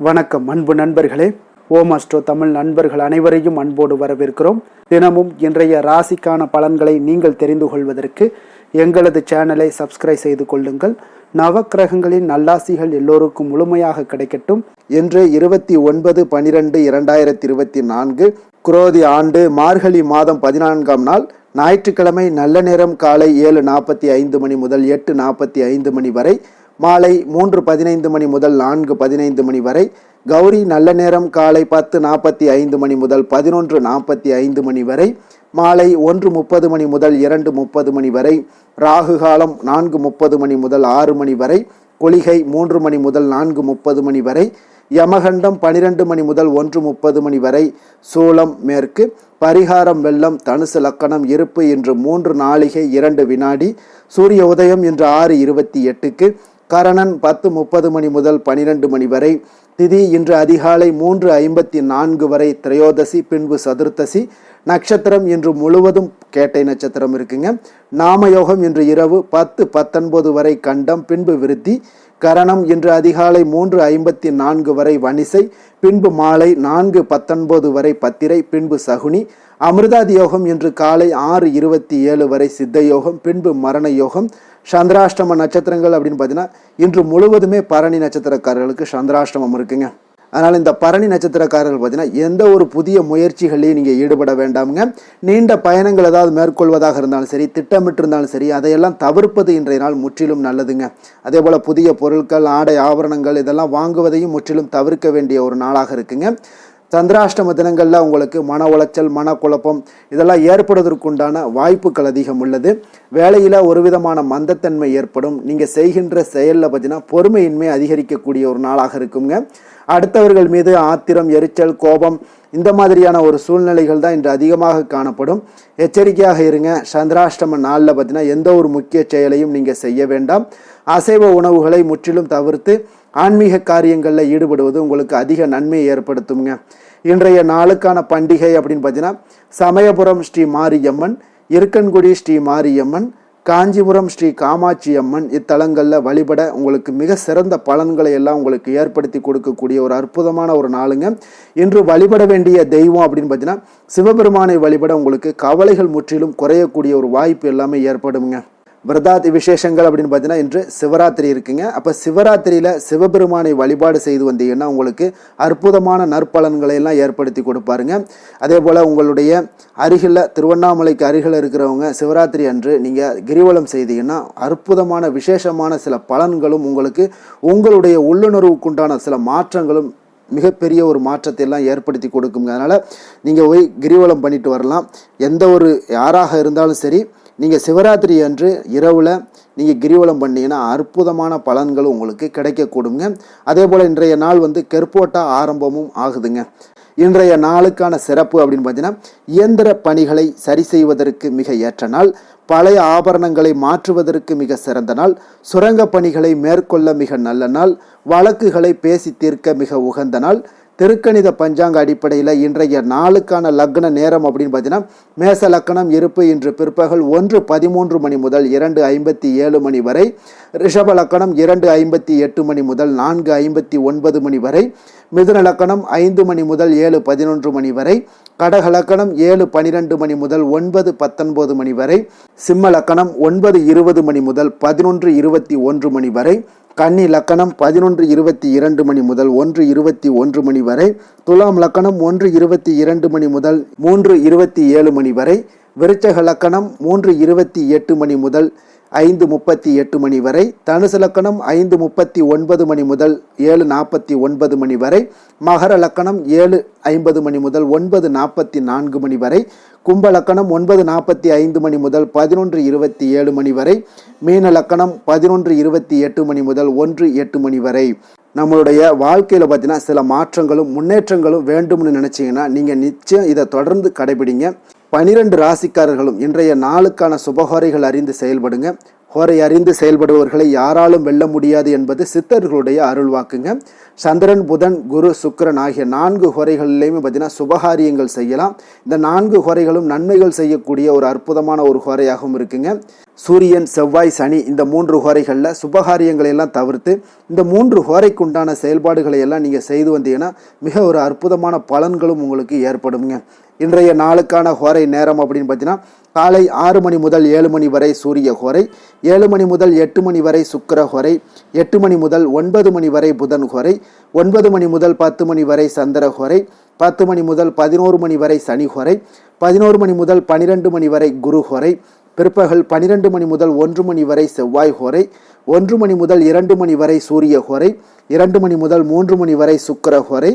வணக்கம் அன்பு நண்பர்களே. ஓம் அஸ்ட்ரோ தமிழ் நண்பர்கள் அனைவரையும் அன்போடு வரவேற்கிறோம். தினமும் இன்றைய ராசிக்கான பலன்களை நீங்கள் தெரிந்து கொள்வதற்கு எங்களது சேனலை சப்ஸ்கிரைப் செய்து கொள்ளுங்கள். நவக்கிரகங்களின் நல்லாசிகள் எல்லோருக்கும் முழுமையாக கிடைக்கட்டும். இன்று 29/12/2024 குரோதி ஆண்டு மார்கழி மாதம் 14ஆம் நாள் ஞாயிற்றுக்கிழமை. நல்ல நேரம் காலை 7:45 மணி முதல் 8:45 மணி வரை, மாலை 3:15 மணி முதல் 4:15 மணி வரை. கௌரி நல்ல நேரம் காலை 10:45 மணி முதல் 11:45 மணி வரை, மாலை 1:30 மணி முதல் 2:30 மணி வரை. ராகு காலம் 4:30 மணி முதல் 6 மணி வரை. குளிகை 3 மணி முதல் 4:30 மணி வரை. யமகண்டம் 12 மணி முதல் 1:30 மணி வரை. சூலம் மேற்கு. பரிகாரம் வெள்ளம். தனுசு லக்கணம். இருப்பு இன்று 3 நாழிகை 2 வினாடி. சூரிய உதயம் இன்று 6:28க்கு. கரணன் 10:30 மணி முதல் 12 மணி வரை. திதி இன்று அதிகாலை 3:54 வரை திரையோதசி, பின்பு சதுர்த்தசி. நட்சத்திரம் இன்று முழுவதும் கேட்டை நட்சத்திரம் இருக்குங்க. நாமயோகம் இன்று இரவு 10:19 வரை கண்டம், பின்பு விருத்தி. கரணம் இன்று அதிகாலை 3:54 வரை வணிசை, பின்பு மாலை 4:19 வரை பத்திரை, பின்பு சகுனி. அமிர்தாதி யோகம் இன்று காலை 6:27 வரை சித்த யோகம், பின்பு மரண யோகம். சந்திராஷ்டம நட்சத்திரங்கள் அப்படின்னு பார்த்தீங்கன்னா இன்று முழுவதுமே பரணி நட்சத்திரக்காரர்களுக்கு சந்திராஷ்டமம் இருக்குங்க. அதனால் இந்த பரணி நட்சத்திரக்காரர்கள் பார்த்தீங்கன்னா எந்த ஒரு புதிய முயற்சிகளையும் நீங்கள் ஈடுபட வேண்டாமுங்க. நீண்ட பயணங்கள் ஏதாவது மேற்கொள்வதாக இருந்தாலும் சரி, திட்டமிட்டு இருந்தாலும் சரி, அதையெல்லாம் தவிர்ப்பது இன்றைய நாள் முற்றிலும் நல்லதுங்க. அதே போல் புதிய பொருட்கள், ஆடை, ஆபரணங்கள் இதெல்லாம் வாங்குவதையும் முற்றிலும் தவிர்க்க வேண்டிய ஒரு நாளாக இருக்குங்க. சந்திராஷ்டம தினங்களில் உங்களுக்கு மன உளைச்சல், மனக்குழப்பம் இதெல்லாம் ஏற்படுவதற்குண்டான வாய்ப்புகள் அதிகம் உள்ளது. வேலையில் ஒரு விதமான மந்தத்தன்மை ஏற்படும். நீங்கள் செய்கின்ற செயலில் பார்த்தீங்கன்னா பொறுமையின்மை அதிகரிக்கக்கூடிய ஒரு நாளாக இருக்குங்க. அடுத்தவர்கள் மீது ஆத்திரம், எரிச்சல், கோபம் இந்த மாதிரியான ஒரு சூழ்நிலைகள் தான் இன்று அதிகமாக காணப்படும். எச்சரிக்கையாக இருங்க. சந்திராஷ்டம நாளில் பார்த்தீங்கன்னா எந்த ஒரு முக்கிய செயலையும் நீங்கள் செய்ய வேண்டாம். அசைவ உணவுகளை முற்றிலும் தவிர்த்து ஆன்மீக காரியங்களில் ஈடுபடுவது உங்களுக்கு அதிக நன்மையை ஏற்படுத்துங்க. இன்றைய நாளுக்கான பண்டிகை அப்படின்னு பார்த்தீங்கன்னா சமயபுரம் ஸ்ரீ மாரியம்மன், இருக்கன்குடி ஸ்ரீ மாரியம்மன், காஞ்சிபுரம் ஸ்ரீ காமாட்சி அம்மன் இத்தலங்களில் வழிபட உங்களுக்கு மிக சிறந்த பலன்களை எல்லாம் உங்களுக்கு ஏற்படுத்தி கொடுக்கக்கூடிய ஒரு அற்புதமான ஒரு நாளுங்க. இன்று வழிபட வேண்டிய தெய்வம் அப்படின்னு பார்த்தீங்கன்னா சிவபெருமானை வழிபட உங்களுக்கு கவலைகள் முற்றிலும் குறையக்கூடிய ஒரு வாய்ப்பு எல்லாமே ஏற்படுங்க. விரதாதி விசேஷங்கள் அப்படின்னு பார்த்தீங்கன்னா இன்று சிவராத்திரி இருக்குங்க. அப்போ சிவராத்திரியில் சிவபெருமானை வழிபாடு செய்து வந்தீங்கன்னா உங்களுக்கு அற்புதமான நற்பலன்களை எல்லாம் ஏற்படுத்தி கொடுப்பாருங்க. அதே போல் உங்களுடைய அருகில் திருவண்ணாமலைக்கு அருகில் இருக்கிறவங்க சிவராத்திரி அன்று நீங்கள் கிரிவலம் செய்தீங்கன்னா அற்புதமான விசேஷமான சில பலன்களும் உங்களுக்கு உங்களுடைய உள்ளுணர்வுக்குண்டான சில மாற்றங்களும் மிகப்பெரிய ஒரு மாற்றத்தை எல்லாம் ஏற்படுத்தி கொடுக்குங்க. அதனால் நீங்கள் போய் கிரிவலம் பண்ணிட்டு வரலாம். எந்த ஒரு யாராக இருந்தாலும் சரி, நீங்கள் சிவராத்திரி அன்று இரவில் நீங்கள் கிரிவலம் பண்ணிங்கன்னா அற்புதமான பலன்களும் உங்களுக்கு கிடைக்கக்கூடுங்க. அதே போல் இன்றைய நாள் கெற்போட்டா ஆரம்பமும் ஆகுதுங்க. இன்றைய நாளுக்கான சிறப்பு அப்படின்னு பார்த்தீங்கன்னா இயந்திர பணிகளை சரி செய்வதற்கு மிக ஏற்ற நாள், பழைய ஆபரணங்களை மாற்றுவதற்கு மிக சிறந்த நாள், சுரங்க பணிகளை மேற்கொள்ள மிக நல்ல நாள், வழக்குகளை பேசி தீர்க்க மிக உகந்த நாள். திருக்கணித பஞ்சாங்க அடிப்படையில் இன்றைய நாளுக்கான லக்ன நேரம் அப்படின்னு பார்த்தீங்கன்னா மேச லக்கணம் இருப்பு இன்று பிற்பகல் 1:13 மணி முதல் 2:57 மணி வரை. ரிஷப லக்கணம் 2:58 மணி முதல் 4:59 மணி வரை. மிதுன லக்கணம் 5 மணி முதல் 7:11 மணி வரை. கடக லக்கணம் 7:12 மணி முதல் 9:19 மணி வரை. சிம்ம லக்கணம் 9:20 மணி முதல் 11:21 மணி வரை. கன்னி லக்கணம் 11:22 மணி முதல் 1:21 மணி வரை. துலாம் லக்கணம் 1:22 மணி முதல் 3:27 மணி வரை. விருச்சக லக்கணம் 3:28 மணி முதல் 5:38 மணி வரை. தனுசு லக்கணம் 5:39 மணி முதல் 7:49 மணி வரை. மகர லக்கணம் 7:50 மணி முதல் 9:44 மணி வரை. கும்ப லக்கணம் 9:45 மணி முதல் 11:27 மணி வரை. மீன லக்கணம் 11:28 மணி முதல் 1:08 மணி வரை. நம்மளுடைய வாழ்க்கையில் பார்த்தீங்கன்னா சில மாற்றங்களும் முன்னேற்றங்களும் வேண்டும்னு நினச்சிங்கன்னா நீங்கள் நிச்சயம் இதை தொடர்ந்து கடைபிடிங்க. 12 ராசிக்காரர்களும் இன்றைய நாளுக்கான சுபஹோரைகள் அறிந்து செயல்படுங்க. ஹோரை அறிந்து செயல்படுபவர்களை யாராலும் வெல்ல முடியாது என்பது சித்தர்களுடைய அருள்வாக்குங்க. சந்திரன், புதன், குரு, சுக்கிரன் ஆகிய 4 ஹோரைகளிலேயுமே பார்த்தீங்கன்னா சுபகாரியங்கள் செய்யலாம். இந்த 4 ஹோரைகளும் நன்மைகள் செய்யக்கூடிய ஒரு அற்புதமான ஒரு ஹோரையாகவும் இருக்குங்க. சூரியன், செவ்வாய், சனி இந்த 3 ஹோரைகளில் சுபகாரியங்களை எல்லாம் தவிர்த்து இந்த 3 ஹோரைக்கு உண்டான செயல்பாடுகளை எல்லாம் நீங்கள் செய்து வந்தீங்கன்னா மிக ஒரு அற்புதமான பலன்களும் உங்களுக்கு ஏற்படுங்க. இன்றைய நாளுக்கான ஹோரை நேரம் அப்படின்னு பார்த்தீங்கன்னா காலை 6 மணி முதல் 7 மணி வரை சூரிய ஹோரை, 7 மணி முதல் 8 மணி வரை சுக்கிர ஹோரை, 8 மணி முதல் 9 மணி வரை புதன் ஹோரை, 9 மணி முதல் 10 மணி வரை சந்திர ஹோரை, 10 மணி முதல் 11 மணி வரை சனி ஹோரை, 11 மணி முதல் 12 மணி வரை குரு ஹோரை, பிற்பகல் 12 மணி முதல் 1 மணி வரை செவ்வாய் ஹோரை, 1 மணி முதல் 2 மணி வரை சூரிய ஹோரை, 2 மணி முதல் 3 மணி வரை சுக்கிர ஹோரை,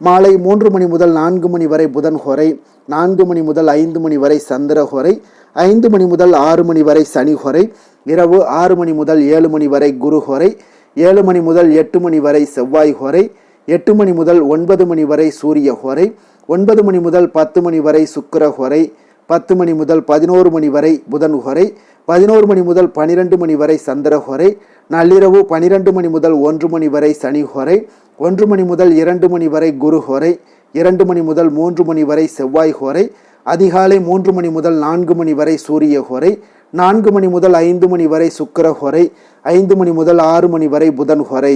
மாலை 3 மணி முதல் 4 மணி வரை புதன் ஹோரை, 4 மணி முதல் 5 மணி வரை சந்திர ஹோரை, 5 மணி முதல் 6 மணி வரை சனி ஹோரை, இரவு 6 மணி முதல் 7 மணி வரை குரு ஹோரை, 7 மணி முதல் 8 மணி வரை செவ்வாய் ஹோரை, 8 மணி முதல் 9 மணி வரை சூரிய ஹோரை, 9 மணி முதல் 10 மணி வரை சுக்கிர ஹோரை, 10 மணி முதல் 11 மணி வரை புதன் ஹோரை, 11 மணி முதல் 12 மணி வரை சந்திர ஹோரை, நள்ளிரவு 12 மணி முதல் 1 மணி வரை சனி ஹோரை, 1 மணி முதல் 2 மணி வரை குரு ஹோரை, 2 மணி முதல் 3 மணி வரை செவ்வாய் ஹோரை, அதிகாலை 3 மணி முதல் 4 மணி வரை சூரிய ஹோரை, 4 மணி முதல் 5 மணி வரை சுக்கிர ஹோரை, 5 மணி முதல் 6 மணி வரை புதன் ஹோரை.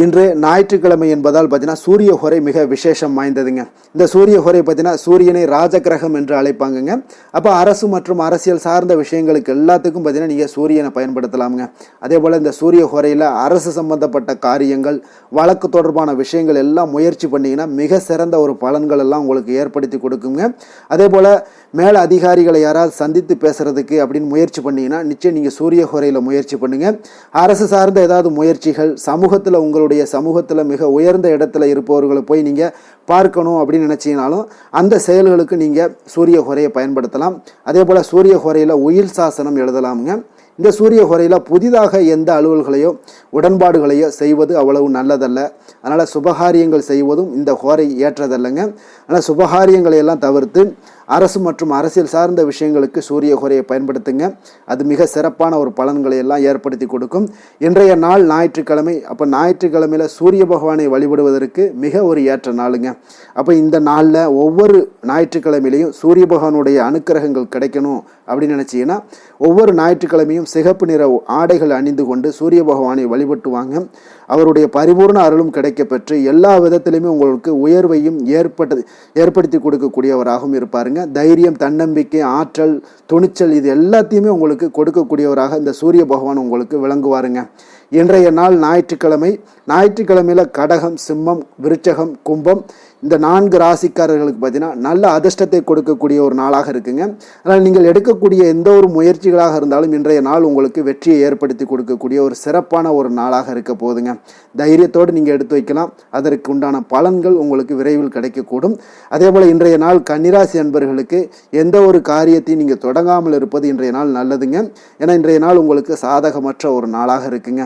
இன்று ஞாயிற்றுக்கிழமை என்பதால் பார்த்தீங்கன்னா சூரிய ஹோரை மிக விசேஷம் வாய்ந்ததுங்க. இந்த சூரிய ஹோரை பார்த்தீங்கன்னா சூரியனை ராஜகிரகம் என்று அழைப்பாங்கங்க. அப்போ அரசு மற்றும் அரசியல் சார்ந்த விஷயங்களுக்கு எல்லாத்துக்கும் பார்த்தீங்கன்னா நீங்கள் சூரியனை பயன்படுத்தலாமுங்க. அதே போல் இந்த சூரிய ஹோரையில் அரசு சம்பந்தப்பட்ட காரியங்கள், வழக்கு தொடர்பான விஷயங்கள் எல்லாம் முயற்சி பண்ணிங்கன்னா மிக சிறந்த ஒரு பலன்கள் எல்லாம் உங்களுக்கு ஏற்படுத்தி கொடுக்குங்க. அதே போல் மேல அதிகாரிகளை யாராவது சந்தித்து பேசுறதுக்கு அப்படின்னு முயற்சி பண்ணீங்கன்னா நிச்சயம் நீங்கள் சூரிய ஹோரையில் முயற்சி பண்ணுங்கள். அரசு சார்ந்த ஏதாவது முயற்சிகள், சமூகத்தில் உங்களுடைய சமூகத்தில் மிக உயர்ந்த இடத்துல இருப்பவர்களை போய் நீங்கள் பார்க்கணும் அப்படின்னு நினச்சிங்கனாலும் அந்த செயல்களுக்கு நீங்கள் சூரிய ஹோரையை பயன்படுத்தலாம். அதே போல் சூரிய ஹோரையில் உயில் சாசனம் எழுதலாமுங்க. இந்த சூரிய ஹோரையில் புதிதாக எந்த அலுவல்களையோ உடன்பாடுகளையோ செய்வது அவ்வளவு நல்லதல்ல. அதனால் சுபகாரியங்கள் செய்வதும் இந்த ஹோரை ஏற்றதல்லைங்க. அதனால் சுபகாரியங்களை எல்லாம் தவிர்த்து அரசு மற்றும் அரசியல் சார்ந்த விஷயங்களுக்கு சூரிய ஹோரையை பயன்படுத்துங்க. அது மிக சிறப்பான ஒரு பலன்களை எல்லாம் ஏற்படுத்தி கொடுக்கும். இன்றைய நாள் ஞாயிற்றுக்கிழமை. அப்போ ஞாயிற்றுக்கிழமையில் சூரிய பகவானை வழிபடுவதற்கு மிக ஒரு ஏற்ற நாளுங்க. அப்போ இந்த நாளில் ஒவ்வொரு ஞாயிற்றுக்கிழமையிலையும் சூரிய பகவானுடைய அனுக்கிரகங்கள் கிடைக்கணும் அப்படின்னு நினச்சிங்கன்னா ஒவ்வொரு ஞாயிற்றுக்கிழமையும் சிகப்பு நிற ஆடைகள் அணிந்து கொண்டு சூரிய பகவானை வழிபட்டுவாங்க. அவருடைய பரிபூர்ண அருளும் கிடைக்க பெற்று எல்லா விதத்திலையுமே உங்களுக்கு உயர்வையும் ஏற்படுத்தி கொடுக்கக்கூடியவராகவும் இருப்பாருங்க. தைரியம், தன்னம்பிக்கை, ஆற்றல், துணிச்சல் இது எல்லாத்தையுமே உங்களுக்கு கொடுக்கக்கூடியவராக இந்த சூரிய பகவான் உங்களுக்கு விளங்குவாருங்க. இன்றைய நாள் ஞாயிற்றுக்கிழமையில் கடகம், சிம்மம், விருச்சகம், கும்பம் இந்த 4 ராசிக்காரர்களுக்கு பார்த்தீங்கன்னா நல்ல அதிர்ஷ்டத்தை கொடுக்கக்கூடிய ஒரு நாளாக இருக்குங்க. அதனால் நீங்கள் எடுக்கக்கூடிய எந்த ஒரு முயற்சிகளாக இருந்தாலும் இன்றைய நாள் உங்களுக்கு வெற்றியை ஏற்படுத்தி கொடுக்கக்கூடிய ஒரு சிறப்பான ஒரு நாளாக இருக்க போகுதுங்க. தைரியத்தோடு நீங்கள் எடுத்து வைக்கலாம். அதற்கு உண்டான பலன்கள் உங்களுக்கு விரைவில் கிடைக்கக்கூடும். அதே போல் இன்றைய நாள் கன்னிராசி அன்பர்களுக்கு எந்த ஒரு காரியத்தையும் நீங்கள் தொடங்காமல் இருப்பது இன்றைய நாள் நல்லதுங்க. ஏன்னா இன்றைய நாள் உங்களுக்கு சாதகமற்ற ஒரு நாளாக இருக்குங்க.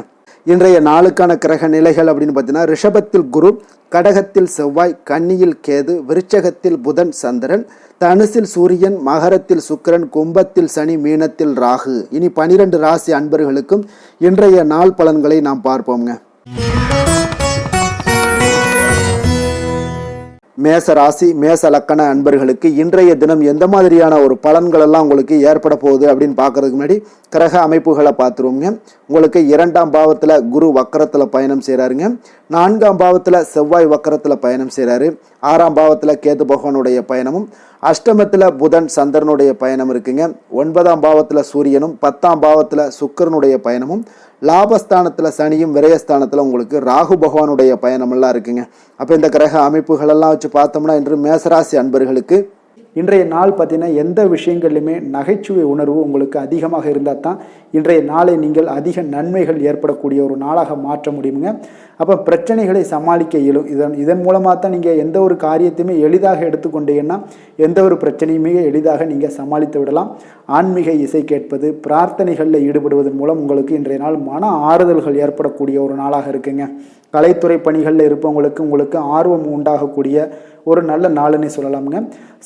இன்றைய நாளுக்கான கிரக நிலைகள் அப்படின்னு பார்த்தீங்கன்னா ரிஷபத்தில் குரு, கடகத்தில் செவ்வாய், கன்னியில் கேது, விருச்சகத்தில் புதன், சந்திரன், தனுசில் சூரியன், மகரத்தில் சுக்கிரன், கும்பத்தில் சனி, மீனத்தில் ராகு. இனி 12 ராசி அன்பர்களுக்கும் இன்றைய நாள் பலன்களை நாம் பார்ப்போம்ங்க. மேச ராசி, மேச லக்கண அன்பர்களுக்கு இன்றைய தினம் எந்த மாதிரியான ஒரு பலன்கள் எல்லாம் உங்களுக்கு ஏற்பட போகுது அப்படின்னு பார்க்கறதுக்கு முன்னாடி கிரக அமைப்புகளை பார்த்துருவோங்க. உங்களுக்கு 2ஆம் பாவத்தில் குரு வக்கரத்தில் பயணம் செய்கிறாருங்க. 4ஆம் பாவத்தில் செவ்வாய் வக்கரத்தில் பயணம் செய்கிறாரு. 6ஆம் பாவத்தில் கேது பகவானுடைய பயணமும், அஷ்டமத்தில் புதன் சந்திரனுடைய பயணம் இருக்குங்க. 9ஆம் பாவத்தில் சூரியனும், 10ஆம் பாவத்தில் சுக்கிரனுடைய பயணமும், லாபஸ்தானத்தில் சனியும், விரயஸ்தானத்தில் உங்களுக்கு ராகு பகவானுடைய பயணமெல்லாம் இருக்குங்க. அப்போ இந்த கிரக அமைப்புகளெல்லாம் வச்சு பார்த்தோம்னா இன்று மேசராசி அன்பர்களுக்கு இன்றைய நாள் பார்த்தீங்கன்னா எந்த விஷயங்கள்லையுமே நகைச்சுவை உணர்வு உங்களுக்கு அதிகமாக இருந்தால் தான் இன்றைய நாளை நீங்கள் அதிக நன்மைகள் ஏற்படக்கூடிய ஒரு நாளாக மாற்ற முடியுங்க. அப்போ பிரச்சனைகளை சமாளிக்க இயலும். இதன் மூலமாக தான் நீங்கள் எந்த ஒரு காரியத்தையுமே எளிதாக எடுத்துக்கொண்டீங்கன்னா எந்த ஒரு பிரச்சனையுமே எளிதாக நீங்கள் சமாளித்து விடலாம். ஆன்மீக இசை கேட்பது, பிரார்த்தனைகளில் ஈடுபடுவதன் மூலம் உங்களுக்கு இன்றைய நாள் மன ஆறுதல்கள் ஏற்படக்கூடிய ஒரு நாளாக இருக்குங்க. கலைத்துறை பணிகளில் இருப்பவங்களுக்கு உங்களுக்கு ஆர்வம் உண்டாகக்கூடிய ஒரு நல்ல நாளுன்னே சொல்லலாமுங்க.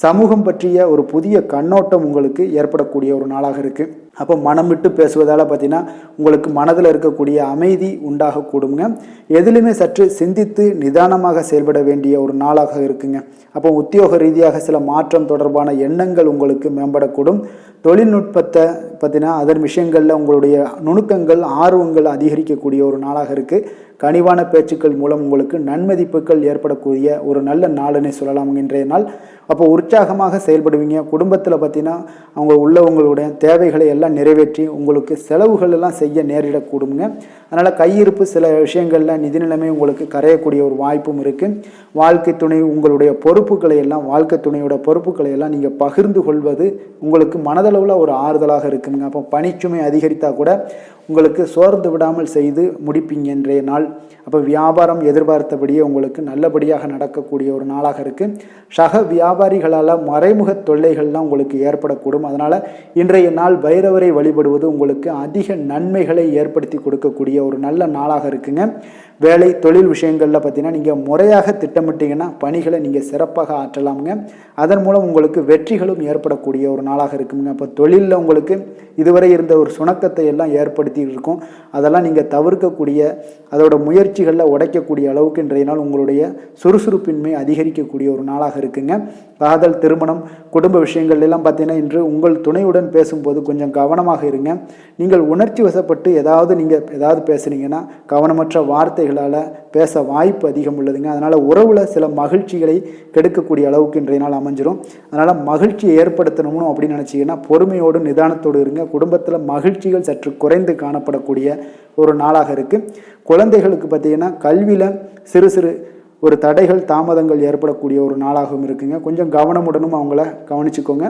சமூகம் பற்றிய ஒரு புதிய கண்ணோட்டம் உங்களுக்கு ஏற்படக்கூடிய ஒரு நாளாக இருக்குது. அப்போ மனம் விட்டு பேசுவதால் பார்த்தீங்கன்னா உங்களுக்கு மனதில் இருக்கக்கூடிய அமைதி உண்டாகக்கூடுங்க. எதிலுமே சற்று சிந்தித்து நிதானமாக செயல்பட வேண்டிய ஒரு நாளாக இருக்குங்க. அப்போ உத்தியோக ரீதியாக சில மாற்றம் தொடர்பான எண்ணங்கள் உங்களுக்கு மேம்படக்கூடும். தொழில்நுட்பத்தை பார்த்தீங்கன்னா அதன் விஷயங்களில் உங்களுடைய நுணுக்கங்கள் ஆர்வங்கள் அதிகரிக்கக்கூடிய ஒரு நாளாக இருக்குது. கனிவான பேச்சுக்கள் மூலம் உங்களுக்கு நன்மதிப்புகள் ஏற்படக்கூடிய ஒரு நல்ல நாளுன்னு சொல்லலாம் இன்றைய நாள். அப்போ உற்சாகமாக செயல்படுவீங்க. குடும்பத்தில் பார்த்தீங்கன்னா அவங்க உள்ளவங்களுடைய தேவைகளை எல்லாம் நிறைவேற்றி உங்களுக்கு செலவுகள் எல்லாம் செய்ய நேரிடக்கூடுங்க. அதனால் கையிருப்பு சில விஷயங்களில் நிதி நிலைமை உங்களுக்கு கரையக்கூடிய ஒரு வாய்ப்பும் இருக்குது. வாழ்க்கை துணை உங்களுடைய பொறுப்புகளை எல்லாம் வாழ்க்கை துணையோட பொறுப்புகளை எல்லாம் நீங்கள் பகிர்ந்து கொள்வது உங்களுக்கு மனதளவில் ஒரு ஆறுதலாக இருக்குங்க. அப்போ பணிச்சுமை அதிகரித்தால் கூட உங்களுக்கு சோர்ந்து விடாமல் செய்து முடிப்பீங்க இன்றைய நாள். அப்போ வியாபாரம் எதிர்பார்த்தபடியே உங்களுக்கு நல்லபடியாக நடக்கக்கூடிய ஒரு நாளாக இருக்குது. சக வியாபாரிகளால் மறைமுக தொல்லைகள்லாம் உங்களுக்கு ஏற்படக்கூடும். அதனால் இன்றைய நாள் பைரவரை வழிபடுவது உங்களுக்கு அதிக நன்மைகளை ஏற்படுத்தி கொடுக்கக்கூடிய ஒரு நல்ல நாளாக இருக்குங்க. வேலை தொழில் விஷயங்களில் பார்த்தீங்கன்னா நீங்கள் முறையாக திட்டமிட்டீங்கன்னா பணிகளை நீங்கள் சிறப்பாக ஆற்றலாமுங்க. அதன் மூலம் உங்களுக்கு வெற்றிகளும் ஏற்படக்கூடிய ஒரு நாளாக இருக்குங்க. அப்போ தொழிலில் உங்களுக்கு இதுவரை இருந்த ஒரு சுணக்கத்தை எல்லாம் ஏற்படுத்தி இருக்கும். அதெல்லாம் நீங்கள் தவிர்க்கக்கூடிய அதோட முயற்சிகளில் உடைக்கக்கூடிய அளவுக்கு இன்றைய நாள் உங்களுடைய சுறுசுறுப்பின்மை அதிகரிக்கக்கூடிய ஒரு நாளாக இருக்குங்க. காதல், திருமணம், குடும்ப விஷயங்கள் எல்லாம் பார்த்தீங்கன்னா இன்று உங்கள் துணையுடன் பேசும்போது கொஞ்சம் கவனமாக இருங்க. நீங்கள் உணர்ச்சி வசப்பட்டு ஏதாவது பேசுனீங்கன்னா கவனமற்ற வார்த்தைகளால் பேச வாய்ப்பு அதிகம் உள்ளதுங்க. அதனால் உறவில் சில மகிழ்ச்சிகளை கெடுக்கக்கூடிய அளவுக்கு இன்றைய நாள் அமைஞ்சிரும். அதனால் மகிழ்ச்சியை ஏற்படுத்தணும்னு அப்படின்னு நினச்சிங்கன்னா பொறுமையோடு நிதானத்தோடு இருங்க. குடும்பத்தில் மகிழ்ச்சிகள் சற்று குறைந்து காணப்படக்கூடிய ஒரு நாளாக இருக்குது. குழந்தைகளுக்கு பார்த்தீங்கன்னா கல்வியில் சிறு சிறு ஒரு தடைகள் தாமதங்கள் ஏற்படக்கூடிய ஒரு நாளாகவும் இருக்குங்க. கொஞ்சம் கவனமுடனும் அவங்கள கவனிச்சுக்கோங்க.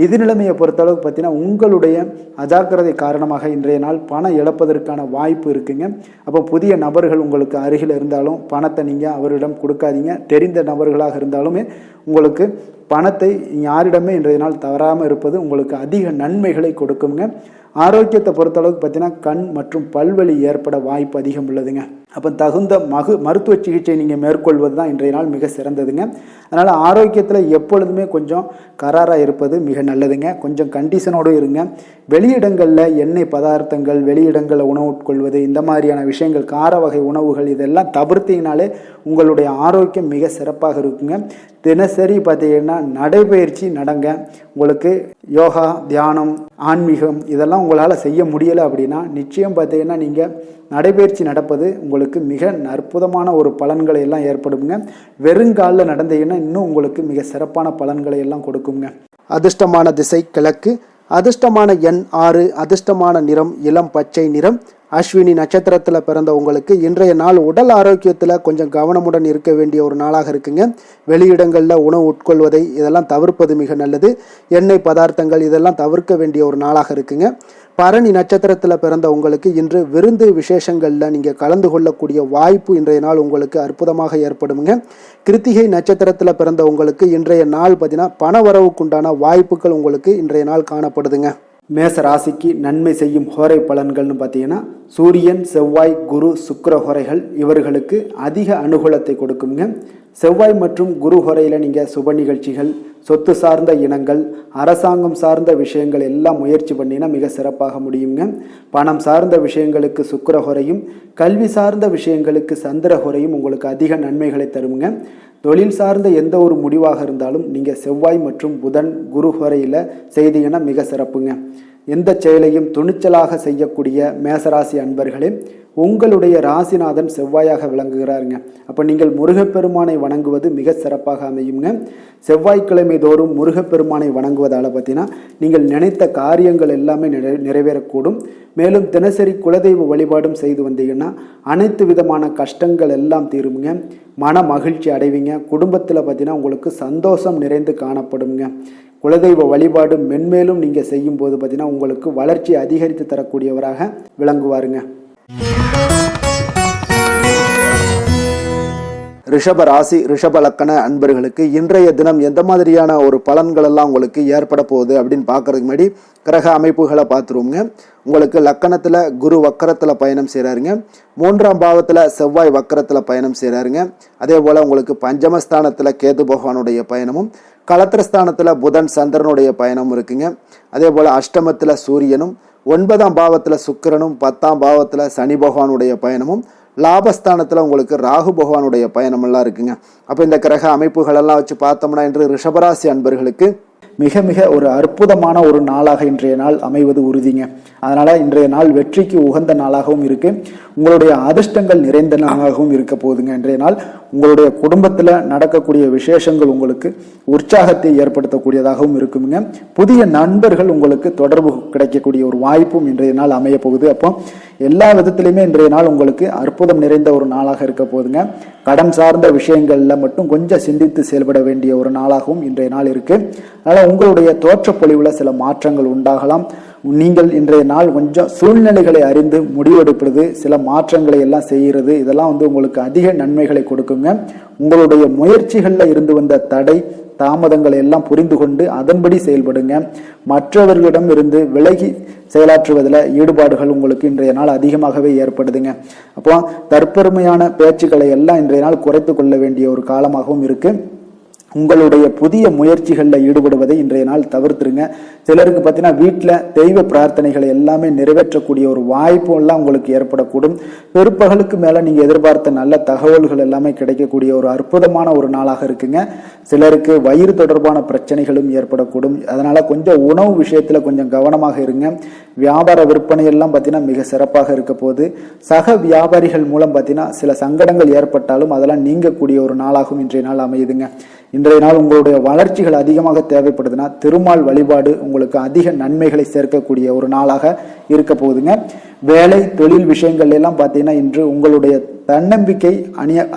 நிதி நிலைமையை பொறுத்தளவுக்கு பார்த்தீங்கன்னா உங்களுடைய அஜாக்கிரதை காரணமாக இன்றைய நாள் பணம் இழப்பதற்கான வாய்ப்பு இருக்குங்க. அப்போ புதிய நபர்கள் உங்களுக்கு அருகில் இருந்தாலும் பணத்தை நீங்கள் அவரிடம் கொடுக்காதீங்க. தெரிந்த நபர்களாக இருந்தாலுமே உங்களுக்கு பணத்தை யாரிடமே இன்றைய நாள் தவறாமல் இருப்பது உங்களுக்கு அதிக நன்மைகளை கொடுக்குங்க. ஆரோக்கியத்தை பொறுத்தளவுக்கு பார்த்தீங்கன்னா கண் மற்றும் பல்வலி ஏற்பட வாய்ப்பு அதிகம் உள்ளதுங்க. அப்போ தகுந்த மருத்துவ சிகிச்சை நீங்கள் மேற்கொள்வது தான் இன்றைய நாள் மிக சிறந்ததுங்க. அதனால் ஆரோக்கியத்தில் எப்பொழுதுமே கொஞ்சம் கராராக இருப்பது மிக நல்லதுங்க. கொஞ்சம் கண்டிஷனோடு இருங்க. வெளியிடங்களில் எண்ணெய் பதார்த்தங்கள், வெளியிடங்களில் உணவு உட்கொள்வது, இந்த மாதிரியான விஷயங்கள், கார வகை உணவுகள் இதெல்லாம் தவிர்த்தீங்கனாலே உங்களுடைய ஆரோக்கியம் மிக சிறப்பாக இருக்குங்க. தினசரி பார்த்தீங்கன்னா நடைபயிற்சி நடங்க. உங்களுக்கு யோகா, தியானம், ஆன்மீகம் இதெல்லாம் உங்களால் செய்ய முடியலை அப்படின்னா நிச்சயம் பார்த்தீங்கன்னா நீங்கள் நடைபயிற்சி நடப்பது உங்களுக்கு மிக அற்புதமான ஒரு பலன்களை எல்லாம் ஏற்படுங்க. வெறுங்காலில் நடந்தீங்கன்னா இன்னும் உங்களுக்கு மிக சிறப்பான பலன்களை எல்லாம் கொடுக்குங்க. அதிர்ஷ்டமான திசை கிழக்கு, அதிர்ஷ்டமான எண் 6, அதிர்ஷ்டமான நிறம் இளம் பச்சை நிறம். அஸ்வினி நட்சத்திரத்தில் பிறந்த உங்களுக்கு இன்றைய நாள் உடல் ஆரோக்கியத்தில் கொஞ்சம் கவனமுடன் இருக்க வேண்டிய ஒரு நாளாக இருக்குங்க. வெளியிடங்களில் உணவு உட்கொள்வதை இதெல்லாம் தவிர்ப்பது மிக நல்லது. எண்ணெய் பதார்த்தங்கள் இதெல்லாம் தவிர்க்க வேண்டிய ஒரு நாளாக இருக்குங்க. பரணி நட்சத்திரத்தில் பிறந்த உங்களுக்கு இன்று விருந்து விசேஷங்களில் நீங்கள் கலந்து கொள்ளக்கூடிய வாய்ப்பு இன்றைய நாள் உங்களுக்கு அற்புதமாக ஏற்படுங்க. கிருத்திகை நட்சத்திரத்தில் பிறந்த உங்களுக்கு இன்றைய நாள் பார்த்தீங்கன்னா பண வரவுக்குண்டான வாய்ப்புகள் உங்களுக்கு இன்றைய நாள் காணப்படுதுங்க. மேச ராசிக்கு நன்மை செய்யும் ஹோரை பலன்கள்னு பார்த்தீங்கன்னா சூரியன், செவ்வாய், குரு, சுக்கிர ஹோரைகள் இவர்களுக்கு அதிக அனுகூலத்தை கொடுக்குங்க. செவ்வாய் மற்றும் குரு ஹோரையில் நீங்கள் சுப நிகழ்ச்சிகள், சொத்து சார்ந்த இனங்கள், அரசாங்கம் சார்ந்த விஷயங்கள் எல்லாம் முயற்சி பண்ணினா மிக சிறப்பாக முடியுங்க. பணம் சார்ந்த விஷயங்களுக்கு சுக்கிர ஹோரையும், கல்வி சார்ந்த விஷயங்களுக்கு சந்திர ஹோரையும் உங்களுக்கு அதிக நன்மைகளை தருங்க. தொழில் சார்ந்த எந்த ஒரு முடிவாக இருந்தாலும் நீங்கள் செவ்வாய் மற்றும் புதன், குரு ஹோரையில் செய்தீங்கன்னா மிக சிறப்புங்க. எந்த செயலையும் துணிச்சலாக செய்யக்கூடிய மேசராசி அன்பர்களே, உங்களுடைய ராசிநாதன் செவ்வாயாக விளங்குகிறாருங்க. அப்போ நீங்கள் முருகப்பெருமானை வணங்குவது மிக சிறப்பாக அமையுங்க. செவ்வாய்க்கிழமை தோறும் முருகப்பெருமானை வணங்குவதால் பார்த்தீங்கன்னா நீங்கள் நினைத்த காரியங்கள் எல்லாமே நிறைவேறக்கூடும். மேலும் தினசரி குலதெய்வ வழிபாடும் செய்து வந்தீங்கன்னா அனைத்து விதமான கஷ்டங்கள் எல்லாம் தீருங்க. மன மகிழ்ச்சி அடைவீங்க. குடும்பத்தில் பார்த்தீங்கன்னா உங்களுக்கு சந்தோஷம் நிறைந்து காணப்படுங்க. குலதெய்வ வழிபாடு மென்மேலும் நீங்கள் செய்யும்போது பார்த்தீங்கன்னா உங்களுக்கு வளர்ச்சி அதிகரித்து தரக்கூடியவராக விளங்குவாருங்க. ரிஷப ராசி, ரிஷப லக்கண அன்பர்களுக்கு இன்றைய தினம் எந்த மாதிரியான ஒரு பலன்கள் எல்லாம் உங்களுக்கு ஏற்பட போகுது அப்படின்னு பார்க்கறதுக்கு முன்னாடி கிரக அமைப்புகளை பார்த்துருவோங்க. உங்களுக்கு லக்கணத்தில் குரு வக்கரத்தில் பயணம் செய்கிறாருங்க. 3ஆம் பாவத்தில் செவ்வாய் வக்கரத்தில் பயணம் செய்கிறாருங்க. அதே போல் உங்களுக்கு பஞ்சமஸ்தானத்தில் கேது பகவானுடைய பயணமும், களத்திரஸ்தானத்தில் புதன் சந்திரனுடைய பயணமும் இருக்குங்க. அதே போல் அஷ்டமத்தில் சூரியனும், 9ஆம் பாவத்தில் சுக்கிரனும், 10ஆம் பாவத்தில் சனி பகவானுடைய பயணமும், லாபஸ்தானத்தில் உங்களுக்கு ராகு பகவானுடைய பயணமெல்லாம் இருக்குங்க. அப்போ இந்த கிரக அமைப்புகளெல்லாம் வச்சு பார்த்தோம்னா இன்று ரிஷபராசி அன்பர்களுக்கு மிக மிக ஒரு அற்புதமான ஒரு நாளாக இன்றைய நாள் அமைவது உறுதிங்க. அதனால இன்றைய நாள் வெற்றிக்கு உகந்த நாளாகவும் இருக்கு, உங்களுடைய அதிர்ஷ்டங்கள் நிறைந்த நாளாகவும் இருக்க போகுதுங்க. இன்றைய நாள் உங்களுடைய குடும்பத்துல நடக்கக்கூடிய விசேஷங்கள் உங்களுக்கு உற்சாகத்தை ஏற்படுத்தக்கூடியதாகவும் இருக்குங்க. புதிய நண்பர்கள் உங்களுக்கு தொடர்பு கிடைக்கக்கூடிய ஒரு வாய்ப்பும் இன்றைய நாள் அமைய போகுது. அப்போ எல்லா விதத்திலுமே இன்றைய நாள் உங்களுக்கு அற்புதம் நிறைந்த ஒரு நாளாக இருக்க போகுதுங்க. கடன் சார்ந்த விஷயங்கள்ல மட்டும் கொஞ்சம் சிந்தித்து செயல்பட வேண்டிய ஒரு நாளாகவும் இன்றைய நாள் இருக்கு. அதனால உங்களுடைய தோற்ற பொலிவுல சில மாற்றங்கள் உண்டாகலாம். நீங்கள் இன்றைய நாள் கொஞ்சம் சூழ்நிலைகளை அறிந்து முடிவெடுப்பது, சில மாற்றங்களை எல்லாம் செய்கிறது, இதெல்லாம் உங்களுக்கு அதிக நன்மைகளை கொடுக்குங்க. உங்களுடைய முயற்சிகள்ல இருந்து வந்த தடை தாமதங்களை எல்லாம் புரிந்து கொண்டு அதன்படி செயல்படுங்க. மற்றவர்களிடம் இருந்து விலகி செயலாற்றுவதில் ஈடுபாடுகள் உங்களுக்கு இன்றைய நாள் அதிகமாகவே ஏற்படுதுங்க. அப்போ தற்பெருமையான பேச்சுக்களை எல்லாம் இன்றைய நாள் குறைத்து கொள்ள வேண்டிய ஒரு காலமாகவும் இருக்கு. உங்களுடைய புதிய முயற்சிகளில் ஈடுபடுவதை இன்றைய நாள் தவிர்த்துருங்க. சிலருக்கு பார்த்தீங்கன்னா வீட்டில் தெய்வ பிரார்த்தனைகளை எல்லாமே நிறைவேற்றக்கூடிய ஒரு வாய்ப்பு எல்லாம் உங்களுக்கு ஏற்படக்கூடும். பிற்பகலுக்கு மேலே நீங்கள் எதிர்பார்த்த நல்ல தகவல்கள் எல்லாமே கிடைக்கக்கூடிய ஒரு அற்புதமான ஒரு நாளாக இருக்குங்க. சிலருக்கு வயிறு தொடர்பான பிரச்சனைகளும் ஏற்படக்கூடும். அதனால கொஞ்சம் உணவு விஷயத்தில் கொஞ்சம் கவனமாக இருங்க. வியாபார விற்பனை எல்லாம் பார்த்தீங்கன்னா மிக சிறப்பாக இருக்க போது. சக வியாபாரிகள் மூலம் பார்த்தீங்கன்னா சில சங்கடங்கள் ஏற்பட்டாலும் அதெல்லாம் நீங்கக்கூடிய ஒரு நாளாகவும் இன்றைய நாள் அமையுதுங்க. இன்றைய நாள் உங்களுடைய வளர்ச்சிகள் அதிகமாக தேவைப்படுதுன்னா திருமால் வழிபாடு உங்களுக்கு அதிக நன்மைகளை சேர்க்கக்கூடிய ஒரு நாளாக இருக்க போகுதுங்க. வேலை தொழில் விஷயங்கள் எல்லாம் பார்த்தீங்கன்னா இன்று உங்களுடைய தன்னம்பிக்கை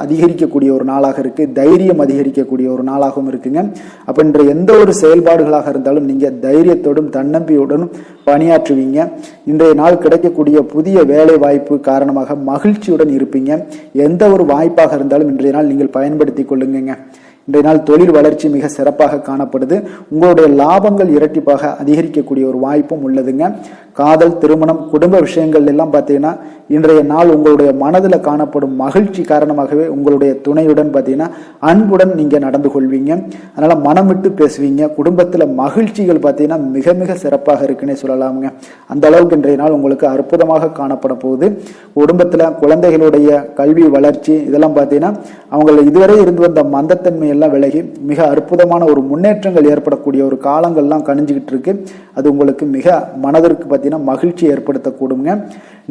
அதிகரிக்கக்கூடிய ஒரு நாளாக இருக்கு, தைரியம் அதிகரிக்கக்கூடிய ஒரு நாளாகவும் இருக்குங்க. அப்ப இன்று எந்த ஒரு செயல்பாடுகளாக இருந்தாலும் நீங்க தைரியத்தோடும் தன்னம்பிக்கையோடும் பணியாற்றுவீங்க. இன்றைய நாள் கிடைக்கக்கூடிய புதிய வேலை வாய்ப்பு காரணமாக மகிழ்ச்சியுடன் இருப்பீங்க. எந்த ஒரு வாய்ப்பாக இருந்தாலும் இன்றைய நாள் நீங்கள் பயன்படுத்தி கொள்ளுங்க. இன்றைய நாள் தொழில் வளர்ச்சி மிக சிறப்பாக காணப்படுது. உங்களுடைய லாபங்கள் இரட்டிப்பாக அதிகரிக்கக்கூடிய ஒரு வாய்ப்பும் உள்ளதுங்க. காதல், திருமணம், குடும்ப விஷயங்கள் எல்லாம் பார்த்தீங்கன்னா இன்றைய நாள் உங்களுடைய மனதில் காணப்படும் மகிழ்ச்சி காரணமாகவே உங்களுடைய துணையுடன் பார்த்தீங்கன்னா அன்புடன் நீங்கள் நடந்து கொள்வீங்க. அதனால மனம் விட்டு பேசுவீங்க. குடும்பத்தில் மகிழ்ச்சிகள் பார்த்தீங்கன்னா மிக மிக சிறப்பாக இருக்குன்னே சொல்லலாமுங்க. அந்த அளவுக்கு இன்றைய நாள் உங்களுக்கு அற்புதமாக காணப்பட போகுது. குடும்பத்தில் குழந்தைகளுடைய கல்வி வளர்ச்சி இதெல்லாம் பார்த்தீங்கன்னா அவங்க இதுவரை இருந்து வந்த மந்தத்தன்மை எல்லாம் விலகி மிக அற்புதமான ஒரு முன்னேற்றங்கள் ஏற்படக்கூடிய ஒரு காலங்கள்லாம் கணிஞ்சுக்கிட்டு இருக்கு. அது உங்களுக்கு மிக மனதிற்கு பார்த்தீங்கன்னா மகிழ்ச்சி ஏற்படுத்தக்கூடுங்க.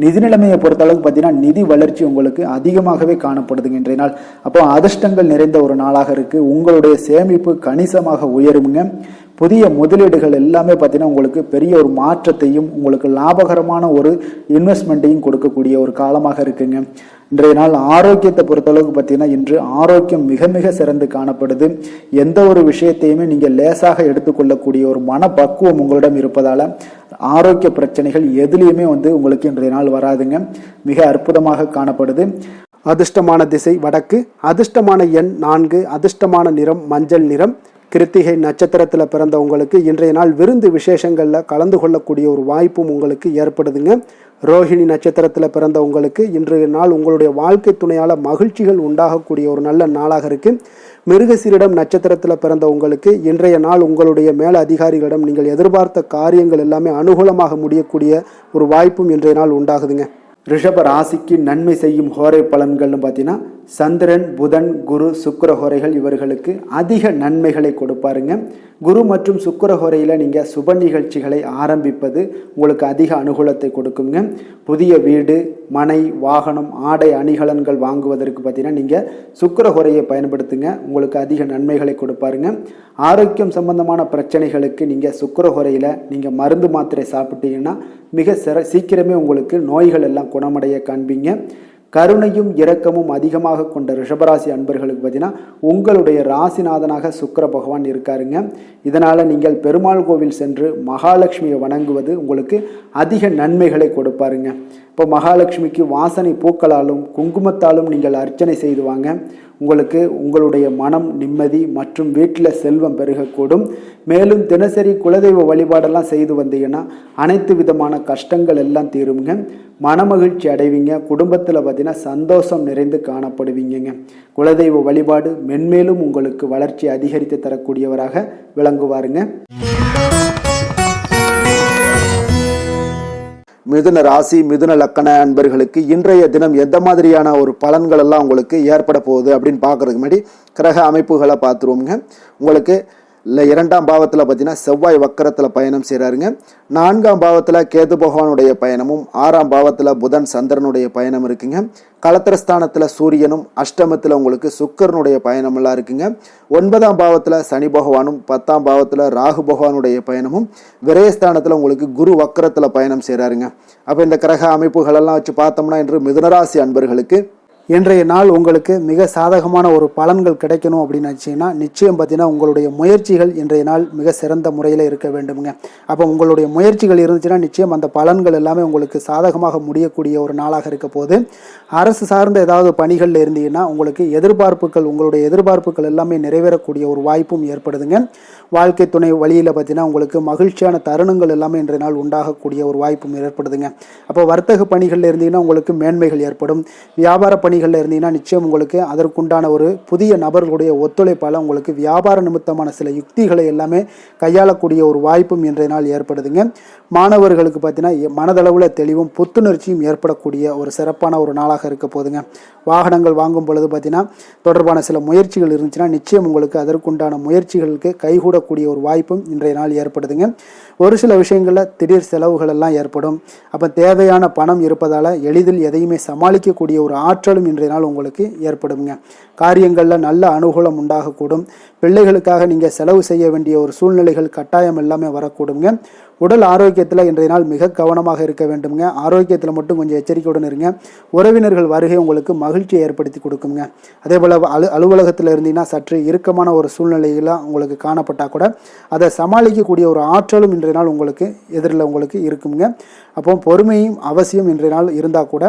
நிதி நிலைமையை பொறுத்த அளவுக்கு பார்த்தீங்கன்னா நிதி வளர்ச்சி உங்களுக்கு அதிகமாகவே காணப்படுதுங்க இன்றைய நாள். அப்போ அதிர்ஷ்டங்கள் நிறைந்த ஒரு நாளாக இருக்கு. உங்களுடைய சேமிப்பு கணிசமாக உயருங்க. புதிய முதலீடுகள் எல்லாமே பார்த்தீங்கன்னா உங்களுக்கு பெரிய ஒரு மாற்றத்தையும் உங்களுக்கு லாபகரமான ஒரு இன்வெஸ்ட்மெண்ட்டையும் கொடுக்கக்கூடிய ஒரு காலமாக இருக்குங்க. இன்றைய நாள் ஆரோக்கியத்தை பொறுத்தளவுக்கு பார்த்தீங்கன்னா இன்று ஆரோக்கியம் மிக மிக சிறந்து காணப்படுது. எந்த ஒரு விஷயத்தையுமே நீங்கள் லேசாக எடுத்துக்கொள்ளக்கூடிய ஒரு மனப்பக்குவம் உங்களிடம் இருப்பதால ஆரோக்கிய பிரச்சனைகள் எதுலேயுமே உங்களுக்கு இன்றைய நாள் வராதுங்க. மிக அற்புதமாக காணப்படுது. அதிர்ஷ்டமான திசை வடக்கு, அதிர்ஷ்டமான எண் 4, அதிர்ஷ்டமான நிறம் மஞ்சள் நிறம். கிருத்திகை நட்சத்திரத்தில் பிறந்த உங்களுக்கு இன்றைய நாள் விருந்து விசேஷங்களில் கலந்து கொள்ளக்கூடிய ஒரு வாய்ப்பும் உங்களுக்கு ஏற்படுதுங்க. ரோஹிணி நட்சத்திரத்தில் பிறந்த உங்களுக்கு இன்றைய நாள் உங்களுடைய வாழ்க்கை துணையால் மகிழ்ச்சிகள் உண்டாகக்கூடிய ஒரு நல்ல நாளாக இருக்கு. மிருகசீரிடம் நட்சத்திரத்தில் பிறந்த உங்களுக்கு இன்றைய நாள் உங்களுடைய மேல அதிகாரிகளிடம் நீங்கள் எதிர்பார்த்த காரியங்கள் எல்லாமே அனுகூலமாக முடியக்கூடிய ஒரு வாய்ப்பும் இன்றைய நாள் உண்டாகுதுங்க. ரிஷப ராசிக்கு நன்மை செய்யும் ஹோரை பலன்கள்னு பார்த்தீங்கன்னா சந்திரன், புதன், குரு, சுக்கிர ஹோரைகள் இவர்களுக்கு அதிக நன்மைகளை கொடுப்பாருங்க. குரு மற்றும் சுக்கிர ஹோரையில் நீங்கள் சுப நிகழ்ச்சிகளை ஆரம்பிப்பது உங்களுக்கு அதிக அனுகூலத்தை கொடுக்குங்க. புதிய வீடு, மனை, வாகனம், ஆடை அணிகலன்கள் வாங்குவதற்கு பார்த்தீங்கன்னா நீங்கள் சுக்கிர ஹோரையை பயன்படுத்துங்க. உங்களுக்கு அதிக நன்மைகளை கொடுப்பாருங்க. ஆரோக்கியம் சம்பந்தமான பிரச்சனைகளுக்கு நீங்கள் சுக்கிர ஹோரையில் நீங்கள் மருந்து மாத்திரை சாப்பிட்டீங்கன்னா மிக சீக்கிரமே உங்களுக்கு நோய்கள் எல்லாம் குணமடைய காண்பீங்க. கருணையும் இரக்கமும் அதிகமாக கொண்ட ரிஷபராசி அன்பர்களுக்கு பார்த்தீங்கன்னா உங்களுடைய ராசிநாதனாக சுக்கிர பகவான் இருக்காருங்க. இதனால் நீங்கள் பெருமாள் கோவில் சென்று மகாலட்சுமியை வணங்குவது உங்களுக்கு அதிக நன்மைகளை கொடுப்பாருங்க. இப்போ மகாலட்சுமிக்கு வாசனை பூக்களாலும் குங்குமத்தாலும் நீங்கள் அர்ச்சனை செய்து வாங்க. உங்களுக்கு உங்களுடைய மனம் நிம்மதி மற்றும் வீட்டில் செல்வம் பெருகக்கூடும். மேலும் தினசரி குலதெய்வ வழிபாடெல்லாம் செய்து வந்தீங்கன்னா அனைத்து விதமான கஷ்டங்கள் எல்லாம் தீருங்க. மனமகிழ்ச்சி அடைவீங்க. குடும்பத்தில் பார்த்தீங்கன்னா சந்தோஷம் நிறைந்து காணப்படுவீங்க. குலதெய்வ வழிபாடு மென்மேலும் உங்களுக்கு வளர்ச்சி அதிகரித்து தரக்கூடியவராக விளங்குவாருங்க. மிதுன ராசி, மிதுன லக்கண அன்பர்களுக்கு இன்றைய தினம் எந்த மாதிரியான ஒரு பலன்கள் எல்லாம் உங்களுக்கு ஏற்பட போகுது அப்படின்னு பார்க்கறதுக்கு முன்னாடி கிரக அமைப்புகளை பார்த்துருவோங்க. உங்களுக்கு இல்லை 2ஆம் பாவத்தில் பார்த்தீங்கன்னா செவ்வாய் வக்கரத்தில் பயணம் செய்கிறாருங்க. 4ஆம் பாவத்தில் கேது பகவானுடைய பயணமும் 6ஆம் பாவத்தில் புதன் சந்திரனுடைய பயணம் இருக்குங்க. களத்திரஸ்தானத்தில் சூரியனும், அஷ்டமத்தில் உங்களுக்கு சுக்கரனுடைய பயணமெல்லாம் இருக்குங்க. 9ஆம் பாவத்தில் சனி பகவானும், 10ஆம் பாவத்தில் ராகு பகவானுடைய பயணமும், விரயஸ்தானத்தில் உங்களுக்கு குரு வக்கரத்தில் பயணம் செய்கிறாருங்க. அப்போ இந்த கிரக அமைப்புகளெல்லாம் வச்சு பார்த்தோம்னா இன்று மிதுனராசி அன்பர்களுக்கு இன்றைய நாள் உங்களுக்கு மிக சாதகமான ஒரு பலன்கள் கிடைக்கணும் அப்படின்னு நினச்சிங்கன்னா நிச்சயம் பார்த்தீங்கன்னா உங்களுடைய முயற்சிகள் இன்றைய நாள் மிக சிறந்த முறையில் இருக்க வேண்டுமுங்க. அப்போ உங்களுடைய முயற்சிகள் இருந்துச்சுன்னா நிச்சயம் அந்த பலன்கள் எல்லாமே உங்களுக்கு சாதகமாக முடியக்கூடிய ஒரு நாளாக இருக்க போது. அரசு சார்ந்த ஏதாவது பணிகளில் இருந்தீங்கன்னா உங்களுக்கு உங்களுடைய எதிர்பார்ப்புகள் எல்லாமே நிறைவேறக்கூடிய ஒரு வாய்ப்பும் ஏற்படுதுங்க. வாழ்க்கை துணை வழியில் பார்த்தீங்கன்னா உங்களுக்கு மகிழ்ச்சியான தருணங்கள் எல்லாமே இன்றைய நாள் உண்டாகக்கூடிய ஒரு வாய்ப்பும் ஏற்படுதுங்க. அப்போ வர்த்தக பணிகளில் இருந்தீங்கன்னா உங்களுக்கு மேன்மைகள் ஏற்படும். வியாபார பணிகளில் இருந்தீங்கன்னா நிச்சயம் உங்களுக்கு அதற்குண்டான ஒரு புதிய நபர்களுடைய ஒத்துழைப்பால் உங்களுக்கு வியாபார நிமித்தமான சில யுக்திகளை எல்லாமே கையாளக்கூடிய ஒரு வாய்ப்பும் இன்றைய நாள் ஏற்படுதுங்க. மாணவர்களுக்கு பார்த்தீங்கன்னா மனதளவில் தெளிவும் புத்துணர்ச்சியும் ஏற்படக்கூடிய ஒரு சிறப்பான ஒரு நாளாக இருக்க போதுங்க. வாகனங்கள் வாங்கும் பொழுது பார்த்தீங்கன்னா தொடர்பான சில முயற்சிகள் இருந்துச்சுன்னா நிச்சயம் உங்களுக்கு அதற்குண்டான முயற்சிகளுக்கு கைகூடக்கூடிய ஒரு வாய்ப்பும் இன்றைய நாள் ஏற்படுதுங்க. ஒரு சில விஷயங்களில் திடீர் செலவுகள் எல்லாம் ஏற்படும். அப்போ தேவையான பணம் இருப்பதால் எளிதில் எதையுமே சமாளிக்கக்கூடிய ஒரு ஆற்றலும் இன்றைய நாள் உங்களுக்கு ஏற்படுங்க. காரியங்களில் நல்ல அனுகூலம் உண்டாகக்கூடும். பிள்ளைகளுக்காக நீங்கள் செலவு செய்ய வேண்டிய ஒரு சூழ்நிலைகள் கட்டாயம் எல்லாமே வரக்கூடுங்க. உடல் ஆரோக்கியத்தில் இன்றைய நாள் மிக கவனமாக இருக்க வேண்டுங்க. ஆரோக்கியத்தில் மட்டும் கொஞ்சம் எச்சரிக்கையுடன் இருங்க. உறவினர்கள் வருகை உங்களுக்கு மகிழ்ச்சியை ஏற்படுத்தி கொடுக்குங்க. அதே போல் அலுவலகத்தில் இருந்தீங்கன்னா சற்று இறுக்கமான ஒரு சூழ்நிலைகளாக உங்களுக்கு காணப்பட்டால் கூட அதை சமாளிக்கக்கூடிய ஒரு ஆற்றலும் இன்றைய நாள் உங்களுக்கு எதிரில் உங்களுக்கு இருக்குங்க. அப்போ பொறுமையும் அவசியம் இன்றைய நாள் இருந்தால் கூட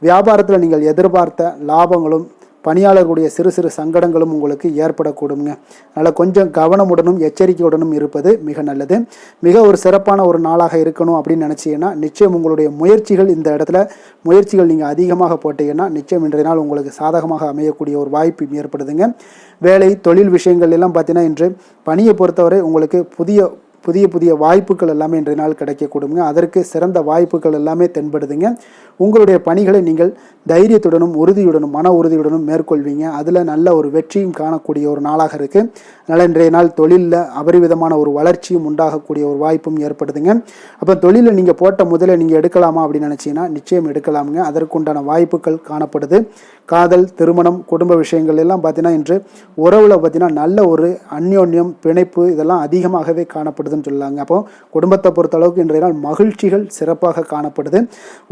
வியாபாரத்தில் நீங்கள் எதிர்பார்த்த லாபங்களும் பணியாளர்களுடைய சிறு சிறு சங்கடங்களும் உங்களுக்கு ஏற்படக்கூடுங்க. அதனால் கொஞ்சம் கவனமுடனும் எச்சரிக்கையுடனும் இருப்பது மிக நல்லது. மிக ஒரு சிறப்பான ஒரு நாளாக இருக்கணும் அப்படின்னு நினச்சிங்கன்னா நிச்சயம் உங்களுடைய முயற்சிகள் இந்த இடத்துல நீங்கள் அதிகமாக போட்டீங்கன்னா நிச்சயம் இன்றைய நாள் உங்களுக்கு சாதகமாக அமையக்கூடிய ஒரு வாய்ப்பு ஏற்படுதுங்க. வேலை தொழில் விஷயங்கள் எல்லாம் பார்த்தீங்கன்னா இன்று பணியை பொறுத்தவரை உங்களுக்கு புதிய வாய்ப்புகள் எல்லாமே இன்றைய நாள் கிடைக்கக்கூடுங்க. அதற்கு சிறந்த வாய்ப்புகள் எல்லாமே தென்படுதுங்க. உங்களுடைய பணிகளை நீங்கள் தைரியத்துடனும் உறுதியுடனும் மன உறுதியுடனும் மேற்கொள்வீங்க. அதில் நல்ல ஒரு வெற்றியும் காணக்கூடிய ஒரு நாளாக இருக்குது. அதனால் இன்றைய நாள் தொழிலில் அபரிவிதமான ஒரு வளர்ச்சியும் உண்டாகக்கூடிய ஒரு வாய்ப்பும் ஏற்படுதுங்க. அப்போ தொழிலில் நீங்கள் போட்ட முதலை நீங்கள் எடுக்கலாமா அப்படின்னு நினச்சிங்கன்னா நிச்சயம் எடுக்கலாமுங்க. அதற்குண்டான வாய்ப்புகள் காணப்படுது. காதல், திருமணம், குடும்ப விஷயங்கள் எல்லாம் பார்த்தீங்கன்னா இன்று உறவில் பார்த்தீங்கன்னா நல்ல ஒரு அந்யோன்யம், பிணைப்பு இதெல்லாம் அதிகமாகவே காணப்படுதுன்னு சொல்லலாங்க. அப்போ குடும்பத்தை பொறுத்தளவுக்கு இன்றைய நாள் மகிழ்ச்சிகள் சிறப்பாக காணப்படுது.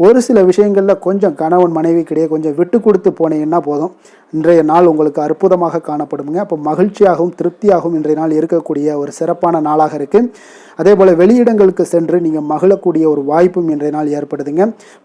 ஒரு சில விஷயங்களில் கொஞ்சம் கணவன் மனைவிக்கிடையே கொஞ்சம் விட்டு கொடுத்து போனீங்கன்னா போதும், இன்றைய நாள் உங்களுக்கு அற்புதமாக காணப்படுங்க. அப்போ மகிழ்ச்சியாகவும் திருப்தியாகவும் இன்றைய நாள் இருக்கக்கூடிய ஒரு சிறப்பான நாளாக இருக்குது. அதே போல் வெளியிடங்களுக்கு சென்று நீங்கள் மகிழக்கூடிய ஒரு வாய்ப்பும் இன்றைய நாள் ஏற்படுதுங்க.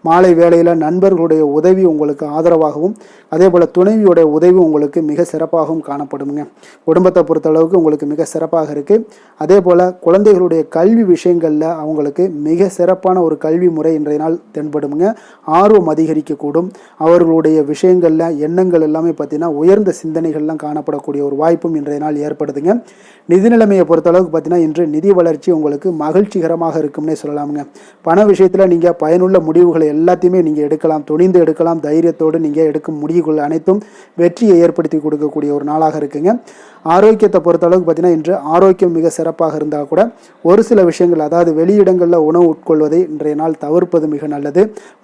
மாலை வேளையில் நண்பர்களுடைய உதவி உங்களுக்கு ஆதரவாகவும் அதே போல் துணைவியோடைய உதவி உங்களுக்கு மிக சிறப்பாகவும் காணப்படுங்க. குடும்பத்தை பொறுத்தளவுக்கு உங்களுக்கு மிக சிறப்பாக இருக்குது. அதே போல் குழந்தைகளுடைய கல்வி விஷயங்களில் அவங்களுக்கு மிக சிறப்பான ஒரு கல்வி முறை இன்றைய நாள் தென்படுங்க. ஆர்வம் அதிகரிக்கக்கூடும். அவர்களுடைய விஷயங்களில் எண்ணங்கள் எல்லாமே பார்த்தீங்கன்னா உயர்ந்த சிந்தனைகள்லாம் காணப்படக்கூடிய ஒரு வாய்ப்பும் இன்றைய நாள் ஏற்படுதுங்க. நிதி நிலைமையை பொறுத்தளவுக்கு பார்த்தீங்கன்னா இன்று நிதி வளர்ச்சி உங்களுக்கு மகிழ்ச்சிகரமாக இருக்கும்னே சொல்லலாமுங்க. பண விஷயத்தில் நீங்கள் பயனுள்ள முடிவுகளை எல்லாத்தையுமே நீங்கள் எடுக்கலாம், துணிந்து எடுக்கலாம். தைரியத்தோடு நீங்கள் எடுக்கும் முடிவுகள் அனைத்தும் வெற்றியை ஏற்படுத்தி கொடுக்கக்கூடிய ஒரு நாளாக இருக்குங்க. ஆரோக்கியத்தை பொறுத்தளவுக்கு பார்த்தீங்கன்னா இன்று ஆரோக்கியம் மிக சிறப்பாக இருந்தால் கூட ஒரு சில விஷயங்கள், அதாவது வெளியிடங்களில் உணவு உட்கொள்வதை இன்றைய நாள் தவிர்ப்பது மிக நல்லது.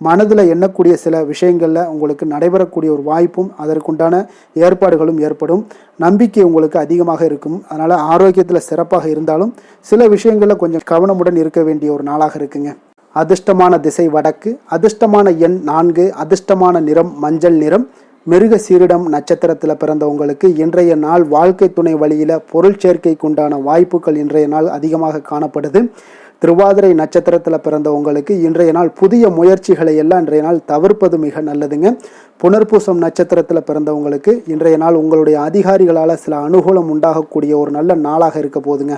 மனதில் எண்ணக்கூடிய சில விஷயங்களில் உங்களுக்கு நடைபெறக்கூடிய ஒரு வாய்ப்பும் அதற்குண்டான ஏற்பாடுகளும் ஏற்படும். நம்பிக்கை உங்களுக்கு அதிகமாக இருக்கும். அதனால் ஆரோக்கியத்தில் சிறப்பாக இருந்தாலும் சில விஷயங்களில் கொஞ்சம் கவனமுடன் இருக்க வேண்டிய ஒரு நாளாக இருக்குங்க. அதிர்ஷ்டமான திசை வடக்கு, அதிர்ஷ்டமான எண் 4, அதிர்ஷ்டமான நிறம் மஞ்சள் நிறம். மிருக சீரிடம் நட்சத்திரத்தில் பிறந்தவங்களுக்கு இன்றைய நாள் வாழ்க்கை துணை வழியில் பொருள் சேர்க்கைக்கு உண்டான வாய்ப்புகள் இன்றைய நாள் அதிகமாக காணப்படுது. திருவாதிரை நட்சத்திரத்தில் பிறந்தவங்களுக்கு இன்றைய நாள் புதிய முயற்சிகளை எல்லாம் இன்றைய நாள் தவிர்ப்பது மிக நல்லதுங்க. புனர்பூசம் நட்சத்திரத்தில் பிறந்தவங்களுக்கு இன்றைய நாள் உங்களுடைய அதிகாரிகளால் சில அனுகூலம் உண்டாகக்கூடிய ஒரு நல்ல நாளாக இருக்க போதுங்க.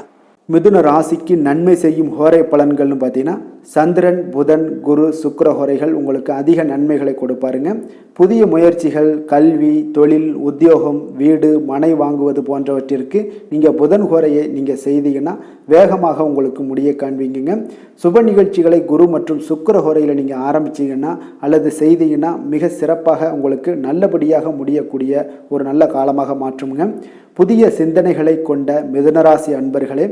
மிதுன ராசிக்கு நன்மை செய்யும் ஹோரை பலன்கள்னு பார்த்தீங்கன்னா சந்திரன், புதன், குரு, சுக்கிர ஹோரைகள் உங்களுக்கு அதிக நன்மைகளை கொடுப்பாருங்க. புதிய முயற்சிகள், கல்வி, தொழில், உத்தியோகம், வீடு, மனை வாங்குவது போன்றவற்றிற்கு நீங்கள் புதன் ஹோரையை நீங்கள் செய்தீங்கன்னா வேகமாக உங்களுக்கு முடிய காண்பீங்க. சுப நிகழ்ச்சிகளை குரு மற்றும் சுக்கிர ஹோரையில் நீங்கள் ஆரம்பிச்சிங்கன்னா அல்லது செய்தீங்கன்னா மிக சிறப்பாக உங்களுக்கு நல்லபடியாக முடியக்கூடிய ஒரு நல்ல காலமாக மாற்றுங்க. புதிய சிந்தனைகளை கொண்ட மிதுனராசி அன்பர்களே,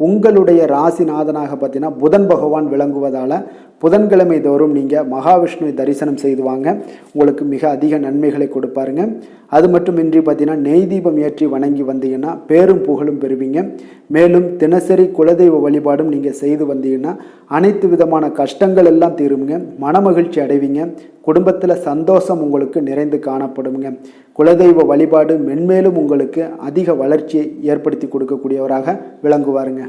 உங்களுடைய ராசிநாதனாக பார்த்தீங்கன்னா புதன் பகவான் விளங்குவதால் புதன்கிழமை தோறும் நீங்கள் மகாவிஷ்ணுவை தரிசனம் செய்து வாங்க. உங்களுக்கு மிக அதிக நன்மைகளை கொடுப்பாருங்க. அது மட்டுமின்றி பார்த்தீங்கன்னா நெய் தீபம் ஏற்றி வணங்கி வந்தீங்கன்னா பேரும் புகழும் பெறுவீங்க. மேலும் தினசரி குலதெய்வ வழிபாடும் நீங்கள் செய்து வந்தீங்கன்னா அனைத்து விதமான கஷ்டங்கள் எல்லாம் தீருங்க. மனமகிழ்ச்சி அடைவீங்க. குடும்பத்தில் சந்தோஷம் உங்களுக்கு நிறைந்து காணப்படுங்க. குலதெய்வ வழிபாடு மென்மேலும் உங்களுக்கு அதிக வளர்ச்சியை ஏற்படுத்தி கொடுக்கக்கூடியவராக விளங்குவாருங்க.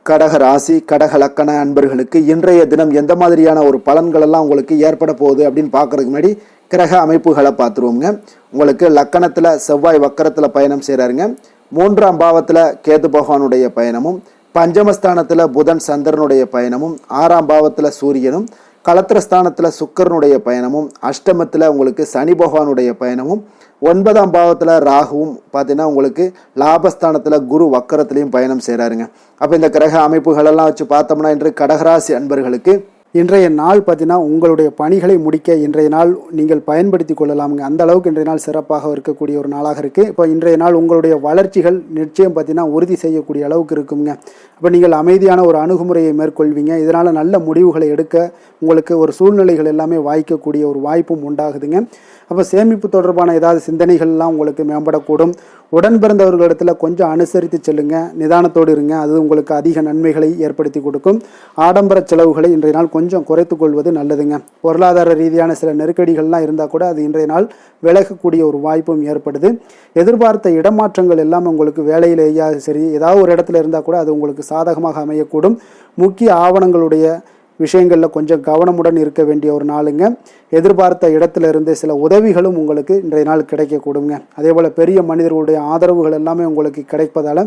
கடக ராசி கடக லக்கண அன்பர்களுக்கு இன்றைய தினம் எந்த மாதிரியான ஒரு பலன்கள் எல்லாம் உங்களுக்கு ஏற்பட போகுது அப்படின்னு பார்க்கறதுக்கு முன்னாடி கிரக அமைப்புகளை பார்த்துருவோங்க. உங்களுக்கு லக்கணத்தில் செவ்வாய் வக்கரத்தில் பயணம் செய்கிறாருங்க. 3ஆம் பாவத்தில் கேது பகவானுடைய பயணமும், பஞ்சமஸ்தானத்தில் புதன் சந்திரனுடைய பயணமும், 6ஆம் பாவத்தில் சூரியனும், களத்திரஸ்தானத்தில் சுக்கரனுடைய பயணமும், அஷ்டமத்தில் உங்களுக்கு சனி பகவானுடைய பயணமும், 9ஆம் பாவத்தில் ராகுவும் பார்த்தீங்கன்னா உங்களுக்கு லாபஸ்தானத்தில் குரு வக்கரத்துலேயும் பயணம் செய்கிறாருங்க. அப்போ இந்த கிரக அமைப்புகளெல்லாம் வச்சு பார்த்தோம்னா இன்று கடகராசி அன்பர்களுக்கு இன்றைய நாள் பார்த்தீங்கன்னா உங்களுடைய பணிகளை முடிக்க இன்றைய நாள் நீங்கள் பயன்படுத்தி கொள்ளலாமுங்க. அந்த அளவுக்கு இன்றைய நாள் சிறப்பாக இருக்கக்கூடிய ஒரு நாளாக இருக்குது. இப்போ இன்றைய நாள் உங்களுடைய வளர்ச்சிகள் நிச்சயம் பார்த்தீங்கன்னா உறுதி செய்யக்கூடிய அளவுக்கு இருக்குங்க. அப்போ நீங்கள் அமைதியான ஒரு அணுகுமுறையை மேற்கொள்வீங்க. இதனால் நல்ல முடிவுகளை எடுக்க உங்களுக்கு ஒரு சூழ்நிலைகள் எல்லாமே வாய்க்கக்கூடிய ஒரு வாய்ப்பும் உண்டாகுதுங்க. அப்போ சேமிப்பு தொடர்பான ஏதாவது சிந்தனைகள்லாம் உங்களுக்கு மேம்படக்கூடும். உடன் பிறந்தவர்களிடத்தில் கொஞ்சம் அனுசரித்து செல்லுங்க, நிதானத்தோடு இருங்க. அது உங்களுக்கு அதிக நன்மைகளை ஏற்படுத்தி கொடுக்கும். ஆடம்பர செலவுகளை இன்றைய நாள் கொஞ்சம் குறைத்து கொள்வது நல்லதுங்க. பொருளாதார ரீதியான சில நெருக்கடிகள்லாம் இருந்தால் கூட அது இன்றைய நாள் விலகக்கூடிய ஒரு வாய்ப்பும் ஏற்படுது. எதிர்பார்த்த இடமாற்றங்கள் எல்லாம் உங்களுக்கு வேலையிலேயே சரி ஏதாவது ஒரு இடத்துல இருந்தால் கூட அது உங்களுக்கு சாதகமாக அமையக்கூடும். முக்கிய ஆவணங்களுடைய விஷயங்களில் கொஞ்சம் கவனமுடன் இருக்க வேண்டிய ஒரு நாளுங்க. எதிர்பார்த்த இடத்துல இருந்து சில உதவிகளும் உங்களுக்கு இன்றைய நாள் கிடைக்கக்கூடுங்க. அதே போல் பெரிய மனிதர்களுடைய ஆதரவுகள் எல்லாமே உங்களுக்கு கிடைப்பதால்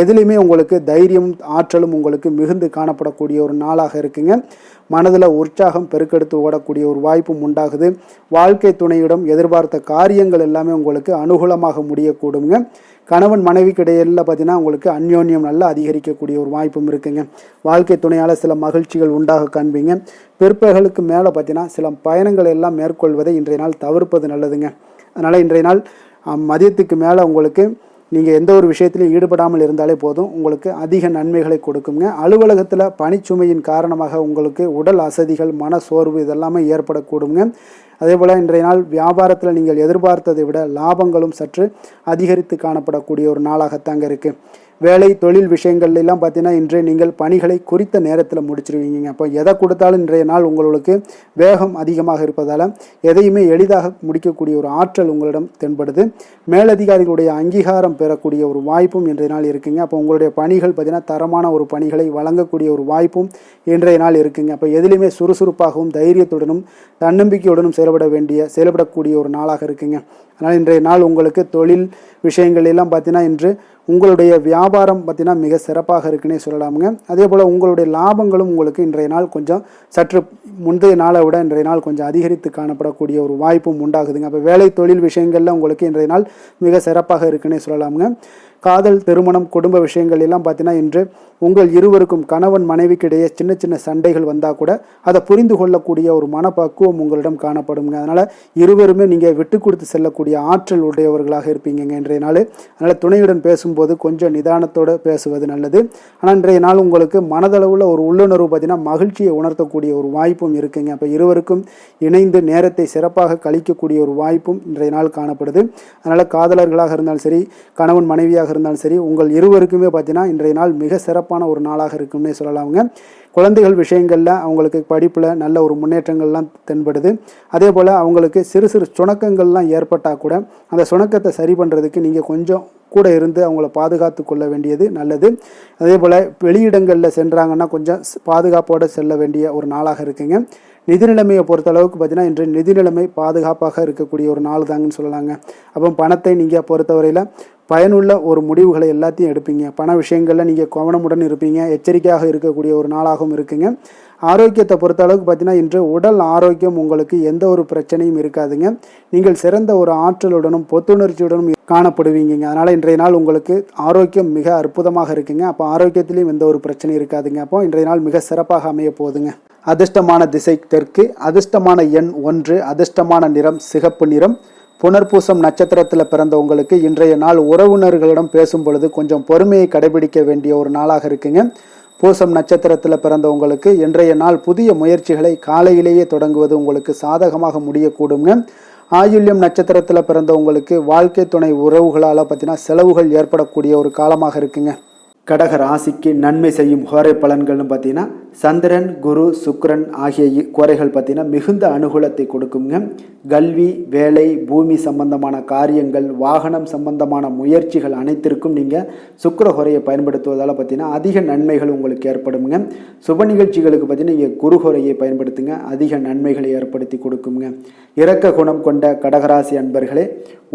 எதுலேயுமே உங்களுக்கு தைரியம் ஆற்றலும் உங்களுக்கு மிகுந்து காணப்படக்கூடிய ஒரு நாளாக இருக்குங்க. மனதில் உற்சாகம் பெருக்கெடுத்து ஓடக்கூடிய ஒரு வாய்ப்பும் உண்டாகுது. வாழ்க்கை துணையிடம் எதிர்பார்த்த காரியங்கள் எல்லாமே உங்களுக்கு அனுகூலமாக முடியக்கூடுங்க. கணவன் மனைவிக்கு இடையில பார்த்தீங்கன்னா உங்களுக்கு அந்யோன்யம் நல்லா அதிகரிக்கக்கூடிய ஒரு வாய்ப்பும் இருக்குங்க. வாழ்க்கை துணையால் சில மகிழ்ச்சிகள் உண்டாக காண்பீங்க. பிற்பகலுக்கு மேலே பார்த்தீங்கன்னா சில பயணங்கள் எல்லாம் மேற்கொள்வதை இன்றைய நாள் தவிர்ப்பது நல்லதுங்க. அதனால் இன்றைய நாள் மதியத்துக்கு மேலே உங்களுக்கு நீங்கள் எந்த ஒரு விஷயத்திலையும் ஈடுபடாமல் இருந்தாலே போதும், உங்களுக்கு அதிக நன்மைகளை கொடுக்குங்க. அலுவலகத்தில் பணிச்சுமையின் காரணமாக உங்களுக்கு உடல் அசதிகள், மன சோர்வு இதெல்லாமே ஏற்படக்கூடுங்க. அதே போல் இன்றைய நாள் வியாபாரத்தில் நீங்கள் எதிர்பார்த்ததை விட லாபங்களும் சற்று அதிகரித்து காணப்படக்கூடிய ஒரு நாளாகத்தாங்க இருக்குது. வேலை தொழில் விஷயங்கள்லாம் பார்த்தீங்கன்னா இன்று நீங்கள் பணிகளை குறித்த நேரத்தில் முடிச்சிருவீங்க. அப்போ எதை கொடுத்தாலும் இன்றைய நாள் உங்களுக்கு வேகம் அதிகமாக இருப்பதால் எதையுமே எளிதாக முடிக்கக்கூடிய ஒரு ஆற்றல் உங்களிடம் தென்படுது. மேலதிகாரிகளுடைய அங்கீகாரம் பெறக்கூடிய ஒரு வாய்ப்பும் இன்றைய நாள் இருக்குங்க. அப்போ உங்களுடைய பணிகள் பார்த்தீங்கன்னா தரமான ஒரு பணிகளை வழங்கக்கூடிய ஒரு வாய்ப்பும் இன்றைய நாள் இருக்குங்க. அப்போ எதிலுமே சுறுசுறுப்பாகவும் தைரியத்துடனும் தன்னம்பிக்கையுடனும் செயல்படக்கூடிய ஒரு நாளாக இருக்குங்க. அதனால் இன்றைய நாள் உங்களுக்கு தொழில் விஷயங்கள் எல்லாம் பார்த்தீங்கன்னா இன்று உங்களுடைய வியாபாரம் பார்த்தீங்கன்னா மிக சிறப்பாக இருக்குன்னே சொல்லலாமுங்க. அதே போல் உங்களுடைய லாபங்களும் உங்களுக்கு இன்றைய நாள் கொஞ்சம் சற்று முந்தைய நாளை விட இன்றைய நாள் கொஞ்சம் அதிகரித்து காணப்படக்கூடிய ஒரு வாய்ப்பும் உண்டாகுதுங்க. அப்போ வேலை தொழில் விஷயங்களில் உங்களுக்கு இன்றைய நாள் மிக சிறப்பாக இருக்குன்னே சொல்லலாமுங்க. காதல், திருமணம், குடும்ப விஷயங்கள் எல்லாம் பார்த்தீங்கன்னா இன்று உங்கள் இருவருக்கும் கணவன் மனைவிக்கு இடையே சின்ன சின்ன சண்டைகள் வந்தால் கூட அதை புரிந்து கொள்ளக்கூடிய ஒரு மனப்பக்குவம் உங்களிடம் காணப்படுங்க. அதனால் இருவருமே நீங்கள் விட்டு கொடுத்து செல்லக்கூடிய ஆற்றல் உடையவர்களாக இருப்பீங்க இன்றைய நாள். அதனால் துணையுடன் பேசும்போது கொஞ்சம் நிதானத்தோடு பேசுவது நல்லது. ஆனால் இன்றைய நாள் உங்களுக்கு மனதளவில் ஒரு உள்ளுணர்வு பார்த்தீங்கன்னா மகிழ்ச்சியை உணர்த்தக்கூடிய ஒரு வாய்ப்பும் இருக்குங்க. அப்போ இருவருக்கும் இணைந்து நேரத்தை சிறப்பாக கழிக்கக்கூடிய ஒரு வாய்ப்பும் இன்றைய நாள் காணப்படுது. அதனால் காதலர்களாக இருந்தாலும் சரி, கணவன் மனைவியாக இருந்தாலும் சரி, உங்கள் இருவருக்குமே பார்த்தீங்கன்னா இன்றைய நாள் மிக சிறப்பான ஒரு நாளாக இருக்கும்னே சொல்லலாமுங்க. குழந்தைகள் விஷயங்களில் அவங்களுக்கு படிப்பில் நல்ல ஒரு முன்னேற்றங்கள்லாம் தென்படுது. அதே போல் அவங்களுக்கு சிறு சிறு சுணக்கங்கள்லாம் ஏற்பட்டால் கூட அந்த சுணக்கத்தை சரி பண்ணுறதுக்கு நீங்கள் கொஞ்சம் கூட இருந்து அவங்கள பாதுகாத்து கொள்ள வேண்டியது நல்லது. அதே போல் வெளியிடங்களில் சென்றாங்கன்னா கொஞ்சம் பாதுகாப்போடு செல்ல வேண்டிய ஒரு நாளாக இருக்குங்க. நிதி நிலைமையை பொறுத்தளவுக்கு பார்த்தீங்கன்னா இன்று நிதி நிலைமை பாதுகாப்பாக இருக்கக்கூடிய ஒரு நாள் தாங்கன்னு சொல்லலாங்க. அப்போ பணத்தை நீங்கள் பொறுத்தவரையில் பயனுள்ள ஒரு முடிவுகளை எல்லாத்தையும் எடுப்பீங்க. பண விஷயங்களில் நீங்கள் கவனமுடன் இருப்பீங்க. எச்சரிக்கையாக இருக்கக்கூடிய ஒரு நாளாகவும் இருக்குங்க. ஆரோக்கியத்தை பொறுத்த அளவுக்கு பார்த்தீங்கன்னா இன்று உடல் ஆரோக்கியம் உங்களுக்கு எந்த ஒரு பிரச்சனையும் இருக்காதுங்க. நீங்கள் சிறந்த ஒரு ஆற்றலுடனும் புத்துணர்ச்சியுடனும் காணப்படுவீங்க. அதனால் இன்றைய நாள் உங்களுக்கு ஆரோக்கியம் மிக அற்புதமாக இருக்குங்க. அப்போ ஆரோக்கியத்திலையும் எந்த ஒரு பிரச்சனையும் இருக்காதுங்க. அப்போ இன்றைய நாள் மிக சிறப்பாக அமைய போகுதுங்க. அதிர்ஷ்டமான திசை தெற்கு, அதிர்ஷ்டமான எண் 1, அதிர்ஷ்டமான நிறம் சிகப்பு நிறம். புனர்பூசம் நட்சத்திரத்தில் பிறந்தவங்களுக்கு இன்றைய நாள் உறவினர்களிடம் பேசும் பொழுது கொஞ்சம் பொறுமையை கடைபிடிக்க வேண்டிய ஒரு நாளாக இருக்குங்க. பூசம் நட்சத்திரத்தில் பிறந்தவங்களுக்கு இன்றைய நாள் புதிய முயற்சிகளை காலையிலேயே தொடங்குவது உங்களுக்கு சாதகமாக முடியக்கூடுங்க. ஆயுள்யம் நட்சத்திரத்தில் பிறந்தவங்களுக்கு வாழ்க்கை துணை உறவுகளால் பார்த்தீங்கன்னா செலவுகள் ஏற்படக்கூடிய ஒரு காலமாக இருக்குங்க. கடக ராசிக்கு நன்மை செய்யும் கோரை பலன்கள்னு பார்த்தீங்கன்னா சந்திரன், குரு, சுக்கிரன் ஆகிய கோரைகள் பார்த்தீங்கன்னா மிகுந்த அனுகூலத்தை கொடுக்குங்க. கல்வி, வேலை, பூமி சம்பந்தமான காரியங்கள், வாகனம் சம்பந்தமான முயற்சிகள் அனைத்திற்கும் நீங்கள் சுக்கிர கோரையை பயன்படுத்துவதால் பார்த்தீங்கன்னா அதிக நன்மைகள் உங்களுக்கு ஏற்படுங்க. சுப நிகழ்ச்சிகளுக்கு பார்த்தீங்கன்னா நீங்கள் குரு கோரையை பயன்படுத்துங்க, அதிக நன்மைகளை ஏற்படுத்தி கொடுக்குங்க. இரக்க குணம் கொண்ட கடகராசி அன்பர்களே,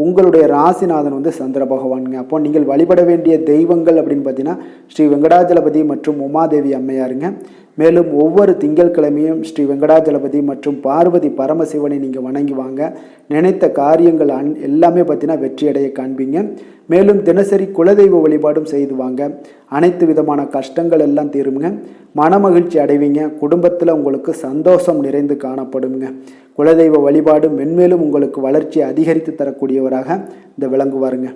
உங்களுடைய ராசிநாதன் சந்திர பகவானுங்க. அப்போ நீங்கள் வழிபட வேண்டிய தெய்வங்கள் அப்படின்னு பார்த்தீங்கன்னா ஸ்ரீ வெங்கடாஜலபதி மற்றும் உமாதேவி அம்மையாருங்க. மேலும் ஒவ்வொரு திங்கட்கிழமையும் ஸ்ரீ வெங்கடாஜலபதி மற்றும் பார்வதி பரமசிவனை நீங்கள் வணங்கி வாங்க. நினைத்த காரியங்கள் எல்லாமே பார்த்தீங்கன்னா வெற்றியடைய காண்பீங்க. மேலும் தினசரி குலதெய்வ வழிபாடும் செய்து வாங்க. அனைத்து விதமான கஷ்டங்கள் எல்லாம் தீருங்க. மனமகிழ்ச்சி அடைவீங்க. குடும்பத்தில் உங்களுக்கு சந்தோஷம் நிறைந்து காணப்படுங்க. குலதெய்வ வழிபாடு மென்மேலும் உங்களுக்கு வளர்ச்சி அதிகரித்து தரக்கூடியவராக இந்த விளங்குவாருங்க.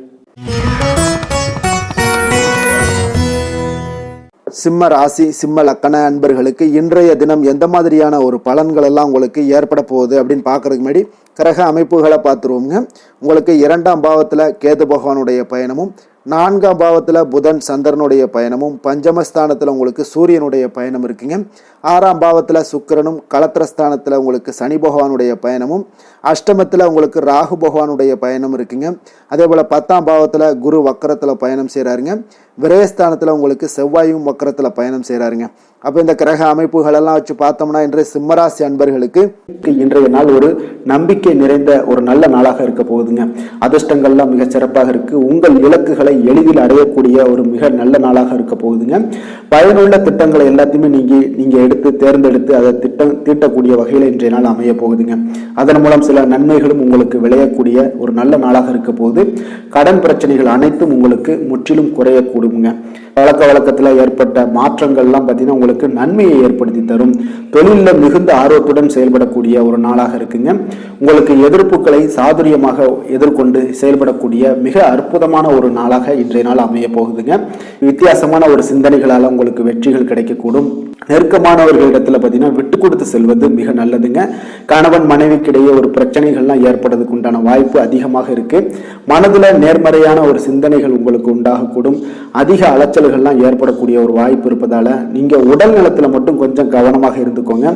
சிம்ம ராசி சிம்ம லக்கண அன்பர்களுக்கு இன்றைய தினம் எந்த மாதிரியான ஒரு பலன்கள் எல்லாம் உங்களுக்கு ஏற்பட போகுது அப்படின்னு பார்க்கறதுக்கு முன்னாடி கிரக அமைப்புகளை பார்த்துருவோங்க. உங்களுக்கு 2ஆம் பாவத்தில் கேது பகவானுடைய பயணமும், 4ஆம் பாவத்தில் புதன் சந்திரனுடைய பயணமும், பஞ்சமஸ்தானத்தில் உங்களுக்கு சூரியனுடைய பயணம் இருக்குங்க. 6ஆம் பாவத்தில் சுக்கிரனும், களத்திரஸ்தானத்தில் உங்களுக்கு சனி பகவானுடைய பயணமும், அஷ்டமத்தில் உங்களுக்கு ராகு பகவானுடைய பயணம் இருக்குங்க. அதே போல் 10ஆம் பாவத்தில் குரு வக்கரத்தில் பயணம் செய்கிறாருங்க. விரயஸ்தானத்தில் உங்களுக்கு செவ்வாயும் வக்கரத்தில் பயணம் செய்கிறாருங்க. அப்போ இந்த கிரக அமைப்புகள் எல்லாம் வச்சு பார்த்தோம்னா இன்றைய சிம்மராசி அன்பர்களுக்கு இன்றைய நாள் ஒரு நம்பிக்கை நிறைந்த ஒரு நல்ல நாளாக இருக்க போகுதுங்க. அதிர்ஷ்டங்கள்லாம் மிக சிறப்பாக இருக்கு. உங்கள் இலக்குகளை எளிதில் அடையக்கூடிய ஒரு மிக நல்ல நாளாக இருக்க போகுதுங்க. பயனுள்ள திட்டங்களை எல்லாத்தையுமே நீங்க எடுத்து தேர்ந்தெடுத்து அதை தீட்டக்கூடிய வகையில் இன்றைய நாள் அமைய போகுதுங்க. அதன் மூலம் சில நன்மைகளும் உங்களுக்கு விளையக்கூடிய ஒரு நல்ல நாளாக இருக்க போகுது. கடன் பிரச்சனைகள் அனைத்தும் உங்களுக்கு முற்றிலும் குறையக்கூடுங்க. பழக்க வழக்கத்தில் ஏற்பட்ட மாற்றங்கள்லாம் பார்த்தீங்கன்னா உங்களுக்கு நன்மையை ஏற்படுத்தி தரும். தொழிலில் மிகுந்த ஆர்வத்துடன் செயல்படக்கூடிய ஒரு நாளாக இருக்குங்க. உங்களுக்கு எதிர்ப்புகளை சாதுரியமாக எதிர்கொண்டு செயல்படக்கூடிய மிக அற்புதமான ஒரு நாளாக இன்றைய நாள் அமைய போகுதுங்க. வித்தியாசமான ஒரு சிந்தனைகளால் உங்களுக்கு வெற்றிகள் கிடைக்கக்கூடும். நெருக்கமானவர்களிடத்துல பார்த்தீங்கன்னா விட்டு கொடுத்து செல்வது மிக நல்லதுங்க. கணவன் மனைவிக்கிடையே ஒரு பிரச்சனைகள்லாம் ஏற்படுறதுக்கு உண்டான வாய்ப்பு அதிகமாக இருக்கு. மனதுல நேர்மறையான ஒரு சிந்தனைகள் உங்களுக்கு உண்டாகக்கூடும். அதிக அலைச்சல்கள்லாம் ஏற்படக்கூடிய ஒரு வாய்ப்பு இருப்பதால நீங்க உடல் நலத்துல மட்டும் கொஞ்சம் கவனமாக இருந்துக்கோங்க.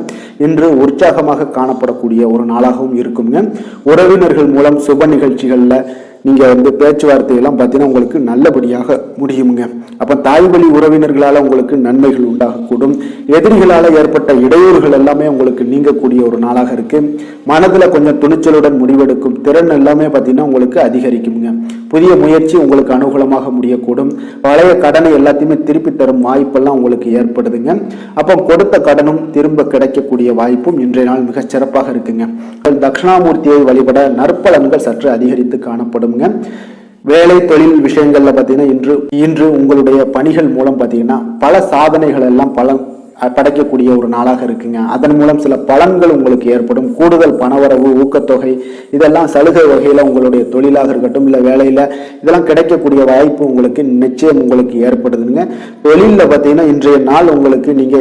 இன்று உற்சாகமாக காணப்படக்கூடிய ஒரு நாளாகவும் இருக்குங்க. உறவினர்கள் மூலம் சுப நிகழ்ச்சிகள்ல நீங்க பேச்சுவார்த்தையெல்லாம் பார்த்தீங்கன்னா உங்களுக்கு நல்லபடியாக முடியுங்க. அப்ப தாய் வழி உறவினர்களால உங்களுக்கு நன்மைகள் உண்டாகக்கூடும். எதிரிகளால ஏற்பட்ட இடையூறுகள் எல்லாமே உங்களுக்கு நீங்கக்கூடிய ஒரு நாளாக இருக்கு. மனதுல கொஞ்சம் துணிச்சலுடன் முடிவெடுக்கும் திறன் எல்லாமே பார்த்தீங்கன்னா உங்களுக்கு அதிகரிக்குங்க. புதிய முயற்சி உங்களுக்கு அனுகூலமாக முடியக்கூடும். பழைய கடனை எல்லாத்தையுமே திருப்பி தரும் வாய்ப்பெல்லாம் உங்களுக்கு ஏற்படுதுங்க. அப்போ கொடுத்த கடனும் திரும்ப கிடைக்கக்கூடிய வாய்ப்பும் இன்றைய நாள் மிக சிறப்பாக இருக்குங்க. தட்சிணாமூர்த்தியை வழிபட நற்பலன்கள் சற்று அதிகரித்து காணப்படும். வேலை தொழில் விஷயங்கள்ல பாத்தீங்கன்னா இன்று உங்களுடைய பணிகள் மூலம் பாத்தீங்கன்னா பல சாதனைகள் எல்லாம் படைக்கக்கூடிய ஒரு நாளாக இருக்குங்க. அதன் மூலம் சில பலன்கள் உங்களுக்கு ஏற்படும். கூடுதல் பணவரவு, ஊக்கத்தொகை இதெல்லாம் சலுகை வகையில உங்களுடைய தொழிலாக இருக்கட்டும் இல்ல வேலையில இதெல்லாம் கிடைக்கக்கூடிய வாய்ப்பு உங்களுக்கு நிச்சயம் உங்களுக்கு ஏற்படுதுங்க. தொழில பாத்தீங்கன்னா இன்றைய நாள் உங்களுக்கு நீங்க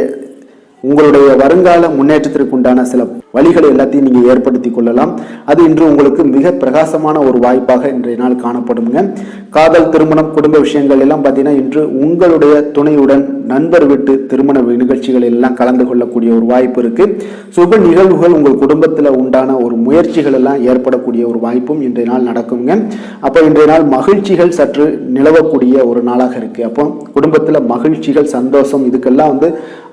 உங்களுடைய வருங்கால முன்னேற்றத்திற்கு உண்டான சில வழிகளை எல்லாத்தையும் நீங்க ஏற்படுத்தி கொள்ளலாம். அது இன்று உங்களுக்கு மிக பிரகாசமான ஒரு வாய்ப்பாக இன்றைய நாள் காணப்படுங்க. காதல், திருமணம், குடும்ப விஷயங்கள் எல்லாம் பார்த்தீங்கன்னா இன்று உங்களுடைய துணையுடன் நண்பர் வீட்டு திருமண நிகழ்ச்சிகள் எல்லாம் கலந்து கொள்ளக்கூடிய ஒரு வாய்ப்பு இருக்கு. சுப நிகழ்வுகள் உங்கள் குடும்பத்தில் உண்டான ஒரு முயற்சிகள் எல்லாம் ஏற்படக்கூடிய ஒரு வாய்ப்பும் இன்றைய நாள் நடக்குங்க. அப்போ இன்றைய நாள் மகிழ்ச்சிகள் சற்று நிலவக்கூடிய ஒரு நாளாக இருக்கு. அப்போ குடும்பத்தில் மகிழ்ச்சிகள், சந்தோஷம் இதுக்கெல்லாம்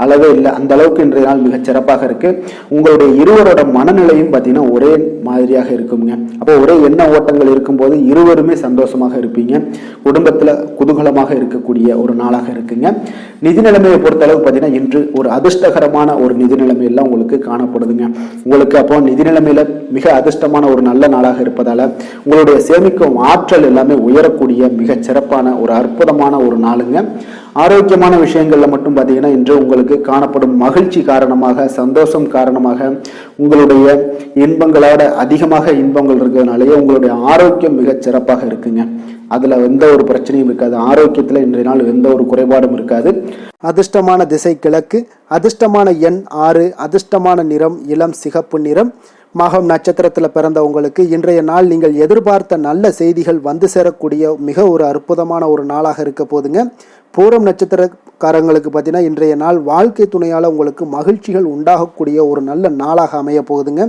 அளவே இல்லை. அந்த அளவுக்கு இன்றைய நாள் மிக சிறப்பாக இருக்கு. உங்களுடைய இருவரோட மனநிலையும் பார்த்தீங்கன்னா ஒரே மாதிரியாக இருக்குங்க. அப்போ ஒரே எண்ண ஓட்டங்கள் இருக்கும்போது இருவருமே சந்தோஷமாக இருப்பீங்க. குடும்பத்துல குதூகலமாக இருக்கக்கூடிய ஒரு நாளாக இருக்குங்க. நிதி நிலைமையை பொறுத்த அளவு பார்த்தீங்கன்னா இன்று ஒரு அதிர்ஷ்டகரமான ஒரு நிதி நிலைமை எல்லாம் உங்களுக்கு காணப்படுதுங்க. உங்களுக்கு அப்போ நிதி நிலைமையில மிக அதிர்ஷ்டமான ஒரு நல்ல நாளாக இருப்பதால உங்களுடைய சேமிக்கும் ஆற்றல் எல்லாமே உயரக்கூடிய மிக சிறப்பான ஒரு அற்புதமான ஒரு நாளுங்க. ஆரோக்கியமான விஷயங்கள்ல மட்டும் பார்த்தீங்கன்னா இன்று உங்களுக்கு காணப்படும் மகிழ்ச்சி காரணமாக, சந்தோஷம் காரணமாக, உங்களுடைய இன்பங்களோட அதிகமாக இன்பங்கள் இருக்கிறதுனாலேயே உங்களுடைய ஆரோக்கியம் மிகச் சிறப்பாக இருக்குங்க. அதுல எந்த ஒரு பிரச்சனையும் இருக்காது. ஆரோக்கியத்துல இன்றைய நாள் எந்த ஒரு குறைபாடும் இருக்காது. அதிர்ஷ்டமான திசை கிழக்கு, அதிர்ஷ்டமான எண் 6, அதிர்ஷ்டமான நிறம் இளம் சிகப்பு நிறம். மகம் நட்சத்திரத்தில் பிறந்தவங்களுக்கு இன்றைய நாள் நீங்கள் எதிர்பார்த்த நல்ல செய்திகள் வந்து சேரக்கூடிய மிக ஒரு அற்புதமான ஒரு நாளாக இருக்க போதுங்க. பூரம் நட்சத்திரக்காரங்களுக்கு பார்த்தீங்கன்னா இன்றைய நாள் வாழ்க்கை துணையால் உங்களுக்கு மகிழ்ச்சிகள் உண்டாகக்கூடிய ஒரு நல்ல நாளாக அமைய போகுதுங்க.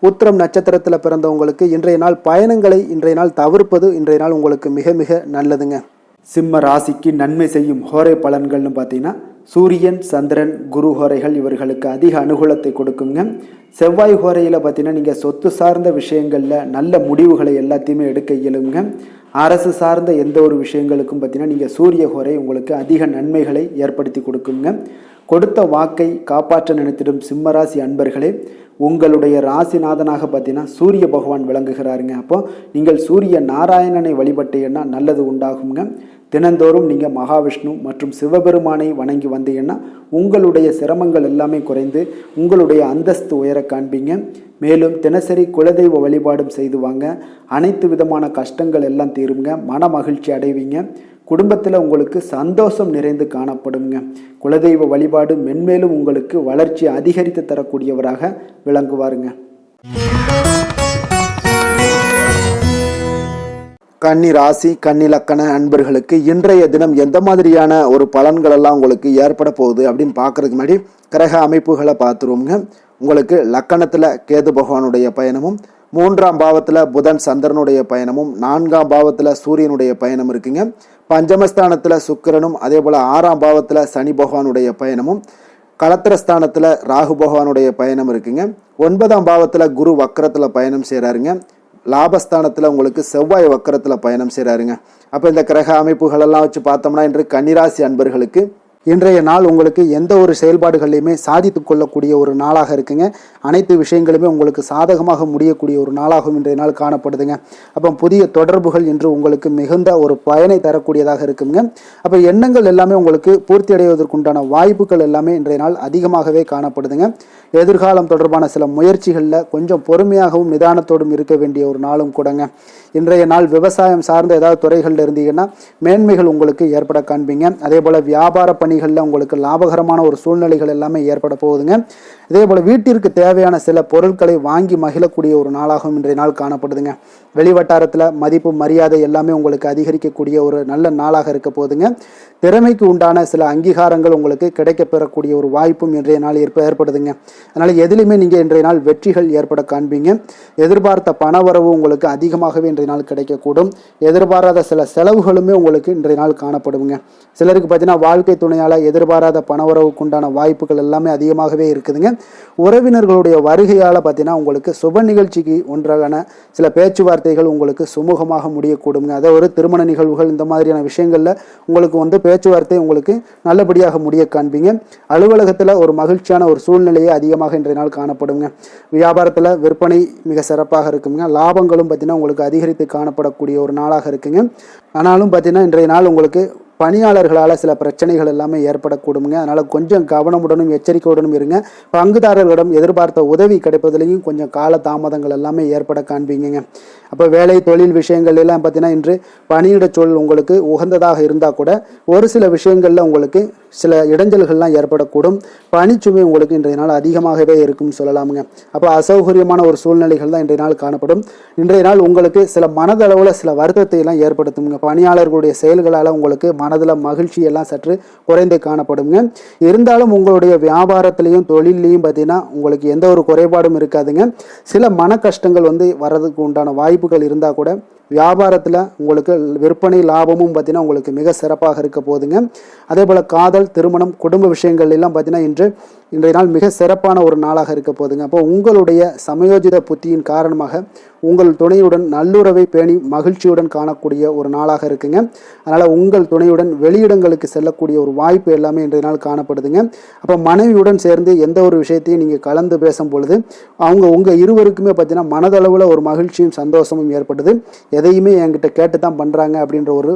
உத்திரம் நட்சத்திரத்தில் பிறந்தவங்களுக்கு இன்றைய நாள் பயணங்களை இன்றைய நாள் தவிர்ப்பது இன்றைய நாள் உங்களுக்கு மிக மிக நல்லதுங்க. சிம்ம ராசிக்கு நன்மை செய்யும் ஹோரை பலன்கள்னு பார்த்தீங்கன்னா சூரியன், சந்திரன், குரு ஹோரைகள் இவர்களுக்கு அதிக அனுகூலத்தை கொடுக்குங்க. செவ்வாய் ஹோரையில் பார்த்தீங்கன்னா நீங்கள் சொத்து சார்ந்த விஷயங்களில் நல்ல முடிவுகளை எல்லாத்தையுமே எடுக்க இயலுங்க. அரசு சார்ந்த எந்த ஒரு விஷயங்களுக்கும் பார்த்தீங்கன்னா நீங்கள் சூரிய ஹோரை உங்களுக்கு அதிக நன்மைகளை ஏற்படுத்தி கொடுக்குங்க. கொடுத்த வாக்கை காப்பாற்ற நினைத்திடும் சிம்மராசி அன்பர்களே, உங்களுடைய ராசிநாதனாக பார்த்தீங்கன்னா சூரிய பகவான் விளங்குகிறாருங்க. அப்போ நீங்கள் சூரிய நாராயணனை வழிபட்டீங்கன்னா நல்லது உண்டாகுங்க. தினந்தோறும் நீங்கள் மகாவிஷ்ணு மற்றும் சிவபெருமானை வணங்கி வந்தீங்கன்னா உங்களுடைய சிரமங்கள் எல்லாமே குறைந்து உங்களுடைய அந்தஸ்து உயர காண்பீங்க. மேலும் தினசரி குலதெய்வ வழிபாடும் செய்து வாங்க. அனைத்து விதமான கஷ்டங்கள் எல்லாம் தீருங்க. மன மகிழ்ச்சி அடைவீங்க. குடும்பத்தில் உங்களுக்கு சந்தோஷம் நிறைந்து காணப்படுங்க. குலதெய்வ வழிபாடு மென்மேலும் உங்களுக்கு வளர்ச்சி அதிகரித்து தரக்கூடியவராக விளங்குவாருங்க. கன்னி ராசி, கன்னி லக்கண அன்பர்களுக்கு இன்றைய தினம் எந்த மாதிரியான ஒரு பலன்கள் எல்லாம் உங்களுக்கு ஏற்பட போகுது அப்படின்னு பார்க்கறதுக்கு முன்னாடி கிரக அமைப்புகளை பார்த்துருவோங்க. உங்களுக்கு லக்கணத்தில் கேது பகவானுடைய பயணமும், 3ஆம் பாவத்தில் புதன் சந்திரனுடைய பயணமும், 4ஆம் பாவத்தில் சூரியனுடைய பயணம் இருக்குங்க. பஞ்சமஸ்தானத்தில் சுக்கிரனும், அதே போல் 6ஆம் பாவத்தில் சனி பகவானுடைய பயணமும், களத்திரஸ்தானத்தில் ராகு பகவானுடைய பயணம் இருக்குங்க. 9ஆம் பாவத்தில் குரு வக்கரத்தில் பயணம் செய்கிறாருங்க. லாபஸ்தானத்தில் உங்களுக்கு செவ்வாய் வக்கரத்தில் பயணம் செய்கிறாருங்க. அப்போ இந்த கிரக அமைப்புகளெல்லாம் வச்சு பார்த்தோம்னா இன்று கன்னிராசி அன்பர்களுக்கு இன்றைய நாள் உங்களுக்கு எந்த ஒரு செயல்பாடுகளையுமே சாதித்து கொள்ளக்கூடிய ஒரு நாளாக இருக்குங்க. அனைத்து விஷயங்களுமே உங்களுக்கு சாதகமாக முடியக்கூடிய ஒரு நாளாகவும் இன்றைய நாள் காணப்படுதுங்க. அப்போ புதிய தொடர்புகள் இன்று உங்களுக்கு மிகுந்த ஒரு பயனை தரக்கூடியதாக இருக்குங்க. அப்போ எண்ணங்கள் எல்லாமே உங்களுக்கு பூர்த்தி அடைவதற்குண்டான வாய்ப்புகள் எல்லாமே இன்றைய நாள் அதிகமாகவே காணப்படுதுங்க. எதிர்காலம் தொடர்பான சில முயற்சிகளில் கொஞ்சம் பொறுமையாகவும் நிதானத்தோடும் இருக்க வேண்டிய ஒரு நாளும் கூடங்க. இன்றைய நாள் விவசாயம் சார்ந்த ஏதாவது துறைகளில் இருந்தீங்கன்னா மேன்மைகள் உங்களுக்கு ஏற்பட காண்பீங்க. அதே போல் வியாபார பணிகளில் உங்களுக்கு லாபகரமான ஒரு சூழ்நிலைகள் எல்லாமே ஏற்பட போகுதுங்க. இதே போல் வீட்டிற்கு தேவையான சில பொருட்களை வாங்கி மகிழக்கூடிய ஒரு நாளாகவும் இன்றைய நாள் காணப்படுதுங்க. வெளிவட்டாரத்தில் மதிப்பு மரியாதை எல்லாமே உங்களுக்கு அதிகரிக்கக்கூடிய ஒரு நல்ல நாளாக இருக்க போகுதுங்க. திறமைக்கு உண்டான சில அங்கீகாரங்கள் உங்களுக்கு கிடைக்கப்பெறக்கூடிய ஒரு வாய்ப்பும் இன்றைய நாள் ஏற்படுதுங்க. அதனால் எதிலுமே நீங்கள் இன்றைய நாள் வெற்றிகள் ஏற்பட காண்பீங்க. எதிர்பார்த்த பணவரவு உங்களுக்கு அதிகமாகவே இன்றைய நாள் கிடைக்கக்கூடும். எதிர்பாராத சில செலவுகளுமே உங்களுக்கு இன்றைய நாள் காணப்படுங்க. சிலருக்கு பார்த்தீங்கன்னா வாழ்க்கை துணையால் எதிர்பாராத பணவரவுக்கு உண்டான வாய்ப்புகள் எல்லாமே அதிகமாகவே இருக்குதுங்க. உறவினர்களுடைய வருகையால் பார்த்தீங்கன்னா உங்களுக்கு சுப நிகழ்ச்சிக்கு ஒன்றான சில பேச்சுவார்த்தைகள் உங்களுக்கு சுமூகமாக முடியக்கூடுங்க. அதை ஒரு திருமண நிகழ்வுகள் இந்த மாதிரியான விஷயங்களில் உங்களுக்கு பேச்சுவார்த்தை உங்களுக்கு நல்லபடியாக முடிய காண்பீங்க. அலுவலகத்தில் ஒரு மகிழ்ச்சியான ஒரு சூழ்நிலையே அதிகமாக இன்றைய நாள் காணப்படுங்க. வியாபாரத்தில் விற்பனை மிக சிறப்பாக இருக்குங்க. லாபங்களும் பார்த்தீங்கன்னா உங்களுக்கு அதிகரித்து காணப்படக்கூடிய ஒரு நாளாக இருக்குங்க. ஆனாலும் பார்த்தீங்கன்னா இன்றைய நாள் உங்களுக்கு பணியாளர்களால் சில பிரச்சனைகள் எல்லாமே ஏற்படக்கூடுங்க. அதனால் கொஞ்சம் கவனமுடனும் எச்சரிக்கையுடனும் இருங்க. பங்குதாரர்களிடம் எதிர்பார்த்த உதவி கிடைப்பதிலையும் கொஞ்சம் கால தாமதங்கள் எல்லாமே ஏற்பட காண்பீங்க. அப்போ வேலை தொழில் விஷயங்கள் எல்லாம் பார்த்தீங்கன்னா இன்று பணியிட சூழல் உங்களுக்கு உகந்ததாக இருந்தால் கூட ஒரு சில விஷயங்களில் உங்களுக்கு சில இடைஞ்சல்கள்லாம் ஏற்படக்கூடும். பணிச்சுமை உங்களுக்கு இன்றைய நாள் அதிகமாகவே இருக்கும்னு சொல்லலாமுங்க. அப்போ அசௌகரியமான ஒரு சூழ்நிலைகள் தான் இன்றைய நாள் காணப்படும். இன்றைய நாள் உங்களுக்கு சில மனதளவில் சில வருத்தத்தை எல்லாம் ஏற்படுத்துங்க. பணியாளர்களுடைய செயல்களால் உங்களுக்கு மனதில் மகிழ்ச்சி எல்லாம் சற்று குறைந்து காணப்படுங்க. இருந்தாலும் உங்களுடைய வியாபாரத்திலையும் தொழிலையும் பார்த்தீங்கன்னா உங்களுக்கு எந்த ஒரு குறைபாடும் இருக்காதுங்க. சில மன கஷ்டங்கள் வர்றதுக்கு உண்டான வாய்ப்புகள் இருந்தால் கூட வியாபாரத்தில் உங்களுக்கு விற்பனை லாபமும் பார்த்தீங்கன்னா உங்களுக்கு மிக சிறப்பாக இருக்க போகுதுங்க. அதே போல் காதல், திருமணம், குடும்ப விஷயங்கள் எல்லாம் பார்த்தீங்கன்னா இன்று இன்றைய நாள் மிக சிறப்பான ஒரு நாளாக இருக்க போதுங்க. அப்போ உங்களுடைய சமயோஜித புத்தியின் காரணமாக உங்கள் துணையுடன் நல்லுறவை பேணி மகிழ்ச்சியுடன் காணக்கூடிய ஒரு நாளாக இருக்குங்க. அதனால் உங்கள் துணையுடன் வெளியிடங்களுக்கு செல்லக்கூடிய ஒரு வாய்ப்பு எல்லாமே இன்றைய நாள் காணப்படுதுங்க. அப்போ மனைவியுடன் சேர்ந்து எந்த ஒரு விஷயத்தையும் நீங்கள் கலந்து பேசும் பொழுது உங்கள் இருவருக்குமே பார்த்தீங்கன்னா மனதளவில் ஒரு மகிழ்ச்சியும் சந்தோஷமும் ஏற்படுது. எதையுமே என்கிட்ட கேட்டு தான் பண்ணுறாங்க அப்படின்ற ஒரு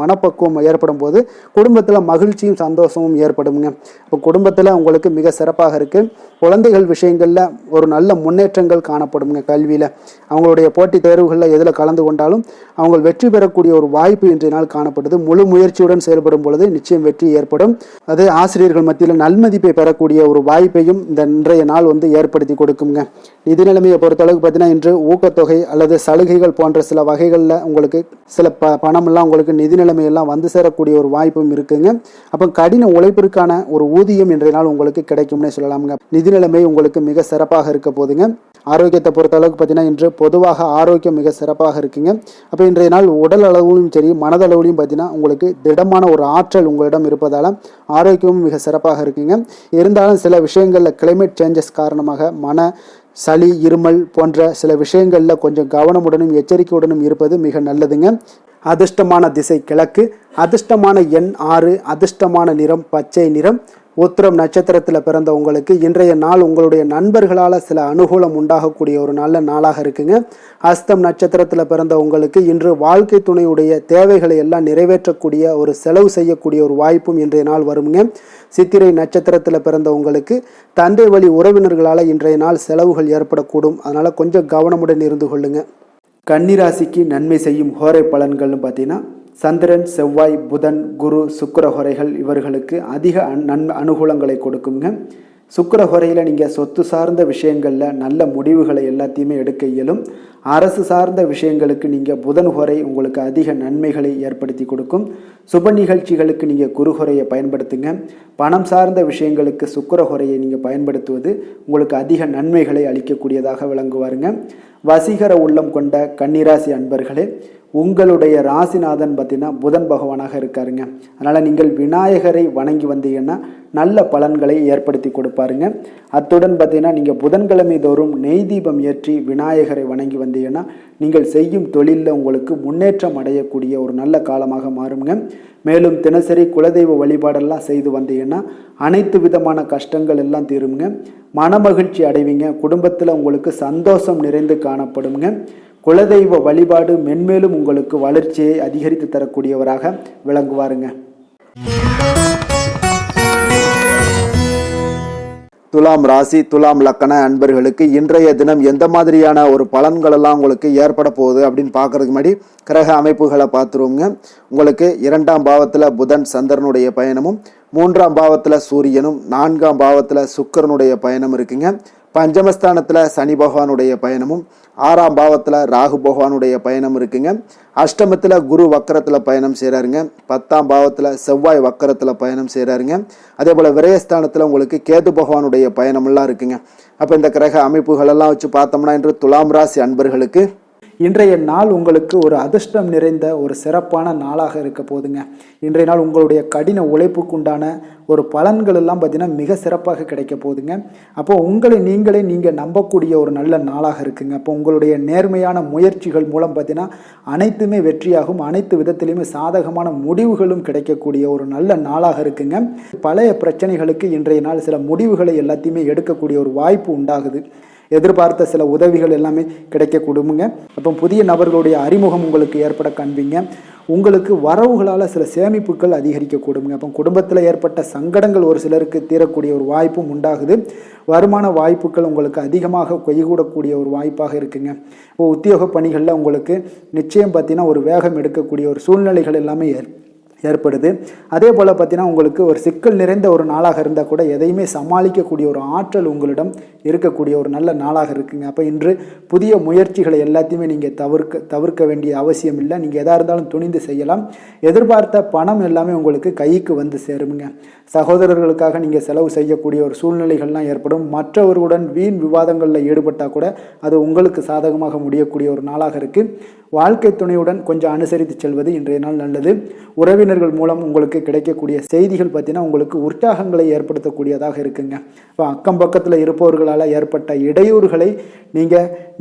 மனப்பக்குவம் ஏற்படும் போது குடும்பத்தில் மகிழ்ச்சியும் சந்தோஷமும் ஏற்படுங்க. இப்போ குடும்பத்தில் உங்களுக்கு மிக சிறப்பாக இருக்குது. குழந்தைகள் விஷயங்களில் ஒரு நல்ல முன்னேற்றங்கள் காணப்படுங்க. கல்வியில் அவங்களுடைய போட்டித் தேர்வுகளில் எதில் கலந்து கொண்டாலும் அவங்க வெற்றி பெறக்கூடிய ஒரு வாய்ப்பு இன்றைய நாள் காணப்படுது. முழு முயற்சியுடன் செயல்படும் பொழுது நிச்சயம் வெற்றி ஏற்படும். அதே ஆசிரியர்கள் மத்தியில் நல்மதிப்பை பெறக்கூடிய ஒரு வாய்ப்பையும் இந்த இன்றைய நாள் ஏற்படுத்தி கொடுக்குங்க. நிதி நிலைமையை பொறுத்தளவுக்கு பார்த்தீங்கன்னா இன்று ஊக்கத்தொகை அல்லது சலுகைகள் போன்ற சில வகைகளில் உங்களுக்கு சில பணமெல்லாம் உங்களுக்கு நிதி நிலைமையெல்லாம் வந்து சேரக்கூடிய ஒரு வாய்ப்பும் இருக்குங்க. அப்போ கடின உழைப்பிற்கான ஒரு ஊதியம் இன்றைய நாள் உங்களுக்கு கிடைக்கும்னே சொல்லலாமுங்க. நிதி நிலைமை உங்களுக்கு மிக சிறப்பாக இருக்க போதுங்க. ஆரோக்கியத்தை பொறுத்த அளவுக்கு பார்த்தீங்கன்னா இன்று பொதுவாக ஆரோக்கியம் மிக சிறப்பாக இருக்குங்க. அப்போ இன்றைய நாள் உடல் அளவிலும் சரி மனதளவிலும் பார்த்தீங்கன்னா உங்களுக்கு திடமான ஒரு ஆற்றல் உங்களிடம் இருப்பதால் ஆரோக்கியமும் மிக சிறப்பாக இருக்குங்க. இருந்தாலும் சில விஷயங்களில் கிளைமேட் சேஞ்சஸ் காரணமாக சளி இருமல் போன்ற சில விஷயங்களில் கொஞ்சம் கவனமுடனும் எச்சரிக்கையுடனும் இருப்பது மிக நல்லதுங்க. அதிர்ஷ்டமான திசை கிழக்கு, அதிர்ஷ்டமான எண் 6, அதிர்ஷ்டமான நிறம் பச்சை நிறம். உத்திரம் நட்சத்திரத்தில் பிறந்த உங்களுக்கு இன்றைய நாள் உங்களுடைய நண்பர்களால் சில அனுகூலம் உண்டாகக்கூடிய ஒரு நல்ல நாளாக இருக்குங்க. அஸ்தம் நட்சத்திரத்தில் பிறந்த உங்களுக்கு இன்று வாழ்க்கை துணையுடைய தேவைகளை எல்லாம் நிறைவேற்றக்கூடிய ஒரு செலவு செய்யக்கூடிய ஒரு வாய்ப்பும் இன்றைய நாள் வருங்க. சித்திரை நட்சத்திரத்தில் பிறந்த உங்களுக்கு தந்தை வழி உறவினர்களால் இன்றைய நாள் செலவுகள் ஏற்படக்கூடும். அதனால் கொஞ்சம் கவனமுடன் இருந்து கொள்ளுங்க. கன்னிராசிக்கு நன்மை செய்யும் ஹோரை பலன்கள்னு பார்த்தீங்கன்னா சந்திரன், செவ்வாய், புதன், குரு, சுக்கிர ஹோரைகள் இவர்களுக்கு அதிக அனுகூலங்களை கொடுக்குங்க. சுக்கிர ஹோரையில் நீங்கள் சொத்து சார்ந்த விஷயங்களில் நல்ல முடிவுகளை எல்லாத்தையுமே எடுக்க இயலும். அரசு சார்ந்த விஷயங்களுக்கு நீங்கள் புதன் ஹோரை உங்களுக்கு அதிக நன்மைகளை ஏற்படுத்தி கொடுக்கும். சுப நிகழ்ச்சிகளுக்கு நீங்கள் குரு ஹோரையை பயன்படுத்துங்க. பணம் சார்ந்த விஷயங்களுக்கு சுக்கிர ஹோரையை நீங்கள் பயன்படுத்துவது உங்களுக்கு அதிக நன்மைகளை அளிக்கக்கூடியதாக விளங்குவாருங்க. வசீகர உள்ளம் கொண்ட கன்னிராசி அன்பர்களே, உங்களுடைய ராசிநாதன் பார்த்தீங்கன்னா புதன் பகவானாக இருக்காருங்க. அதனால் நீங்கள் விநாயகரை வணங்கி வந்தீங்கன்னா நல்ல பலன்களை ஏற்படுத்தி கொடுப்பாருங்க. அத்துடன் பார்த்தீங்கன்னா நீங்கள் புதன்கிழமை தோறும் நெய் தீபம் ஏற்றி விநாயகரை வணங்கி வந்தீங்கன்னா நீங்கள் செய்யும் தொழிலில் உங்களுக்கு முன்னேற்றம் அடையக்கூடிய ஒரு நல்ல காலமாக மாறுங்க. மேலும் தினசரி குலதெய்வ வழிபாடெல்லாம் செய்து வந்தீங்கன்னா அனைத்து விதமான கஷ்டங்கள் எல்லாம் தீருங்க. மனமகிழ்ச்சி அடைவீங்க. குடும்பத்தில் உங்களுக்கு சந்தோஷம் நிறைந்து காணப்படுங்க. குலதெய்வ வழிபாடு மென்மேலும் உங்களுக்கு வளர்ச்சியை அதிகரித்து தரக்கூடியவராக விளங்குவாருங்க. துலாம் ராசி, துலாம் லக்கண அன்பர்களுக்கு இன்றைய தினம் எந்த மாதிரியான ஒரு பலன்கள் எல்லாம் உங்களுக்கு ஏற்பட போகுது அப்படின்னு பார்க்கறதுக்கு முன்னாடி கிரக அமைப்புகளை பார்த்துருவோங்க. உங்களுக்கு 2ஆம் பாவத்தில் புதன் சந்திரனுடைய பயணமும், 3ஆம் பாவத்தில் சூரியனும், 4ஆம் பாவத்தில் சுக்கிரனுடைய பயணம் இருக்குங்க. பஞ்சமஸ்தானத்தில் சனி பகவானுடைய பயணமும், 6ஆம் பாவத்தில் ராகு பகவானுடைய பயணம் இருக்குங்க. அஷ்டமத்தில் குரு வக்கரத்தில் பயணம் செய்கிறாருங்க. 10ஆம் பாவத்தில் செவ்வாய் வக்கரத்தில் பயணம் செய்கிறாருங்க. அதே போல் விரயஸ்தானத்தில் உங்களுக்கு கேது பகவானுடைய பயணமெல்லாம் இருக்குங்க. அப்போ இந்த கிரக அமைப்புகளெல்லாம் வச்சு பார்த்தோம்னா இன்று துலாம் ராசி அன்பர்களுக்கு இன்றைய நாள் உங்களுக்கு ஒரு அதிர்ஷ்டம் நிறைந்த ஒரு சிறப்பான நாளாக இருக்க போதுங்க. இன்றைய நாள் உங்களுடைய கடின உழைப்புக்குண்டான ஒரு பலன்கள் எல்லாம் பார்த்தீங்கன்னா மிக சிறப்பாக கிடைக்க போகுதுங்க. அப்போ உங்களை நீங்கள் நம்பக்கூடிய ஒரு நல்ல நாளாக இருக்குங்க. அப்போ உங்களுடைய நேர்மையான முயற்சிகள் மூலம் பார்த்தீங்கன்னா அனைத்துமே வெற்றியாகும். அனைத்து விதத்திலையுமே சாதகமான முடிவுகளும் கிடைக்கக்கூடிய ஒரு நல்ல நாளாக இருக்குங்க. பழைய பிரச்சனைகளுக்கு இன்றைய நாள் சில முடிவுகளை எல்லாத்தையுமே எடுக்கக்கூடிய ஒரு வாய்ப்பு உண்டாகுது. எதிர்பார்த்த சில உதவிகள் எல்லாமே கிடைக்கக்கூடுமுங்க. அப்போ புதிய நபர்களுடைய அறிமுகம் உங்களுக்கு ஏற்பட காண்பீங்க. உங்களுக்கு வரவுகளால் சில சேமிப்புகள் அதிகரிக்கக்கூடுங்க. அப்போ குடும்பத்தில் ஏற்பட்ட சங்கடங்கள் ஒரு சிலருக்கு தீரக்கூடிய ஒரு வாய்ப்பும் உண்டாகுது. வருமான வாய்ப்புகள் உங்களுக்கு அதிகமாக கைகூடக்கூடிய ஒரு வாய்ப்பாக இருக்குங்க. இப்போ உத்தியோக பணிகளில் உங்களுக்கு நிச்சயம் பார்த்தீங்கன்னா ஒரு வேகம் எடுக்கக்கூடிய ஒரு சூழ்நிலைகள் எல்லாமே ஏற்படுது. அதே போல் பார்த்தீங்கன்னா உங்களுக்கு ஒரு சிக்கல் நிறைந்த ஒரு நாளாக இருந்தால் கூட எதையுமே சமாளிக்கக்கூடிய ஒரு ஆற்றல் உங்களிடம் இருக்கக்கூடிய ஒரு நல்ல நாளாக இருக்குங்க. அப்போ இன்று புதிய முயற்சிகளை எல்லாத்தையுமே நீங்கள் தவிர்க்க வேண்டிய அவசியம் இல்லை. நீங்கள் எதாக இருந்தாலும் துணிந்து செய்யலாம். எதிர்பார்த்த பணம் எல்லாமே உங்களுக்கு கைக்கு வந்து சேருங்க. சகோதரர்களுக்காக நீங்கள் செலவு செய்யக்கூடிய ஒரு சூழ்நிலைகள்லாம் ஏற்படும். மற்றவர்களுடன் வீண் விவாதங்களில் ஈடுபட்டால் கூட அது உங்களுக்கு சாதகமாக முடியக்கூடிய ஒரு நாளாக இருக்குது. வாழ்க்கை துணையுடன் கொஞ்சம் அனுசரித்து செல்வது இன்றைய நாள் நல்லது. உறவினர்கள் மூலம் உங்களுக்கு கிடைக்கக்கூடிய செய்திகள் பார்த்தீங்கன்னா உங்களுக்கு உற்சாகங்களை ஏற்படுத்தக்கூடியதாக இருக்குங்க. இப்போ அக்கம் பக்கத்தில் இருப்பவர்களால் ஏற்பட்ட இடையூறுகளை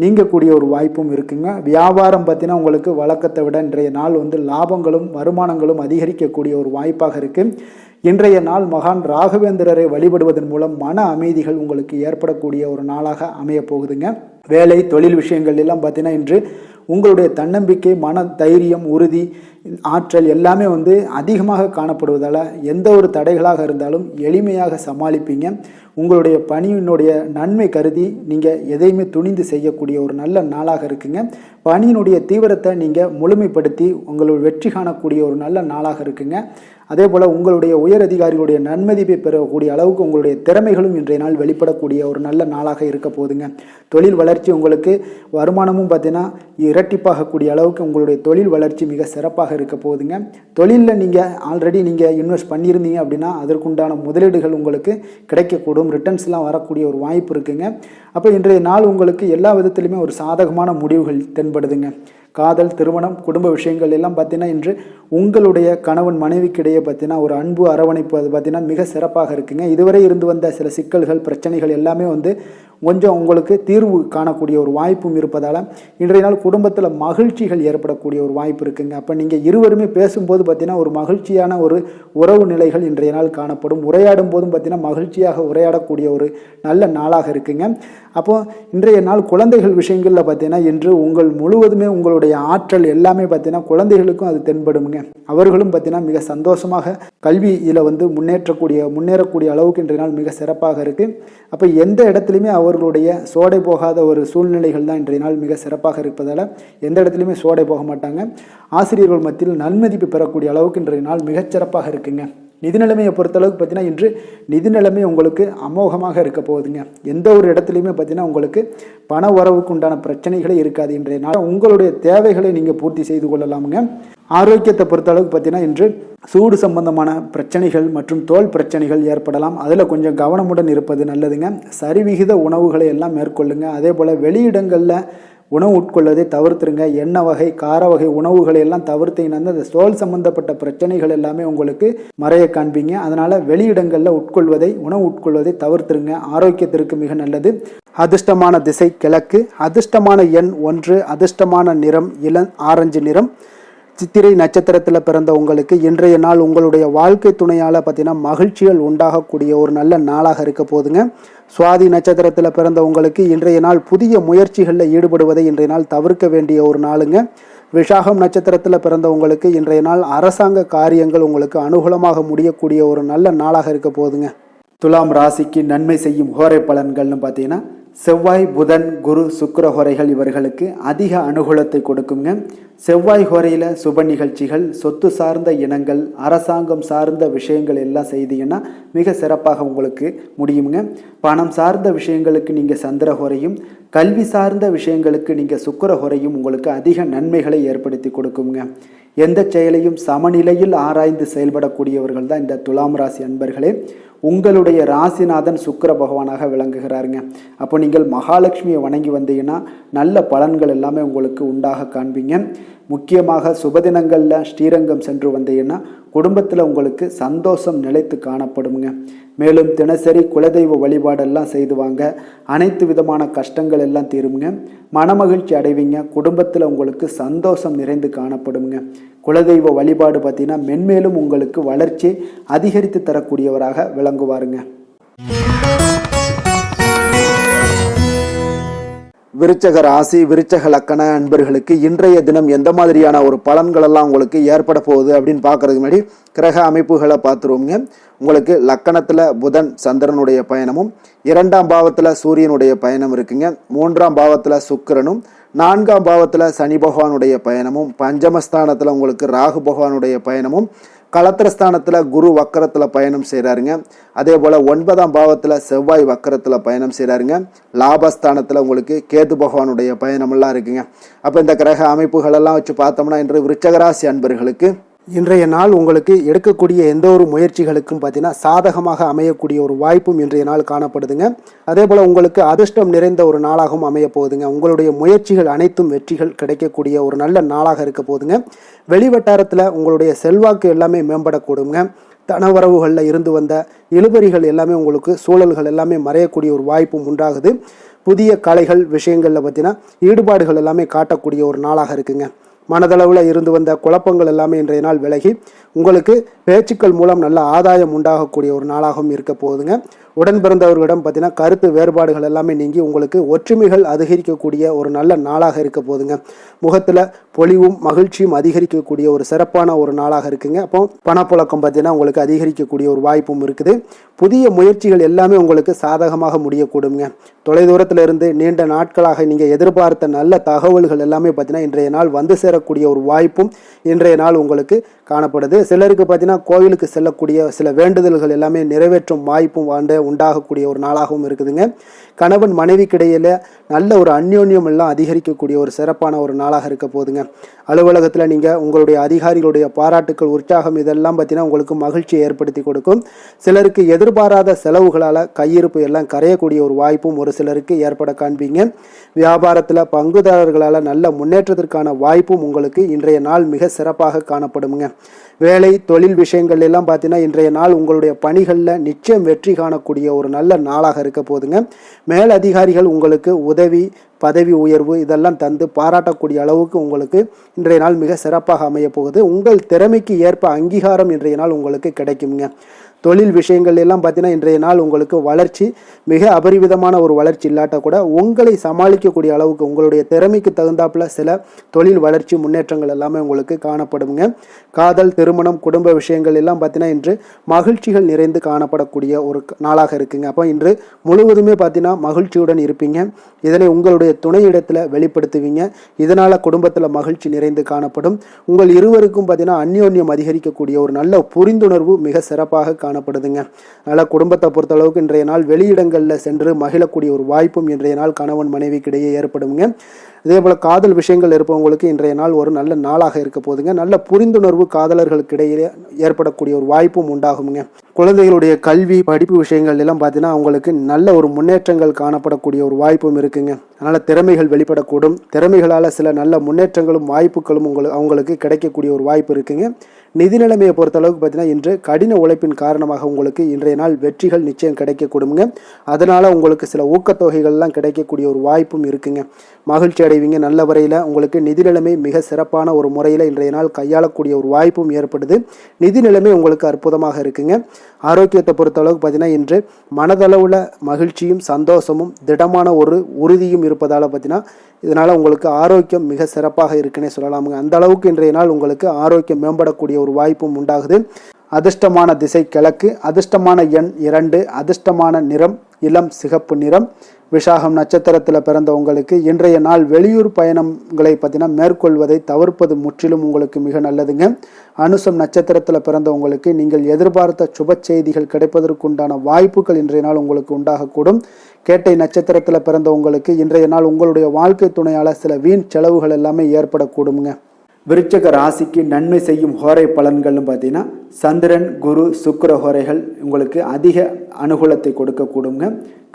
நீங்கக்கூடிய ஒரு வாய்ப்பும் இருக்குங்க. வியாபாரம் பார்த்தீங்கன்னா உங்களுக்கு வழக்கத்தை விட இன்றைய நாள் லாபங்களும் வருமானங்களும் அதிகரிக்கக்கூடிய ஒரு வாய்ப்பாக இருக்குது. இன்றைய நாள் மகான் ராகவேந்திரரை வழிபடுவதன் மூலம் மன அமைதிகள் உங்களுக்கு ஏற்படக்கூடிய ஒரு நாளாக அமைய போகுதுங்க. வேலை தொழில் விஷயங்கள் எல்லாம் பார்த்தீங்கன்னா இன்று உங்களுடைய தன்னம்பிக்கை, மன தைரியம், உறுதி, ஆற்றல் எல்லாமே அதிகமாக காணப்படுவதால் எந்த ஒரு தடைகளாக இருந்தாலும் எளிமையாக சமாளிப்பீங்க. உங்களுடைய பணியினுடைய நன்மை கருதி நீங்கள் எதையுமே துணிந்து செய்யக்கூடிய ஒரு நல்ல நாளாக இருக்குங்க. பணியினுடைய தீவிரத்தை நீங்கள் முழுமைப்படுத்தி உங்களுடைய வெற்றி காணக்கூடிய ஒரு நல்ல நாளாக இருக்குங்க. அதே போல் உங்களுடைய உயர் அதிகாரிகளுடைய நன்மதிப்பை பெறக்கூடிய அளவுக்கு உங்களுடைய திறமைகளும் இன்றைய நாள் வெளிப்படக்கூடிய ஒரு நல்ல நாளாக இருக்க போகுதுங்க. தொழில் வளர்ச்சி உங்களுக்கு வருமானமும் பார்த்தீங்கன்னா இரட்டிப்பாகக்கூடிய அளவுக்கு உங்களுடைய தொழில் வளர்ச்சி மிக சிறப்பாக இருக்க போகுதுங்க. தொழிலில் நீங்கள் ஆல்ரெடி இன்வெஸ்ட் பண்ணியிருந்தீங்க அப்படின்னா அதற்குண்டான முதலீடுகள் உங்களுக்கு கிடைக்கக்கூடும். ரிட்டர்ன்ஸ்லாம் வரக்கூடிய ஒரு வாய்ப்பு இருக்குங்க. அப்போ இன்றைய நாள் உங்களுக்கு எல்லா விதத்திலுமே ஒரு சாதகமான முடிவுகள் தென்படுதுங்க. காதல், திருமணம், குடும்ப விஷயங்கள் எல்லாம் பார்த்தீங்கன்னா இன்று உங்களுடைய கணவன் மனைவிக்கிடையே பார்த்தீங்கன்னா ஒரு அன்பு அரவணைப்பு அது பார்த்தீங்கன்னா மிக சிறப்பாக இருக்குங்க. இதுவரை இருந்து வந்த சில சிக்கல்கள், பிரச்சனைகள் எல்லாமே கொஞ்சம் உங்களுக்கு தீர்வு காணக்கூடிய ஒரு வாய்ப்பும் இருப்பதால் இன்றைய நாள் குடும்பத்தில் மகிழ்ச்சிகள் ஏற்படக்கூடிய ஒரு வாய்ப்பு இருக்குங்க. அப்போ நீங்கள் இருவருமே பேசும்போது பார்த்தீங்கன்னா ஒரு மகிழ்ச்சியான ஒரு உறவு நிலைகள் இன்றைய நாள் காணப்படும். உரையாடும் போதும் பார்த்தீங்கன்னா மகிழ்ச்சியாக உரையாடக்கூடிய ஒரு நல்ல நாளாக இருக்குங்க. அப்போது இன்றைய நாள் குழந்தைகள் விஷயங்களில் பார்த்தீங்கன்னா இன்று முழுவதுமே உங்களுடைய ஆற்றல் எல்லாமே பார்த்தீங்கன்னா குழந்தைகளுக்கும் அது தென்படுங்க. அவர்களும் பார்த்தீங்கன்னா மிக சந்தோஷமாக கல்வியில் முன்னேறக்கூடிய அளவுக்கு இன்றைய நாள் மிக சிறப்பாக இருக்குது. அப்போ எந்த இடத்துலையுமே அவர்களுடைய சோடை போகாத ஒரு சூழ்நிலைகள் தான் இன்றைய நாள் மிக சிறப்பாக இருப்பதால் எந்த இடத்துலையுமே சோடை போக மாட்டாங்க. ஆசிரியர்கள் மத்தியில் நன்மதிப்பு பெறக்கூடிய அளவுக்கு இன்றைய நாள் மிகச்சிறப்பாக இருக்குங்க. நிதி நிலைமையை பொறுத்தளவுக்கு பார்த்தீங்கன்னா இன்று நிதி நிலைமை உங்களுக்கு அமோகமாக இருக்க போகுதுங்க. எந்த ஒரு இடத்துலையுமே பார்த்தீங்கன்னா உங்களுக்கு பண வரவுக்கு உண்டான பிரச்சனைகளே இருக்காது. இன்றைய நாள் உங்களுடைய தேவைகளை நீங்கள் பூர்த்தி செய்து கொள்ளலாமுங்க. ஆரோக்கியத்தை பொறுத்தளவுக்கு பார்த்தீங்கன்னா இன்று சூடு சம்பந்தமான பிரச்சனைகள் மற்றும் தோல் பிரச்சனைகள் ஏற்படலாம். அதில் கொஞ்சம் கவனமுடன் இருப்பது நல்லதுங்க. சரிவிகித உணவுகளை எல்லாம் மேற்கொள்ளுங்க. அதே போல் வெளியிடங்களில் உணவு உட்கொள்வதை தவிர்த்துருங்க. எண்ணெய் வகை, கார வகை உணவுகளை எல்லாம் தவிர்த்தீங்கன்னா அந்த தோல் சம்பந்தப்பட்ட பிரச்சனைகள் எல்லாமே உங்களுக்கு மறைய காண்பீங்க. அதனால் வெளியிடங்களில் உணவு உட்கொள்வதை தவிர்த்துருங்க. ஆரோக்கியத்திற்கு மிக நல்லது. அதிர்ஷ்டமான திசை கிழக்கு, அதிர்ஷ்டமான எண் 1, அதிர்ஷ்டமான நிறம் ஆரஞ்சு நிறம். சித்திரை நட்சத்திரத்தில் பிறந்த உங்களுக்கு இன்றைய நாள் உங்களுடைய வாழ்க்கை துணையால் பார்த்தீங்கன்னா மகிழ்ச்சிகள் உண்டாகக்கூடிய ஒரு நல்ல நாளாக இருக்க போதுங்க. சுவாதி நட்சத்திரத்தில் பிறந்த உங்களுக்கு இன்றைய நாள் புதிய முயற்சிகளில் ஈடுபடுவதை இன்றைய நாள் தவிர்க்க வேண்டிய ஒரு நாளுங்க. விஷாகம் நட்சத்திரத்தில் பிறந்த உங்களுக்கு இன்றைய நாள் அரசாங்க காரியங்கள் உங்களுக்கு அனுகூலமாக முடியக்கூடிய ஒரு நல்ல நாளாக இருக்க போதுங்க. துலாம் ராசிக்கு நன்மை செய்யும் ஹோரை பலன்கள்னு பார்த்தீங்கன்னா செவ்வாய், புதன், குரு, சுக்கிர ஹோரைகள் இவர்களுக்கு அதிக அனுகூலத்தை கொடுக்குங்க. செவ்வாய் ஹோரையில் சுப நிகழ்ச்சிகள், சொத்து சார்ந்த இனங்கள், அரசாங்கம் சார்ந்த விஷயங்கள் எல்லாம் செய்தீங்கன்னா மிக சிறப்பாக உங்களுக்கு முடியுங்க. பணம் சார்ந்த விஷயங்களுக்கு நீங்கள் சந்திர ஹோரையும், கல்வி சார்ந்த விஷயங்களுக்கு நீங்கள் சுக்கிர ஹோரையும் உங்களுக்கு அதிக நன்மைகளை ஏற்படுத்தி கொடுக்குங்க. எந்த செயலையும் சமநிலையில் ஆராய்ந்து செயல்படக்கூடியவர்கள் தான் இந்த துலாம் ராசி அன்பர்களே. உங்களுடைய ராசிநாதன் சுக்கிர பகவானாக விளங்குகிறாருங்க. அப்போ நீங்கள் மகாலட்சுமியை வணங்கி வந்தீங்கன்னா நல்ல பலன்கள் எல்லாமே உங்களுக்கு உண்டாக காண்பீங்க. முக்கியமாக சுபதினங்களில் ஸ்ரீரங்கம் சென்று வந்தீங்கன்னா குடும்பத்தில் உங்களுக்கு சந்தோஷம் நிலைத்து காணப்படுங்க. மேலும் தினசரி குலதெய்வ வழிபாடெல்லாம் செய்து வாங்க. அனைத்து விதமான கஷ்டங்கள் எல்லாம் தீருங்க. மனமகிழ்ச்சி அடைவீங்க. குடும்பத்தில் உங்களுக்கு சந்தோஷம் நிறைந்து காணப்படுங்க. குலதெய்வ வழிபாடு பார்த்தீங்கன்னா மென்மேலும் உங்களுக்கு வளர்ச்சி அதிகரித்து தரக்கூடியவராக விளங்குவாருங்க. விருச்சக ராசி, விருச்சக லக்கண அன்பர்களுக்கு இன்றைய தினம் எந்த மாதிரியான ஒரு பலன்கள் எல்லாம் உங்களுக்கு ஏற்பட போகுது அப்படின்னு பார்க்கறதுக்கு முன்னாடி கிரக அமைப்புகளை பார்த்துருவோங்க. உங்களுக்கு லக்கணத்தில் புதன் சந்திரனுடைய பயணமும், 2ஆம் பாவத்தில் சூரியனுடைய பயணம் இருக்குங்க. 3ஆம் பாவத்தில் சுக்கிரனும், 4ஆம் பாவத்தில் சனி பகவானுடைய பயணமும், பஞ்சமஸ்தானத்தில் உங்களுக்கு ராகு பகவானுடைய பயணமும், களத்திரஸ்தானத்தில் குரு வக்கரத்தில் பயணம் செய்கிறாருங்க. அதே போல் 9ஆம் பாவத்தில் செவ்வாய் வக்கரத்தில் பயணம் செய்கிறாருங்க. லாபஸ்தானத்தில் உங்களுக்கு கேது பகவானுடைய பயணமெல்லாம் இருக்குங்க. அப்போ இந்த கிரக அமைப்புகளெல்லாம் வச்சு பார்த்தோம்னா இன்று விருச்சகராசி அன்பர்களுக்கு இன்றைய நாள் உங்களுக்கு எடுக்கக்கூடிய எந்த ஒரு முயற்சிகளுக்கும் பார்த்தீங்கன்னா சாதகமாக அமையக்கூடிய ஒரு வாய்ப்பும் இன்றைய நாள் காணப்படுதுங்க. அதே போல் உங்களுக்கு அதிர்ஷ்டம் நிறைந்த ஒரு நாளாகவும் அமைய போகுதுங்க. உங்களுடைய முயற்சிகள் அனைத்தும் வெற்றிகள் கிடைக்கக்கூடிய ஒரு நல்ல நாளாக இருக்க போகுதுங்க. வெளிவட்டாரத்தில் உங்களுடைய செல்வாக்கு எல்லாமே மேம்படக்கூடுங்க. தனவரவுகளில் இருந்து வந்த இழுபறிகள் எல்லாமே உங்களுக்கு சூழல்கள் எல்லாமே மறையக்கூடிய ஒரு வாய்ப்பும் உண்டாகுது. புதிய கலைகள் விஷயங்களில் பார்த்தீங்கன்னா ஈடுபாடுகள் எல்லாமே காட்டக்கூடிய ஒரு நாளாக இருக்குங்க. மனதளவில் இருந்து வந்த குழப்பங்கள் எல்லாமே இன்றைய நாள் விலகி உங்களுக்கு பேச்சுக்கள் மூலம் நல்ல ஆதாயம் உண்டாகக்கூடிய ஒரு நாளாகவும் இருக்க போகுதுங்க. உடன் பிறந்தவர்களிடம் பார்த்தீங்கன்னா கருத்து வேறுபாடுகள் எல்லாமே நீங்கி உங்களுக்கு ஒற்றுமைகள் அதிகரிக்கக்கூடிய ஒரு நல்ல நாளாக இருக்க போகுதுங்க. முகத்தில் பொலிவும் மகிழ்ச்சியும் அதிகரிக்கக்கூடிய ஒரு சிறப்பான ஒரு நாளாக இருக்குங்க. அப்போ பணப்புழக்கம் பார்த்தீங்கன்னா உங்களுக்கு அதிகரிக்கக்கூடிய ஒரு வாய்ப்பும் இருக்குது. புதிய முயற்சிகள் எல்லாமே உங்களுக்கு சாதகமாக முடியக்கூடுங்க. தொலைதூரத்தில் இருந்து நீண்ட நாட்களாக நீங்கள் எதிர்பார்த்த நல்ல தகவல்கள் எல்லாமே பார்த்தீங்கன்னா இன்றைய நாள் வந்து சேரக்கூடிய ஒரு வாய்ப்பும் இன்றைய நாள் உங்களுக்கு காணப்படுது. சிலருக்கு பார்த்தீங்கன்னா கோவிலுக்கு செல்லக்கூடிய சில வேண்டுதல்கள் எல்லாமே நிறைவேற்றும் வாய்ப்பும் உண்டாகக்கூடிய ஒரு நாளாகவும் இருக்குதுங்க. கணவன் மனைவிக்கிடையில நல்ல ஒரு அந்யோன்யம் எல்லாம் அதிகரிக்கக்கூடிய ஒரு சிறப்பான ஒரு நாளாக இருக்க போகுதுங்க. அலுவலகத்தில் நீங்கள் உங்களுடைய அதிகாரிகளுடைய பாராட்டுக்கள் உற்சாகம் இதெல்லாம் பார்த்தீங்கன்னா உங்களுக்கு மகிழ்ச்சியை ஏற்படுத்தி கொடுக்கும். சிலருக்கு எதிர்பாராத செலவுகளால் கையிருப்பு எல்லாம் கரையக்கூடிய ஒரு வாய்ப்பும் ஒரு சிலருக்கு ஏற்பட காண்பீங்க. வியாபாரத்தில் பங்குதாரர்களால் நல்ல முன்னேற்றத்திற்கான வாய்ப்பும் உங்களுக்கு இன்றைய நாள் மிக சிறப்பாக காணப்படுங்க. வேலை தொழில் விஷயங்கள் எல்லாம் பார்த்தீங்கன்னா இன்றைய நாள் உங்களுடைய பணிகளில் நிச்சயம் வெற்றி காணக்கூடிய ஒரு நல்ல நாளாக இருக்க போகுதுங்க. மேல் அதிகாரிகள் உங்களுக்கு உதவி பதவி உயர்வு இதெல்லாம் தந்து பாராட்டக்கூடிய அளவுக்கு உங்களுக்கு இன்றைய நாள் மிக சிறப்பாக அமைய போகுது. உங்கள் திறமைக்கு ஏற்ப அங்கீகாரம் இன்றைய நாள் உங்களுக்கு கிடைக்குங்க. தொழில் விஷயங்கள் எல்லாம் பார்த்தீங்கன்னா இன்றைய நாள் உங்களுக்கு வளர்ச்சி மிக அபரிவிதமான ஒரு வளர்ச்சி இல்லாட்ட கூட உங்களை சமாளிக்கக்கூடிய அளவுக்கு உங்களுடைய திறமைக்கு தகுந்தாப்புல சில தொழில் வளர்ச்சி முன்னேற்றங்கள் எல்லாமே உங்களுக்கு காணப்படுங்க. காதல் திருமணம் குடும்ப விஷயங்கள் எல்லாம் பார்த்தீங்கன்னா இன்று மகிழ்ச்சிகள் நிறைந்து காணப்படக்கூடிய ஒரு நாளாக இருக்குங்க. அப்போ இன்று முழுவதுமே பார்த்தீங்கன்னா மகிழ்ச்சியுடன் இருப்பீங்க. இதனை உங்களுடைய துணையிடத்தில் வெளிப்படுத்துவீங்க. இதனால் குடும்பத்தில் மகிழ்ச்சி நிறைந்து காணப்படும். உங்கள் இருவருக்கும் பார்த்தீங்கன்னா அந்யோன்யம் அதிகரிக்கக்கூடிய ஒரு நல்ல புரிந்துணர்வு மிக சிறப்பாக காணப்படுதுங்க. அதனால் குடும்பத்தை பொறுத்தளவுக்கு இன்றைய நாள் வெளியிடங்களில் சென்று மகிழக்கூடிய ஒரு வாய்ப்பும் இன்றைய நாள் கணவன் மனைவிக்கிடையே ஏற்படுங்க. அதே போல் காதல் விஷயங்கள் இருப்பவங்களுக்கு இன்றைய நாள் ஒரு நல்ல நாளாக இருக்க போதுங்க. நல்ல புரிந்துணர்வு காதலர்களுக்கு இடையே ஏற்படக்கூடிய ஒரு வாய்ப்பும் உண்டாகுங்க. குழந்தைகளுடைய கல்வி படிப்பு விஷயங்கள் எல்லாம் பார்த்தீங்கன்னா அவங்களுக்கு நல்ல ஒரு முன்னேற்றங்கள் காணப்படக்கூடிய ஒரு வாய்ப்பும் இருக்குங்க. அதனால் திறமைகள் வெளிப்படக்கூடும். திறமைகளால் சில நல்ல முன்னேற்றங்களும் வாய்ப்புகளும் அவங்களுக்கு கிடைக்கக்கூடிய ஒரு வாய்ப்பு இருக்குங்க. நிதி நிலைமையை பொறுத்தளவுக்கு பார்த்தீங்கன்னா இன்று கடின உழைப்பின் காரணமாக உங்களுக்கு இன்றைய நாள் வெற்றிகள் நிச்சயம் கிடைக்கக்கூடுங்க. அதனால் உங்களுக்கு சில ஊக்கத்தொகைகள்லாம் கிடைக்கக்கூடிய ஒரு வாய்ப்பும் இருக்குங்க. மகிழ்ச்சி அடைவீங்க. நல்ல வரையில் உங்களுக்கு நிதி நிலைமை மிக சிறப்பான ஒரு முறையில் இன்றைய நாள் கையாளக்கூடிய ஒரு வாய்ப்பும் ஏற்படுது. நிதி நிலைமை உங்களுக்கு அற்புதமாக இருக்குங்க. ஆரோக்கியத்தை பொறுத்தளவுக்கு பார்த்தீங்கன்னா இன்று மனதளவில் மகிழ்ச்சியும் சந்தோஷமும் திடமான ஒரு உறுதியும் இருப்பதால் பார்த்தீங்கன்னா இதனால் உங்களுக்கு ஆரோக்கியம் மிக சிறப்பாக இருக்குன்னே சொல்லலாமுங்க. அந்த அளவுக்கு இன்றைய நாள் உங்களுக்கு ஆரோக்கியம் மேம்படக்கூடிய ஒரு வாய்ப்பும் உண்டாகுது. அதிர்ஷ்டமான திசை கிழக்கு, அதிர்ஷ்டமான எண் 2, அதிர்ஷ்டமான நிறம் இளம் சிகப்பு நிறம். விசாகம் நட்சத்திரத்தில் பிறந்தவங்களுக்கு இன்றைய நாள் வெளியூர் பயணங்களை பார்த்தீங்கன்னா மேற்கொள்வதை தவிர்ப்பது முற்றிலும் உங்களுக்கு மிக நல்லதுங்க. அனுசம் நட்சத்திரத்தில் பிறந்தவங்களுக்கு நீங்கள் எதிர்பார்த்த சுப செய்திகள் கிடைப்பதற்குண்டான வாய்ப்புகள் இன்றைய நாள் உங்களுக்கு உண்டாகக்கூடும். கேட்டை நட்சத்திரத்தில் பிறந்தவங்களுக்கு இன்றைய நாள் உங்களுடைய வாழ்க்கை துணையால் சில வீண் செலவுகள் எல்லாமே ஏற்படக்கூடுங்க. விருச்சக ராசிக்கு நன்மை செய்யும் ஹோரை பலன்கள்னு பார்த்தீங்கன்னா சந்திரன் குரு சுக்கிர ஹோரைகள் உங்களுக்கு அதிக அனுகூலத்தை கொடுக்கக்கூடுங்க.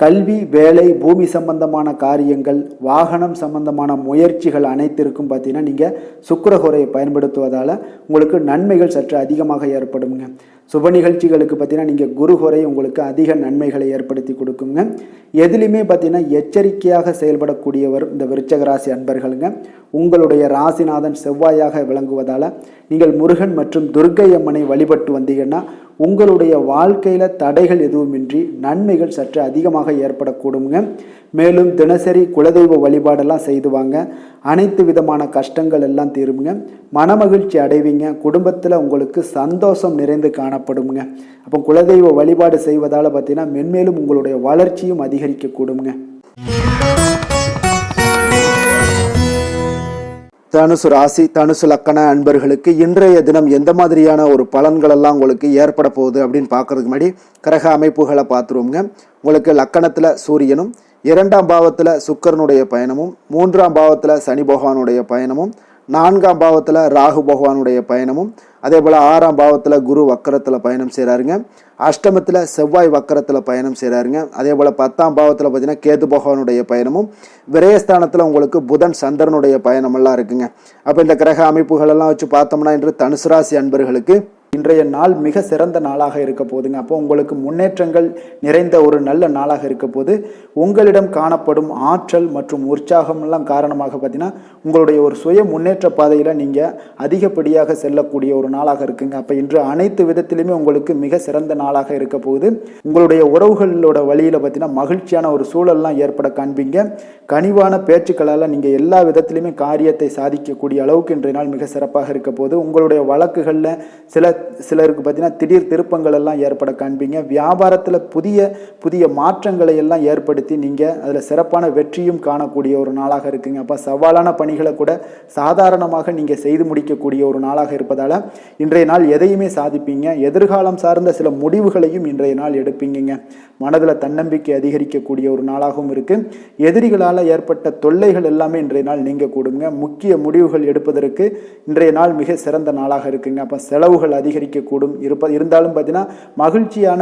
கல்வி வேலை பூமி சம்பந்தமான காரியங்கள் வாகனம் சம்பந்தமான முயற்சிகள் அனைத்திற்கும் பார்த்தீங்கன்னா நீங்கள் சுக்கிர ஹோரையை பயன்படுத்துவதால் உங்களுக்கு நன்மைகள் சற்று அதிகமாக ஏற்படுங்க. சுப நிகழ்ச்சிகளுக்கு பார்த்தீங்கன்னா நீங்கள் குரு ஹோரை உங்களுக்கு அதிக நன்மைகளை ஏற்படுத்தி கொடுக்குங்க. எதுலையுமே பார்த்தீங்கன்னா எச்சரிக்கையாக செயல்படக்கூடியவர் இந்த விருச்சக ராசி அன்பர்களுங்க. உங்களுடைய ராசிநாதன் செவ்வாயாக விளங்குவதால் நீங்கள் முருகன் மற்றும் துர்க்கை அம்மனை வழிபட்டு வந்தீங்கன்னா உங்களுடைய வாழ்க்கையில் தடைகள் எதுவுமின்றி நன்மைகள் சற்று அதிகமாக ஏற்படக்கூடுங்க. மேலும் தினசரி குலதெய்வ வழிபாடெல்லாம் செய்து வாங்க. அனைத்து விதமான கஷ்டங்கள் எல்லாம் தீருங்க. மனமகிழ்ச்சி அடைவீங்க. குடும்பத்தில் உங்களுக்கு சந்தோஷம் நிறைந்து காணப்படுங்க. அப்போ குலதெய்வ வழிபாடு செய்வதால் பார்த்தீங்கன்னா மென்மேலும் உங்களுடைய வளர்ச்சியும் அதிகரிக்கக்கூடுங்க. தனுசு ராசி தனுசு லக்கண அன்பர்களுக்கு இன்றைய தினம் எந்த மாதிரியான ஒரு பலன்கள் எல்லாம் உங்களுக்கு ஏற்பட போகுது அப்படின்னு பார்க்கறதுக்கு முன்னாடி கிரக அமைப்புகளை பார்த்துருவோங்க. உங்களுக்கு லக்கணத்தில் சூரியனும் 2ஆம் பாவத்தில் சுக்கிரனுடைய பயணமும் 3ஆம் பாவத்தில் சனி பகவானுடைய பயணமும் 4ஆம் பாவத்தில் ராகு பகவானுடைய பயணமும், அதே போல் 6ஆம் பாவத்தில் குரு வக்கரத்தில் பயணம் செய்கிறாருங்க. அஷ்டமத்தில் செவ்வாய் வக்கரத்தில் பயணம் செய்கிறாருங்க. அதே போல் 10ஆம் பாவத்தில் பார்த்தீங்கன்னா கேது பகவானுடைய பயணமும், விரயஸ்தானத்தில் உங்களுக்கு புதன் சந்திரனுடைய பயணமெல்லாம் இருக்குங்க. அப்போ இந்த கிரக அமைப்புகளெல்லாம் வச்சு பார்த்தோம்னா இன்று தனுசு ராசி அன்பர்களுக்கு இன்றைய நாள் மிக சிறந்த நாளாக இருக்க போதுங்க. அப்போ உங்களுக்கு முன்னேற்றங்கள் நிறைந்த ஒரு நல்ல நாளாக இருக்க போது உங்களிடம் காணப்படும் ஆற்றல் மற்றும் உற்சாகமெல்லாம் காரணமாக பார்த்தீங்கன்னா உங்களுடைய ஒரு சுய முன்னேற்ற பாதையில் நீங்கள் அதிகப்படியாக செல்லக்கூடிய ஒரு நாளாக இருக்குங்க. அப்போ இன்று அனைத்து விதத்திலுமே உங்களுக்கு மிக சிறந்த நாளாக இருக்க போகுது. உங்களுடைய உறவுகளோட வழியில் பார்த்தீங்கன்னா மகிழ்ச்சியான ஒரு சூழல்லாம் ஏற்பட காண்பீங்க. கனிவான பேச்சுக்களால் நீங்கள் எல்லா விதத்திலுமே காரியத்தை சாதிக்கக்கூடிய அளவுக்கு இன்றைய நாள் மிக சிறப்பாக இருக்க போது. உங்களுடைய வழக்குகளில் சிலருக்கு பார்த்தீங்கன்னா திடீர் திருப்பங்கள் எல்லாம் ஏற்பட காண்பீங்க. வியாபாரத்தில் புதிய புதிய மாற்றங்களை எல்லாம் ஏற்படுத்தி நீங்கள் அதில் சிறப்பான வெற்றியும் காணக்கூடிய ஒரு நாளாக இருக்குங்க. அப்போ சவாலான பணிகளை கூட சாதாரணமாக நீங்கள் செய்து முடிக்கக்கூடிய ஒரு நாளாக இருப்பதால் இன்றைய நாள் எதையுமே சாதிப்பீங்க. எதிர்காலம் சார்ந்த சில முடிவுகளையும் இன்றைய நாள் எடுப்பீங்க. மனதில் தன்னம்பிக்கை அதிகரிக்கக்கூடிய ஒரு நாளாகவும் இருக்குது. எதிரிகளால் ஏற்பட்ட தொல்லைகள் எல்லாமே இன்றைய நாள் நீங்க கூடுங்க. முக்கிய முடிவுகள் எடுப்பதற்கு இன்றைய நாள் மிக சிறந்த நாளாக இருக்குங்க. அப்போ செலவுகள் அதிகரிக்கக்கூடும். இருந்தாலும் பார்த்தீங்கன்னா மகிழ்ச்சியான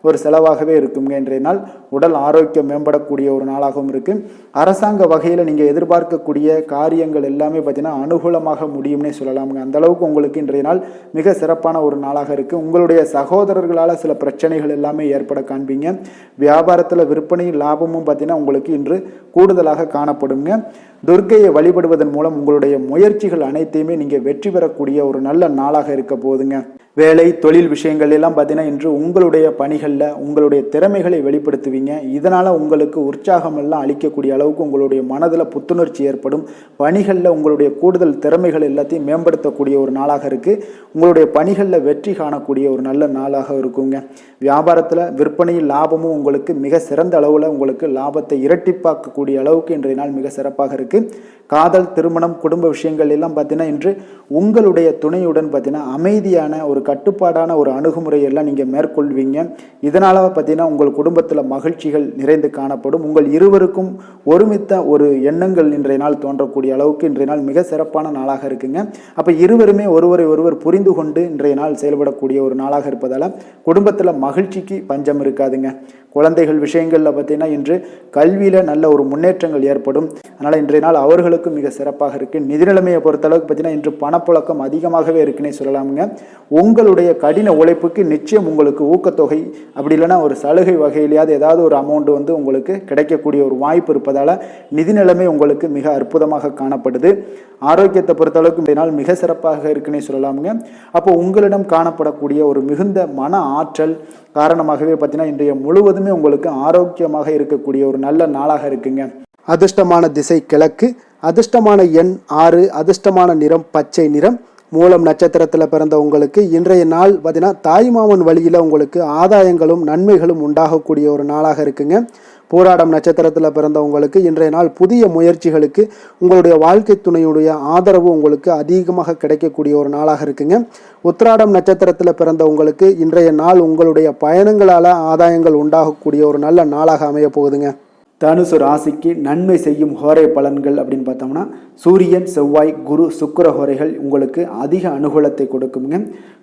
ஒரு செலவாகவே இருக்குங்க. இன்றைய நாள் உடல் ஆரோக்கியம் மேம்படக்கூடிய ஒரு நாளாகவும் இருக்கு. அரசாங்க வகையில் நீங்கள் எதிர்பார்க்கக்கூடிய காரியங்கள் எல்லாமே பார்த்தீங்கன்னா அனுகூலமாக முடியும்னே சொல்லலாமுங்க. அந்த அளவுக்கு உங்களுக்கு இன்றைய நாள் மிக சிறப்பான ஒரு நாளாக இருக்கு. உங்களுடைய சகோதரர்களால் சில பிரச்சனைகள் எல்லாமே ஏற்பட காண்பீங்க. வியாபாரத்தில் விற்பனையும் லாபமும் பார்த்தீங்கன்னா உங்களுக்கு இன்று கூடுதலாக காணப்படுங்க. துர்க்கையை வழிபடுவதன் மூலம் உங்களுடைய முயற்சிகள் அனைத்தையுமே நீங்கள் வெற்றி பெறக்கூடிய ஒரு நல்ல நாளாக இருக்க போகுதுங்க. வேலை தொழில் விஷயங்கள் எல்லாம் பார்த்தீங்கன்னா இன்று உங்களுடைய பணிகளில் உங்களுடைய திறமைகளை வெளிப்படுத்துவீங்க. இதனால் உங்களுக்கு உற்சாகம் எல்லாம் அளிக்கக்கூடிய அளவுக்கு உங்களுடைய மனதில் புத்துணர்ச்சி ஏற்படும். பணிகளில் உங்களுடைய கூடுதல் திறமைகள் எல்லாத்தையும் மேம்படுத்தக்கூடிய ஒரு நாளாக இருக்குது. உங்களுடைய பணிகளில் வெற்றி காணக்கூடிய ஒரு நல்ல நாளாக இருக்குங்க. வியாபாரத்தில் விற்பனையில் லாபமும் உங்களுக்கு மிக சிறந்த அளவில் உங்களுக்கு லாபத்தை இரட்டிப்பாக்கக்கூடிய அளவுக்கு இன்றைய நாள் மிக சிறப்பாக இருக்குது. காதல், திருமணம், குடும்ப விஷயங்கள் எல்லாம் பார்த்தீங்கன்னா இன்று உங்களுடைய துணையுடன் பார்த்தீங்கன்னா அமைதியான ஒரு கட்டுப்பாடான ஒரு அணுகுமுறை எல்லாம் நீங்கள் மேற்கொள்வீங்க. இதனால் பார்த்தீங்கன்னா உங்கள் குடும்பத்தில் மகிழ்ச்சிகள் நிறைந்து காணப்படும். உங்கள் இருவருக்கும் ஒருமித்த ஒரு எண்ணங்கள் இன்றைய நாள் தோன்றக்கூடிய அளவுக்கு இன்றைய நாள் மிக சிறப்பான நாளாக இருக்குங்க. அப்போ இருவருமே ஒருவரை ஒருவர் புரிந்து கொண்டு இன்றைய நாள் செயல்படக்கூடிய ஒரு நாளாக இருப்பதால் குடும்பத்தில் மகிழ்ச்சிக்கு பஞ்சம் இருக்காதுங்க. குழந்தைகள் விஷயங்களில் பார்த்தீங்கன்னா இன்று கல்வியில் நல்ல ஒரு முன்னேற்றங்கள் ஏற்படும். அதனால் இன்றைய நாள் அவர்களுக்கும் மிக சிறப்பாக இருக்குது. நிதி நிலைமையை பொறுத்தளவுக்கு பார்த்தீங்கன்னா இன்று பணப்புழக்கம் அதிகமாகவே இருக்குன்னே சொல்லலாமுங்க. உங்களுடைய கடின உழைப்புக்கு நிச்சயம் உங்களுக்கு ஊக்கத்தொகை அப்படி இல்லைன்னா ஒரு சலுகை வகையிலேயாவது ஏதாவது ஒரு அமௌண்ட் உங்களுக்கு கிடைக்கக்கூடிய ஒரு வாய்ப்பு இருப்பதால் நிதி நிலைமை உங்களுக்கு மிக அற்புதமாக காணப்படுது. ஆரோக்கியத்தை பொறுத்தளவுக்கு இந்த நாள் மிக சிறப்பாக இருக்குன்னே சொல்லலாமுங்க. அப்போ உங்களிடம் காணப்படக்கூடிய ஒரு மிகுந்த மன ஆற்றல் காரணமாகவே பார்த்தீங்கன்னா இன்றைய முழுவதுமே உங்களுக்கு ஆரோக்கியமாக இருக்கக்கூடிய ஒரு நல்ல நாளாக இருக்குங்க. அதிர்ஷ்டமான திசை கிழக்கு, அதிர்ஷ்டமான எண் 6, அதிர்ஷ்டமான நிறம் பச்சை நிறம். மூலம் நட்சத்திரத்தில் பிறந்த உங்களுக்கு இன்றைய நாள் பார்த்தீங்கன்னா தாய்மாமன் வழியில் உங்களுக்கு ஆதாயங்களும் நன்மைகளும் உண்டாகக்கூடிய ஒரு நாளாக இருக்குங்க. போராடம் நட்சத்திரத்தில் பிறந்த உங்களுக்கு இன்றைய நாள் புதிய முயற்சிகளுக்கு உங்களுடைய வாழ்க்கை துணையுடைய ஆதரவு உங்களுக்கு அதிகமாக கிடைக்கக்கூடிய ஒரு நாளாக இருக்குங்க. உத்திராடம் நட்சத்திரத்தில் பிறந்த உங்களுக்கு இன்றைய நாள் உங்களுடைய பயணங்களால் ஆதாயங்கள் உண்டாகக்கூடிய ஒரு நல்ல நாளாக அமைய போகுதுங்க. தனுசு ராசிக்கு நன்மை செய்யும் ஹோரை பலன்கள் அப்படின்னு பார்த்தோம்னா சூரியன், செவ்வாய், குரு, சுக்கிர ஹோரைகள் உங்களுக்கு அதிக அனுகூலத்தை கொடுக்குங்க.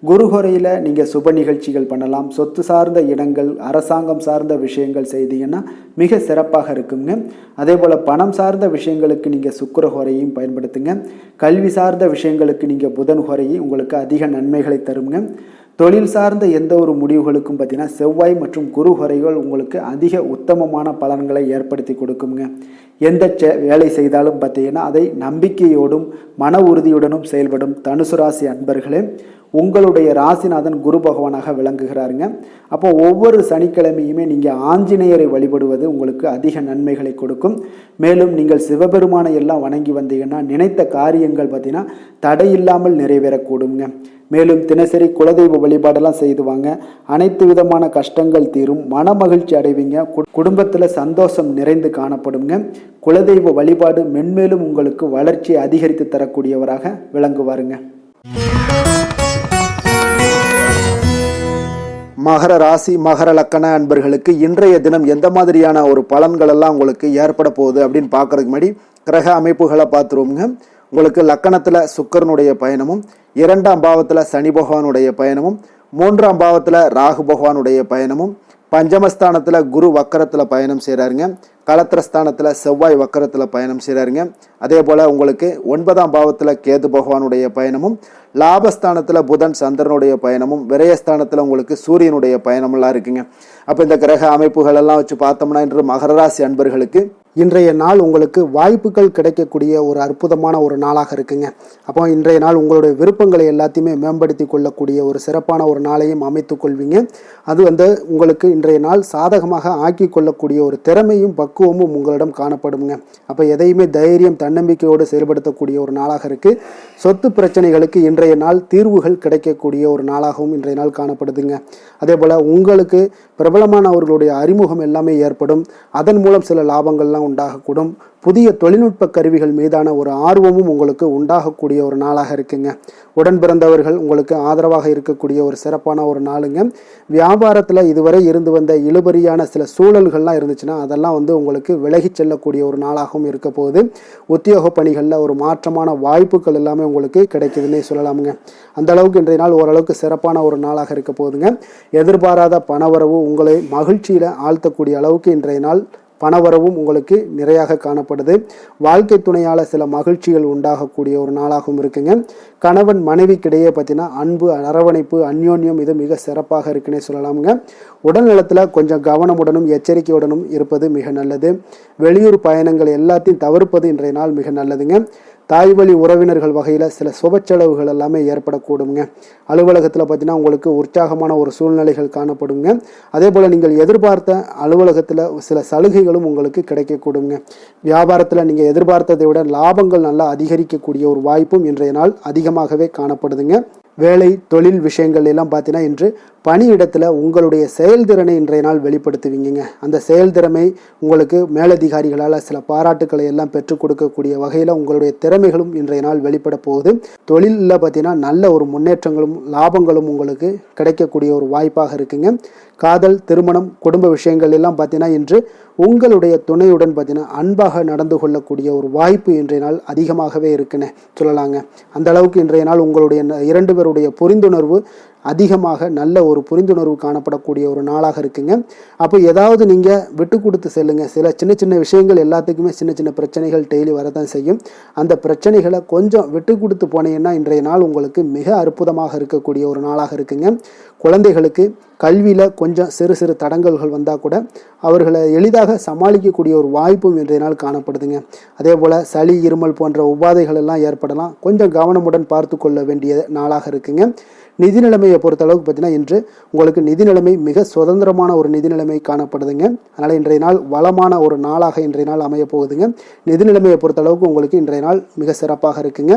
குரு ஹோரையில் நீங்கள் சுப நிகழ்ச்சிகள் பண்ணலாம். சொத்து சார்ந்த இடங்கள், அரசாங்கம் சார்ந்த விஷயங்கள் செய்தீங்கன்னா மிக சிறப்பாக இருக்குங்க. அதே போல் பணம் சார்ந்த விஷயங்களுக்கு நீங்கள் சுக்கிர ஹோரையும் பயன்படுத்துங்க. கல்வி சார்ந்த விஷயங்களுக்கு நீங்கள் புதன் ஹோரையை உங்களுக்கு அதிக நன்மைகளை தருங்க. தொழில் சார்ந்த எந்த ஒரு முடிவுகளுக்கும் பார்த்தீங்கன்னா செவ்வாய் மற்றும் குரு ஹோரைகள் உங்களுக்கு அதிக உத்தமமான பலன்களை ஏற்படுத்தி கொடுக்குங்க. எந்த வேலை செய்தாலும் பார்த்தீங்கன்னா அதை நம்பிக்கையோடும் மன உறுதியுடனும் செயல்படும் தனுசு ராசி அன்பர்களே உங்களுடைய ராசிநாதன் குரு பகவானாக விளங்குகிறாருங்க. அப்போ ஒவ்வொரு சனிக்கிழமையுமே நீங்கள் ஆஞ்சநேயரை வழிபடுவது உங்களுக்கு அதிக நன்மைகளை கொடுக்கும். மேலும் நீங்கள் சிவபெருமானை எல்லாம் வணங்கி வந்தீங்கன்னா நினைத்த காரியங்கள் பார்த்தீங்கன்னா தடையில்லாமல் நிறைவேறக்கூடுங்க. மேலும் தினசரி குலதெய்வ வழிபாடெல்லாம் செய்து வாங்க. அனைத்து விதமான கஷ்டங்கள் தீரும். மன மகிழ்ச்சி அடைவீங்க. குடும்பத்தில் சந்தோஷம் நிறைந்து காணப்படுங்க. குலதெய்வ வழிபாடு மென்மேலும் உங்களுக்கு வளர்ச்சியை அதிகரித்து தரக்கூடியவராக விளங்குவாருங்க. மகர ராசி மகர லக்கண அன்பர்களுக்கு இன்றைய தினம் எந்த மாதிரியான ஒரு பலன்கள் எல்லாம் உங்களுக்கு ஏற்பட போகுது அப்படின்னு பார்க்கறதுக்கு முன்னாடி கிரக அமைப்புகளை பார்த்துருவோங்க. உங்களுக்கு லக்கணத்தில் சுக்கிரனுடைய பயணமும், 2ஆம் பாவத்தில் சனி பகவானுடைய பயணமும், 3ஆம் பாவத்தில் ராகு பகவானுடைய பயணமும், பஞ்சமஸ்தானத்தில் குரு வக்கரத்தில் பயணம் செய்கிறாருங்க. களத்திரஸ்தானத்தில் செவ்வாய் வக்கரத்தில் பயணம் செய்கிறாருங்க. அதே போல் உங்களுக்கு 9ஆம் பாவத்தில் கேது பகவானுடைய பயணமும், லாபஸ்தானத்தில் புதன் சந்திரனுடைய பயணமும், விரயஸ்தானத்தில் உங்களுக்கு சூரியனுடைய பயணமெல்லாம் இருக்குங்க. அப்போ இந்த கிரக அமைப்புகள் எல்லாம் வச்சு பார்த்தோம்னா இன்று மகர ராசி அன்பர்களுக்கு இன்றைய நாள் உங்களுக்கு வாய்ப்புகள் கிடைக்கக்கூடிய ஒரு அற்புதமான ஒரு நாளாக இருக்குங்க. அப்போ இன்றைய நாள் உங்களுடைய விருப்பங்களை எல்லாத்தையுமே மேம்படுத்தி கொள்ளக்கூடிய ஒரு சிறப்பான ஒரு நாளையும் அமைத்து கொள்வீங்க. அது உங்களுக்கு இன்றைய நாள் சாதகமாக ஆக்கி கொள்ளக்கூடிய ஒரு திறமையும் பக்குவமும் உங்களிடம் காணப்படுங்க. அப்போ எதையுமே தைரியம் தன்னம்பிக்கையோடு செயல்படுத்தக்கூடிய ஒரு நாளாக இருக்குது. சொத்து பிரச்சனைகளுக்கு இன்றைய நாள் தீர்வுகள் கிடைக்கக்கூடிய ஒரு நாளாகவும் இன்றைய நாள் காணப்படுதுங்க. அதே போல் உங்களுக்கு பிரபலமானவர்களுடைய அறிமுகம் எல்லாமே ஏற்படும். அதன் மூலம் சில லாபங்கள்லாம் உண்டாகக்கூடும். புதிய தொழில்நுட்ப கருவிகள் மீதான ஒரு ஆர்வமும் உங்களுக்கு உண்டாகக்கூடிய ஒரு நாளாக இருக்குங்க. உடன் பிறந்தவர்கள் உங்களுக்கு ஆதரவாக இருக்கக்கூடிய ஒரு சிறப்பான ஒரு நாளுங்க. வியாபாரத்தில் இதுவரை இருந்து வந்த இழுபறியான சில சூழல்கள்லாம் இருந்துச்சுன்னா அதெல்லாம் உங்களுக்கு விலகி செல்லக்கூடிய ஒரு நாளாகவும் இருக்க போகுது. உத்தியோக பணிகளில் ஒரு மாற்றமான வாய்ப்புகள் எல்லாமே உங்களுக்கு கிடைக்குதுன்னே சொல்லலாமுங்க. அந்த அளவுக்கு இன்றைய நாள் ஓரளவுக்கு சிறப்பான ஒரு நாளாக இருக்க போகுதுங்க. எதிர்பாராத பணவரவு உங்களை மகிழ்ச்சியில் ஆழ்த்தக்கூடிய அளவுக்கு இன்றைய நாள் பணவரவும் உங்களுக்கு நிறையாக காணப்படுது. வாழ்க்கை துணையால் சில மகிழ்ச்சிகள் உண்டாகக்கூடிய ஒரு நாளாகவும் இருக்குங்க. கணவன் மனைவிக்கிடையே பார்த்தீங்கன்னா அன்பு, அரவணைப்பு, அந்யோன்யம் இது மிக சிறப்பாக இருக்குன்னே சொல்லலாமுங்க. உடல் நலத்தில் கொஞ்சம் கவனமுடனும் எச்சரிக்கையுடனும் இருப்பது மிக நல்லது. வெளியூர் பயணங்கள் எல்லாத்தையும் தவிர்ப்பது இன்றைய நாள் மிக நல்லதுங்க. தாய் வழி உறவினர்கள் வகையில் சில சுப செலவுகள் எல்லாமே ஏற்படக்கூடுங்க. அலுவலகத்தில் பார்த்தீங்கன்னா உங்களுக்கு உற்சாகமான ஒரு சூழ்நிலைகள் காணப்படுங்க. அதே போல் நீங்கள் எதிர்பார்த்த அலுவலகத்தில் சில சலுகைகளும் உங்களுக்கு கிடைக்கக்கூடுங்க. வியாபாரத்தில் நீங்கள் எதிர்பார்த்ததை விட லாபங்கள் நல்லா அதிகரிக்கக்கூடிய ஒரு வாய்ப்பும் இன்றைய நாள் அதிகமாகவே காணப்படுதுங்க. வேலை தொழில் விஷயங்கள் எல்லாம் பார்த்தீங்கன்னா இன்று பணியிடத்தில் உங்களுடைய செயல்திறனை இன்றைய நாள் வெளிப்படுத்துவீங்க. அந்த செயல்திறமை உங்களுக்கு மேலதிகாரிகளால் சில பாராட்டுக்களை எல்லாம் பெற்றுக் கொடுக்கக்கூடிய வகையில் உங்களுடைய திறமைகளும் இன்றைய நாள் வெளிப்பட போகுது. தொழிலில் பார்த்தீங்கன்னா நல்ல ஒரு முன்னேற்றங்களும் லாபங்களும் உங்களுக்கு கிடைக்கக்கூடிய ஒரு வாய்ப்பாக இருக்குங்க. காதல், திருமணம், குடும்ப விஷயங்கள் எல்லாம் பார்த்தீங்கன்னா இன்று உங்களுடைய துணையுடன் பார்த்தீங்கன்னா அன்பாக நடந்து கொள்ளக்கூடிய ஒரு வாய்ப்பு இன்றைய நாள் அதிகமாகவே இருக்குன்னு சொல்லலாங்க. அந்த அளவுக்கு இன்றைய நாள் உங்களுடைய 2 பேருடைய புரிந்துணர்வு அதிகமாக நல்ல ஒரு புரிந்துணர்வு காணப்படக்கூடிய ஒரு நாளாக இருக்குங்க. அப்போ ஏதாவது நீங்கள் விட்டு கொடுத்து செல்லுங்க. சில சின்ன சின்ன விஷயங்கள் எல்லாத்துக்குமே சின்ன சின்ன பிரச்சனைகள் டெய்லி வரதான் செய்யும். அந்த பிரச்சனைகளை கொஞ்சம் விட்டு கொடுத்து போனீங்கன்னா இன்றைய நாள் உங்களுக்கு மிக அற்புதமாக இருக்கக்கூடிய ஒரு நாளாக இருக்குங்க. குழந்தைகளுக்கு கல்வியில் கொஞ்சம் சிறு சிறு தடங்கல்கள் வந்தால் கூட அவர்களை எளிதாக சமாளிக்கக்கூடிய ஒரு வாய்ப்பும் இன்றைய நாள் காணப்படுதுங்க. அதே போல் சளி, இருமல் போன்ற உபாதைகள் எல்லாம் ஏற்படலாம். கொஞ்சம் கவனமுடன் பார்த்து கொள்ள வேண்டிய நாளாக இருக்குங்க. நிதி நிலைமையை பொறுத்தளவுக்கு பார்த்தீங்கன்னா இன்று உங்களுக்கு நிதி நிலைமை மிக சுதந்திரமான ஒரு நிதி நிலைமை காணப்படுதுங்க. அதனால் இன்றைய நாள் வளமான ஒரு நாளாக இன்றைய நாள் அமைய போகுதுங்க. நிதி நிலைமையை பொறுத்தளவுக்கு உங்களுக்கு இன்றைய நாள் மிக சிறப்பாக இருக்குங்க.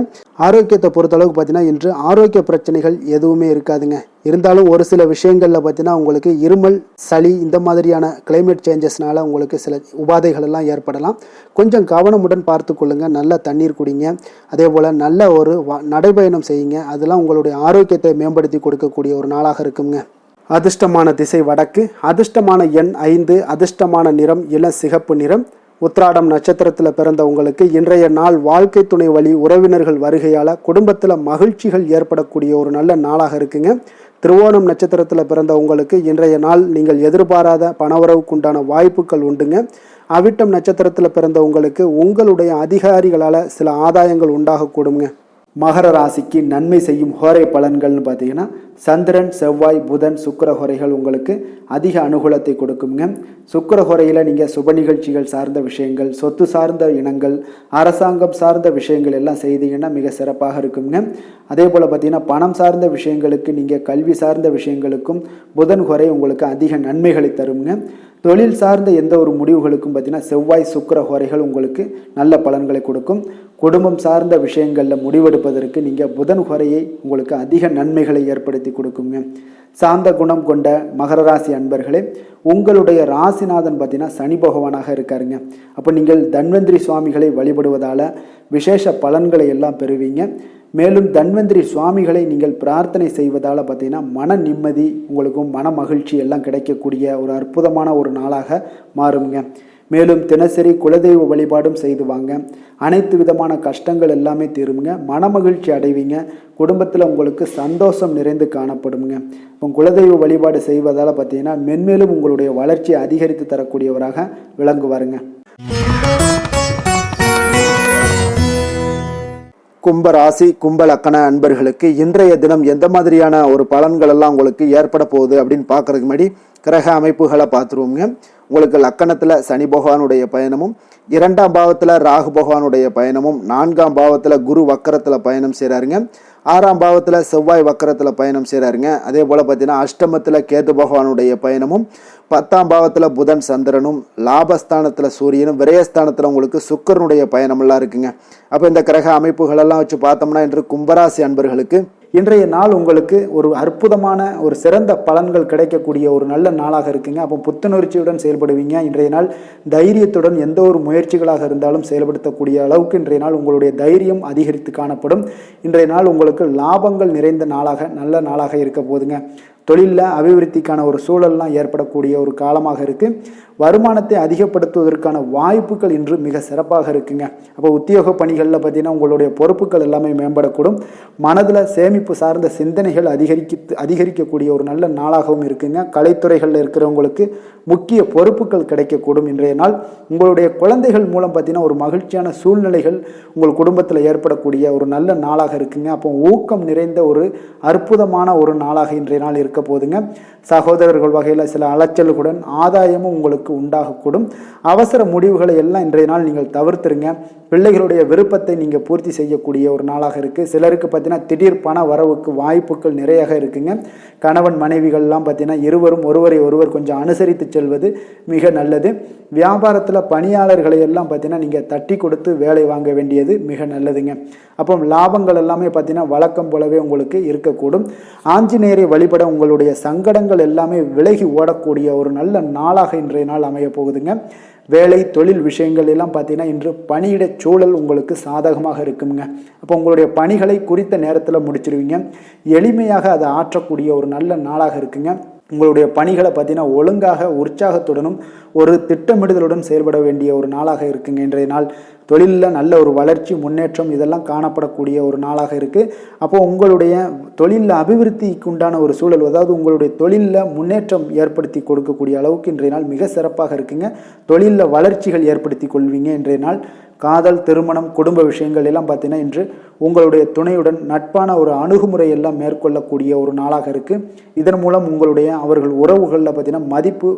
ஆரோக்கியத்தை பொறுத்தளவுக்கு பார்த்தீங்கன்னா இன்று ஆரோக்கிய பிரச்சனைகள் எதுவுமே இருக்காதுங்க. இருந்தாலும் ஒரு சில விஷயங்களில் பார்த்தீங்கன்னா உங்களுக்கு இருமல், சளி இந்த மாதிரியான கிளைமேட் சேஞ்சஸ்னால உங்களுக்கு சில உபாதைகள் எல்லாம் ஏற்படலாம். கொஞ்சம் கவனமுடன் பார்த்து கொள்ளுங்க. நல்ல தண்ணீர் குடிங்க. அதே போல் நல்ல ஒரு நடைபயணம் செய்யுங்க. அதெல்லாம் உங்களுடைய ஆரோக்கியத்தை மேம்படுத்தி கொடுக்கக்கூடிய ஒரு நாளாக இருக்குங்க. அதிர்ஷ்டமான திசை வடக்கு, அதிர்ஷ்டமான எண் 5, அதிர்ஷ்டமான நிறம் இளம் சிகப்பு நிறம். உத்திராடம் நட்சத்திரத்தில் பிறந்த உங்களுக்கு இன்றைய நாள் வாழ்க்கை துணை வழி உறவினர்கள் வருகையால் குடும்பத்தில் மகிழ்ச்சிகள் ஏற்படக்கூடிய ஒரு நல்ல நாளாக இருக்குங்க. திருவோணம் நட்சத்திரத்தில் பிறந்த உங்களுக்கு இன்றைய நாள் நீங்கள் எதிர்பாராத பணவரவுக்குண்டான வாய்ப்புகள் உண்டுங்க. அவிட்டம் நட்சத்திரத்தில் பிறந்த உங்களுக்கு உங்களுடைய அதிகாரிகளால் சில ஆதாயங்கள் உண்டாகக்கூடுங்க. மகர ராசிக்கு நன்மை செய்யும் ஹோரை பலன்கள்னு பார்த்தீங்கன்னா சந்திரன், செவ்வாய், புதன், சுக்கிர ஹோரைகள் உங்களுக்கு அதிக அனுகூலத்தை கொடுக்குங்க. சுக்கிர ஹோரையில் நீங்கள் சுப நிகழ்ச்சிகள் சார்ந்த விஷயங்கள், சொத்து சார்ந்த இனங்கள், அரசாங்கம் சார்ந்த விஷயங்கள் எல்லாம் செய்தீங்கன்னா மிக சிறப்பாக இருக்குங்க. அதே போல் பார்த்தீங்கன்னா பணம் சார்ந்த விஷயங்களுக்கு, நீங்கள் கல்வி சார்ந்த விஷயங்களுக்கும் புதன் ஹோரை உங்களுக்கு அதிக நன்மைகளை தருங்க. தொழில் சார்ந்த எந்த ஒரு முடிவுகளுக்கும் பார்த்தீங்கன்னா செவ்வாய், சுக்கிர ஹோரைகள் உங்களுக்கு நல்ல பலன்களை கொடுக்கும். குடும்பம் சார்ந்த விஷயங்களில் முடிவெடுப்பதற்கு நீங்கள் புதன் ஹோரையை உங்களுக்கு அதிக நன்மைகளை ஏற்படுத்தி கொடுக்குங்க. சாந்த குணம் கொண்ட மகர ராசி அன்பர்களே, உங்களுடைய ராசிநாதன் பார்த்தீங்கன்னா சனி பகவானாக இருக்காருங்க. அப்போ நீங்கள் தன்வந்திரி சுவாமிகளை வழிபடுவதால் விசேஷ பலன்களை எல்லாம் பெறுவீங்க. மேலும் தன்வந்திரி சுவாமிகளை நீங்கள் பிரார்த்தனை செய்வதால் பார்த்தீங்கன்னா மன நிம்மதி, உங்களுக்கும் மன மகிழ்ச்சி எல்லாம் கிடைக்கக்கூடிய ஒரு அற்புதமான ஒரு நாளாக மாறுங்க. மேலும் தினசரி குலதெய்வ வழிபாடும் செய்து வாங்க. அனைத்து விதமான கஷ்டங்கள் எல்லாமே தீருங்க. மனமகிழ்ச்சி அடைவீங்க. குடும்பத்தில் உங்களுக்கு சந்தோஷம் நிறைந்து காணப்படுங்க. இப்போ குலதெய்வ வழிபாடு செய்வதால் பார்த்தீங்கன்னா மென்மேலும் உங்களுடைய வளர்ச்சியை அதிகரித்து தரக்கூடியவராக விளங்குவாருங்க. கும்ப ராசி கும்ப லக்கண அன்பர்களுக்கு இன்றைய தினம் எந்த மாதிரியான ஒரு பலன்கள் எல்லாம் உங்களுக்கு ஏற்பட போகுது அப்படின்னு பார்க்கறதுக்கு முன்னாடி கிரக அமைப்புகளை பார்த்துருவோங்க. உங்களுக்கு லக்கணத்தில் சனி பகவானுடைய பயணமும், 2ஆம் பாவத்தில் ராகு பகவானுடைய பயணமும், 4ஆம் பாவத்தில் குரு வக்கரத்தில் பயணம் செய்கிறாருங்க, 6ஆம் பாவத்தில் செவ்வாய் வக்கரத்தில் பயணம் செய்கிறாருங்க. அதே போல் பார்த்தீங்கன்னா அஷ்டமத்தில் கேது பகவானுடைய பயணமும், 10ஆம் பாவத்தில் புதன் சந்திரனும், லாபஸ்தானத்தில் சூரியனும், விரயஸ்தானத்தில் உங்களுக்கு சுக்கரனுடைய பயணமெல்லாம் இருக்குங்க. அப்போ இந்த கிரக அமைப்புகளெல்லாம் வச்சு பார்த்தோம்னா இன்று கும்பராசி அன்பர்களுக்கு இன்றைய நாள் உங்களுக்கு ஒரு அற்புதமான ஒரு சிறந்த பலன்கள் கிடைக்கக்கூடிய ஒரு நல்ல நாளாக இருக்குங்க. அப்போ புத்துணர்ச்சியுடன் செயல்படுவீங்க. இன்றைய நாள் தைரியத்துடன் எந்த ஒரு முயற்சிகளாக இருந்தாலும் செயல்படுத்தக்கூடிய அளவுக்கு இன்றைய நாள் உங்களுடைய தைரியம் அதிகரித்து காணப்படும். இன்றைய நாள் உங்களுக்கு லாபங்கள் நிறைந்த நாளாக நல்ல நாளாக இருக்க போதுங்க. தொழிலில் அபிவிருத்திக்கான ஒரு சூழல்லாம் ஏற்படக்கூடிய ஒரு காலமாக இருக்குது. வருமானத்தை அதிகப்படுத்துவதற்கான வாய்ப்புகள் இன்று மிக சிறப்பாக இருக்குங்க. அப்போ உத்தியோக பணிகளில் பார்த்தீங்கன்னா உங்களுடைய பொறுப்புகள் எல்லாமே மேம்படக்கூடும். மனதில் சேமிப்பு சார்ந்த சிந்தனைகள் அதிகரிக்கக்கூடிய ஒரு நல்ல நாளாகவும் இருக்குங்க. கலைத்துறைகளில் இருக்கிறவங்களுக்கு முக்கிய பொறுப்புகள் கிடைக்கக்கூடும். இன்றைய நாள் உங்களுடைய குழந்தைகள் மூலம் பார்த்தீங்கன்னா ஒரு மகிழ்ச்சியான சூழ்நிலைகள் உங்கள் குடும்பத்தில் ஏற்படக்கூடிய ஒரு நல்ல நாளாக இருக்குங்க. அப்போ ஊக்கம் நிறைந்த ஒரு அற்புதமான ஒரு நாளாக இன்றைய நாள் இருக்க போதுங்க. சகோதரர்கள் வகையில் சில அலைச்சல்களுடன் ஆதாயமும் உங்களுக்கு உண்டாகக்கூடும். அவசர முடிவுகளை எல்லாம் இன்றைய நாள் நீங்கள் தவிர்த்துருங்க. பிள்ளைகளுடைய விருப்பத்தை நீங்கள் பூர்த்தி செய்யக்கூடிய ஒரு நாளாக இருக்குது. சிலருக்கு பார்த்தீங்கன்னா திடீர் பண வரவுக்கு வாய்ப்புகள் நிறையாக இருக்குங்க. கணவன் மனைவிகள்லாம் பார்த்தீங்கன்னா இருவரும் ஒருவரை ஒருவர் கொஞ்சம் அனுசரித்து செல்வது மிக நல்லது. வியாபாரத்தில் பணியாளர்களை எல்லாம் பார்த்தீங்கன்னா நீங்கள் தட்டி கொடுத்து வேலை வாங்க வேண்டியது மிக நல்லதுங்க. அப்போ லாபங்கள் எல்லாமே பார்த்தீங்கன்னா வழக்கம் போலவே உங்களுக்கு இருக்கக்கூடும். ஆஞ்சநேயரை வழிபட உங்களுடைய சங்கடங்கள் எல்லாமே விலகி ஓடக்கூடிய ஒரு நல்ல நாளாக இன்றைய நாள் அமைய போகுதுங்க. வேலை தொழில் விஷயங்கள் எல்லாம் பார்த்தீங்கன்னா இன்று பணியிட சூழல் உங்களுக்கு சாதகமாக இருக்குங்க. அப்போ உங்களுடைய பணிகளை குறித்த நேரத்தில் முடிச்சிருவீங்க. எளிமையாக அதை ஆற்றக்கூடிய ஒரு நல்ல நாளாக இருக்குங்க. உங்களுடைய பணிகளை பார்த்தீங்கன்னா ஒழுங்காக உற்சாகத்துடனும் ஒரு திட்டமிடுதலுடன் செயல்பட வேண்டிய ஒரு நாளாக இருக்குங்க. இன்றைய நாள் தொழிலில் நல்ல ஒரு வளர்ச்சி முன்னேற்றம் இதெல்லாம் காணப்படக்கூடிய ஒரு நாளாக இருக்குது. அப்போ உங்களுடைய தொழிலில் அபிவிருத்திக்கு உண்டான ஒரு சூழல், அதாவது உங்களுடைய தொழிலில் முன்னேற்றம் ஏற்படுத்தி கொடுக்கக்கூடிய அளவுக்கு இன்றைய நாள் மிக சிறப்பாக இருக்குங்க. தொழிலில் வளர்ச்சிகள் ஏற்படுத்தி கொள்வீங்க. இன்றைய நாள் காதல், திருமணம், குடும்ப விஷயங்கள் எல்லாம் பார்த்தீங்கன்னா இன்று உங்களுடைய துணையுடன் நட்பான ஒரு அணுகுமுறை எல்லாம் மேற்கொள்ளக்கூடிய ஒரு நாளாக இருக்குது. இதன் மூலம் உங்களுடைய அவர்கள் உறவுகளில் பார்த்தீங்கன்னா மதிப்பு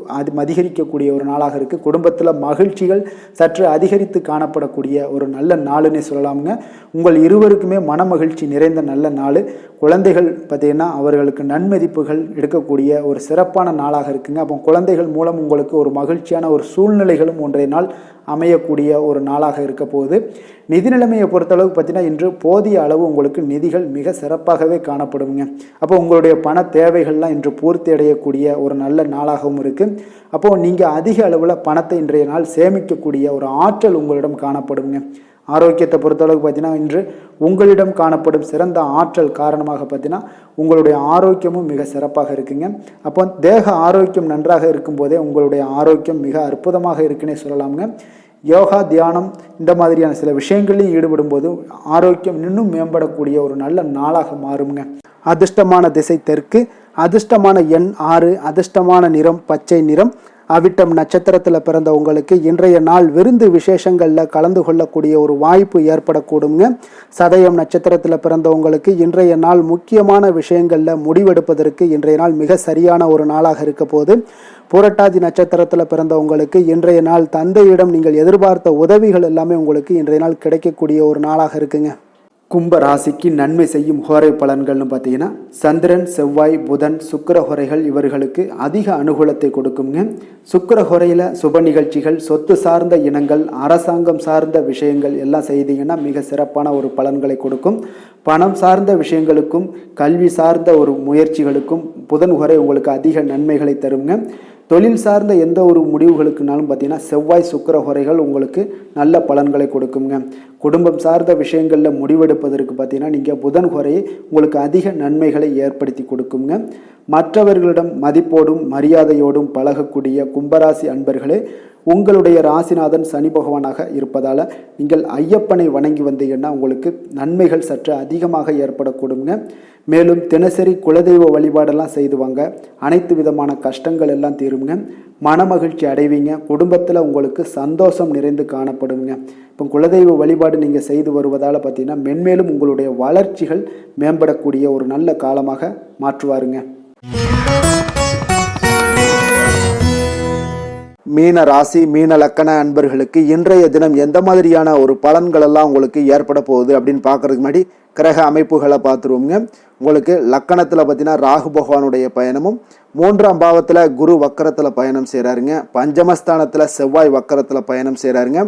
அதிகரிக்கக்கூடிய ஒரு நாளாக இருக்குது. குடும்பத்தில் மகிழ்ச்சிகள் சற்று அதிகரித்து காணப்படக்கூடிய ஒரு நல்ல நாளுன்னே சொல்லலாமுங்க. உங்கள் இருவருக்குமே மன மகிழ்ச்சி நிறைந்த நல்ல நாள். குழந்தைகள் பார்த்தீங்கன்னா அவர்களுக்கு நன்மதிப்புகள் எடுக்கக்கூடிய ஒரு சிறப்பான நாளாக இருக்குங்க. அப்போ குழந்தைகள் மூலம் உங்களுக்கு ஒரு மகிழ்ச்சியான ஒரு சூழ்நிலைகளும் ஒன்றைய நாள் அமையக்கூடிய ஒரு நாளாக இருக்க போகுது. நிதி நிலைமையை பொறுத்தளவுக்கு பார்த்தீங்கன்னா இன்று போதிய அளவு உங்களுக்கு நிதிகள் மிக சிறப்பாகவே காணப்படுங்க. அப்போ உங்களுடைய பண தேவைகள்லாம் இன்று பூர்த்தி அடையக்கூடிய ஒரு நல்ல நாளாகவும் இருக்குது. அப்போது நீங்கள் அதிக அளவில் பணத்தை இன்றைய நாள் சேமிக்கக்கூடிய ஒரு ஆற்றல் உங்களிடம் காணப்படுங்க. ஆரோக்கியத்தை பொறுத்தளவுக்கு பார்த்தீங்கன்னா இன்று உங்களிடம் காணப்படும் சிறந்த ஆற்றல் காரணமாக பார்த்தீங்கன்னா உங்களுடைய ஆரோக்கியமும் மிக சிறப்பாக இருக்குங்க. அப்போ தேக ஆரோக்கியம் நன்றாக இருக்கும்போதே உங்களுடைய ஆரோக்கியம் மிக அற்புதமாக இருக்குன்னே சொல்லலாமுங்க. யோகா, தியானம் இந்த மாதிரியான சில விஷயங்களையும் ஈடுபடும் போது ஆரோக்கியம் இன்னும் மேம்படக்கூடிய ஒரு நல்ல நாளாக மாறுங்க. அதிர்ஷ்டமான திசை தெற்கு, அதிர்ஷ்டமான எண் 6, அதிர்ஷ்டமான நிறம் பச்சை நிறம். அவிட்டம் நட்சத்திரத்தில் பிறந்த உங்களுக்கு இன்றைய நாள் விருந்து விசேஷங்களில் கலந்து கொள்ளக்கூடிய ஒரு வாய்ப்பு ஏற்படக்கூடுங்க. சதயம் நட்சத்திரத்தில் பிறந்தவங்களுக்கு இன்றைய நாள் முக்கியமான விஷயங்களில் முடிவெடுப்பதற்கு இன்றைய நாள் மிக சரியான ஒரு நாளாக இருக்க போது. புரட்டாதி நட்சத்திரத்தில் பிறந்தவங்களுக்கு இன்றைய நாள் தந்தையிடம் நீங்கள் எதிர்பார்த்த உதவிகள் எல்லாமே உங்களுக்கு இன்றைய நாள் கிடைக்கக்கூடிய ஒரு நாளாக இருக்குங்க. கும்ப ராசிக்கு நன்மை செய்யும் ஹோரை பலன்கள்னு பார்த்தீங்கன்னா சந்திரன், செவ்வாய், புதன், சுக்கிர ஹோரைகள் இவர்களுக்கு அதிக அனுகூலத்தை கொடுக்குங்க. சுக்கிர ஹோரையில் சுப நிகழ்ச்சிகள், சொத்து சார்ந்த இனங்கள், அரசாங்கம் சார்ந்த விஷயங்கள் எல்லாம் செய்தீங்கன்னா மிக சிறப்பான ஒரு பலன்களை கொடுக்கும். பணம் சார்ந்த விஷயங்களுக்கும் கல்வி சார்ந்த ஒரு முயற்சிகளுக்கும் புதன் ஹோரை உங்களுக்கு அதிக நன்மைகளை தருங்க. தொழில் சார்ந்த எந்த ஒரு முடிவுகளுக்குனாலும் பார்த்தீங்கன்னா செவ்வாய், சுக்கிர ஹோரைகள் உங்களுக்கு நல்ல பலன்களை கொடுக்குங்க. குடும்பம் சார்ந்த விஷயங்களில் முடிவெடுப்பதற்கு பார்த்தீங்கன்னா நீங்கள் புதன் ஹோரையை உங்களுக்கு அதிக நன்மைகளை ஏற்படுத்தி கொடுக்குங்க. மற்றவர்களிடம் மதிப்போடும் மரியாதையோடும் பழகக்கூடிய கும்பராசி அன்பர்களே, உங்களுடைய ராசிநாதன் சனி பகவானாக இருப்பதால் நீங்கள் ஐயப்பனை வணங்கி வந்தீங்கன்னா உங்களுக்கு நன்மைகள் சற்று அதிகமாக ஏற்படக்கூடுங்க. மேலும் தினசரி குலதெய்வ வழிபாடெல்லாம் செய்து வாங்க, அனைத்து விதமான கஷ்டங்கள் எல்லாம் தீருங்க, மனமகிழ்ச்சி அடைவீங்க, குடும்பத்தில் உங்களுக்கு சந்தோஷம் நிறைந்து காணப்படுங்க. இப்போ குலதெய்வ வழிபாடு நீங்கள் செய்து வருவதால் பார்த்தீங்கன்னா மென்மேலும் உங்களுடைய வளர்ச்சிகள் மேம்படக்கூடிய ஒரு நல்ல காலமாக மாற்றுவாருங்க. மீன ராசி மீன லக்கண அன்பர்களுக்கு இன்றைய தினம் எந்த மாதிரியான ஒரு பலன்கள் எல்லாம் உங்களுக்கு ஏற்பட போகுது அப்படின்னு பார்க்கறதுக்கு முன்னாடி கிரக அமைப்புகளை பார்த்துருவோங்க. உங்களுக்கு லக்கணத்தில் பார்த்தீங்கன்னா ராகு பகவானுடைய பயணமும், 3ஆம் பாவத்தில் குரு வக்கரத்தில் பயணம் செய்கிறாருங்க, பஞ்சமஸ்தானத்தில் செவ்வாய் வக்கரத்தில் பயணம் செய்கிறாருங்க,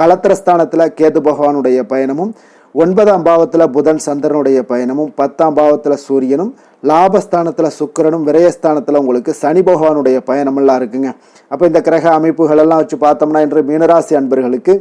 களத்திரஸ்தானத்தில் கேது பகவானுடைய பயணமும், 9ஆம் பாவத்தில் புதன் சந்திரனுடைய பயணமும், 10ஆம் பாவத்தில் சூரியனும், லாபஸ்தானத்தில் சுக்கிரனும், விரயஸ்தானத்தில் உங்களுக்கு சனி பகவானுடைய பயணமெல்லாம் இருக்குங்க. அப்போ இந்த கிரக அமைப்புகளெல்லாம் வச்சு பார்த்தோம்னா இன்று மீனராசி அன்பர்களுக்கு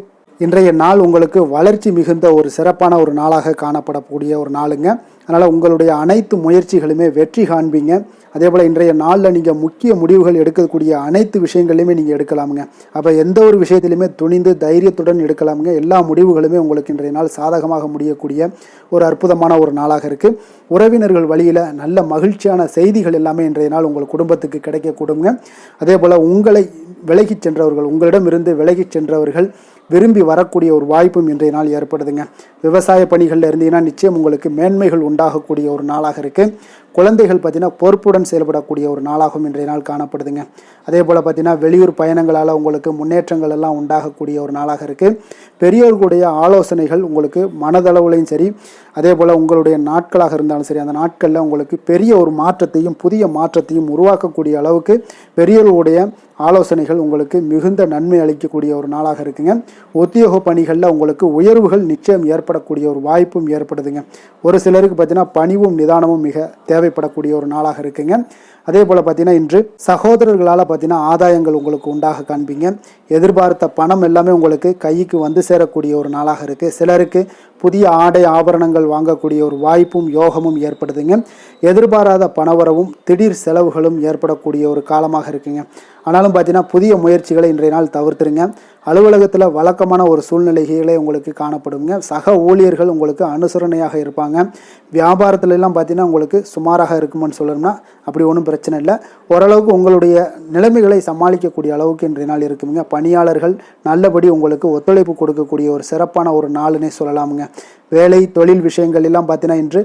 இன்றைய நாள் உங்களுக்கு வளர்ச்சி மிகுந்த ஒரு சிறப்பான ஒரு நாளாக காணப்படக்கூடிய ஒரு நாளுங்க. அதனால் உங்களுடைய அனைத்து முயற்சிகளுமே வெற்றி காண்பீங்க. அதே போல் இன்றைய நாளில் நீங்கள் முக்கிய முடிவுகள் எடுக்கக்கூடிய அனைத்து விஷயங்களையுமே நீங்கள் எடுக்கலாமுங்க. அப்போ எந்த ஒரு விஷயத்திலையுமே துணிந்து தைரியத்துடன் எடுக்கலாமுங்க. எல்லா முடிவுகளுமே உங்களுக்கு இன்றைய நாள் சாதகமாக முடியக்கூடிய ஒரு அற்புதமான ஒரு நாளாக இருக்குது. உறவினர்கள் வழியில் நல்ல மகிழ்ச்சியான செய்திகள் எல்லாமே இன்றைய நாள் உங்கள் குடும்பத்துக்கு கிடைக்கக்கூடுங்க. அதே போல் உங்களை விலகிச் சென்றவர்கள், உங்களிடமிருந்து விலகிச் சென்றவர்கள் விரும்பி வரக்கூடிய ஒரு வாய்ப்பும் இன்றைய நாள் ஏற்படுதுங்க. விவசாய பணிகளில் இருந்தீங்கன்னா நிச்சயம் உங்களுக்கு மேன்மைகள் உண்டாகக்கூடிய ஒரு நாளாக இருக்குது. குழந்தைகள் பார்த்தீங்கன்னா பொறுப்புடன் செயல்படக்கூடிய ஒரு நாளாகவும் இன்றைய நாள் காணப்படுதுங்க. அதே போல் பார்த்தீங்கன்னா வெளியூர் பயணங்களால் உங்களுக்கு முன்னேற்றங்கள் எல்லாம் உண்டாகக்கூடிய ஒரு நாளாக இருக்குது. பெரியோர்களுடைய ஆலோசனைகள் உங்களுக்கு மனதளவுலையும் சரி, அதே போல் உங்களுடைய நாட்களாக இருந்தாலும் சரி, அந்த நாட்களில் உங்களுக்கு பெரிய ஒரு மாற்றத்தையும் புதிய மாற்றத்தையும் உருவாக்கக்கூடிய அளவுக்கு பெரியோர்களுடைய ஆலோசனைகள் உங்களுக்கு மிகுந்த நன்மை அளிக்கக்கூடிய ஒரு நாளாக இருக்குங்க. உத்தியோக பணிகளில் உங்களுக்கு உயர்வுகள் நிச்சயம் ஏற்படக்கூடிய ஒரு வாய்ப்பும் ஏற்படுதுங்க. ஒரு சிலருக்கு பார்த்தீங்கன்னா பணிவும் நிதானமும் மிக தேவைப்படக்கூடிய ஒரு நாளாக இருக்குங்க. அதே போல் பார்த்தீங்கன்னா இன்று சகோதரர்களால் பார்த்தீங்கன்னா ஆதாயங்கள் உங்களுக்கு உண்டாக காண்பீங்க. எதிர்பார்த்த பணம் எல்லாமே உங்களுக்கு கைக்கு வந்து சேரக்கூடிய ஒரு நாளாக இருக்குது. சிலருக்கு புதிய ஆடை ஆபரணங்கள் வாங்கக்கூடிய ஒரு வாய்ப்பும் யோகமும் ஏற்படுதுங்க. எதிர்பாராத பணவரவும் திடீர் செலவுகளும் ஏற்படக்கூடிய ஒரு காலமாக இருக்குங்க. ஆனாலும் பார்த்தீங்கன்னா புதிய முயற்சிகளை இன்றைய நாள் தவிர்த்துருங்க. அலுவலகத்தில் வழக்கமான ஒரு சூழ்நிலைகளே உங்களுக்கு காணப்படுங்க. சக ஊழியர்கள் உங்களுக்கு அனுசரணையாக இருப்பாங்க. வியாபாரத்துலலாம் பார்த்தீங்கன்னா உங்களுக்கு சுமாராக இருக்குமென்னு சொல்லணும்னா அப்படி ஒன்றும் பிரச்சனை இல்லை. ஓரளவுக்கு உங்களுடைய நிலைமைகளை சமாளிக்கக்கூடிய அளவுக்கு இன்றைய நாள் இருக்குங்க. பணியாளர்கள் நல்லபடி உங்களுக்கு ஒத்துழைப்பு கொடுக்கக்கூடிய ஒரு சிறப்பான ஒரு நாளுன்னே சொல்லலாமுங்க. வேலை தொழில் விஷயங்கள் எல்லாம் பார்த்தீங்கன்னா இன்று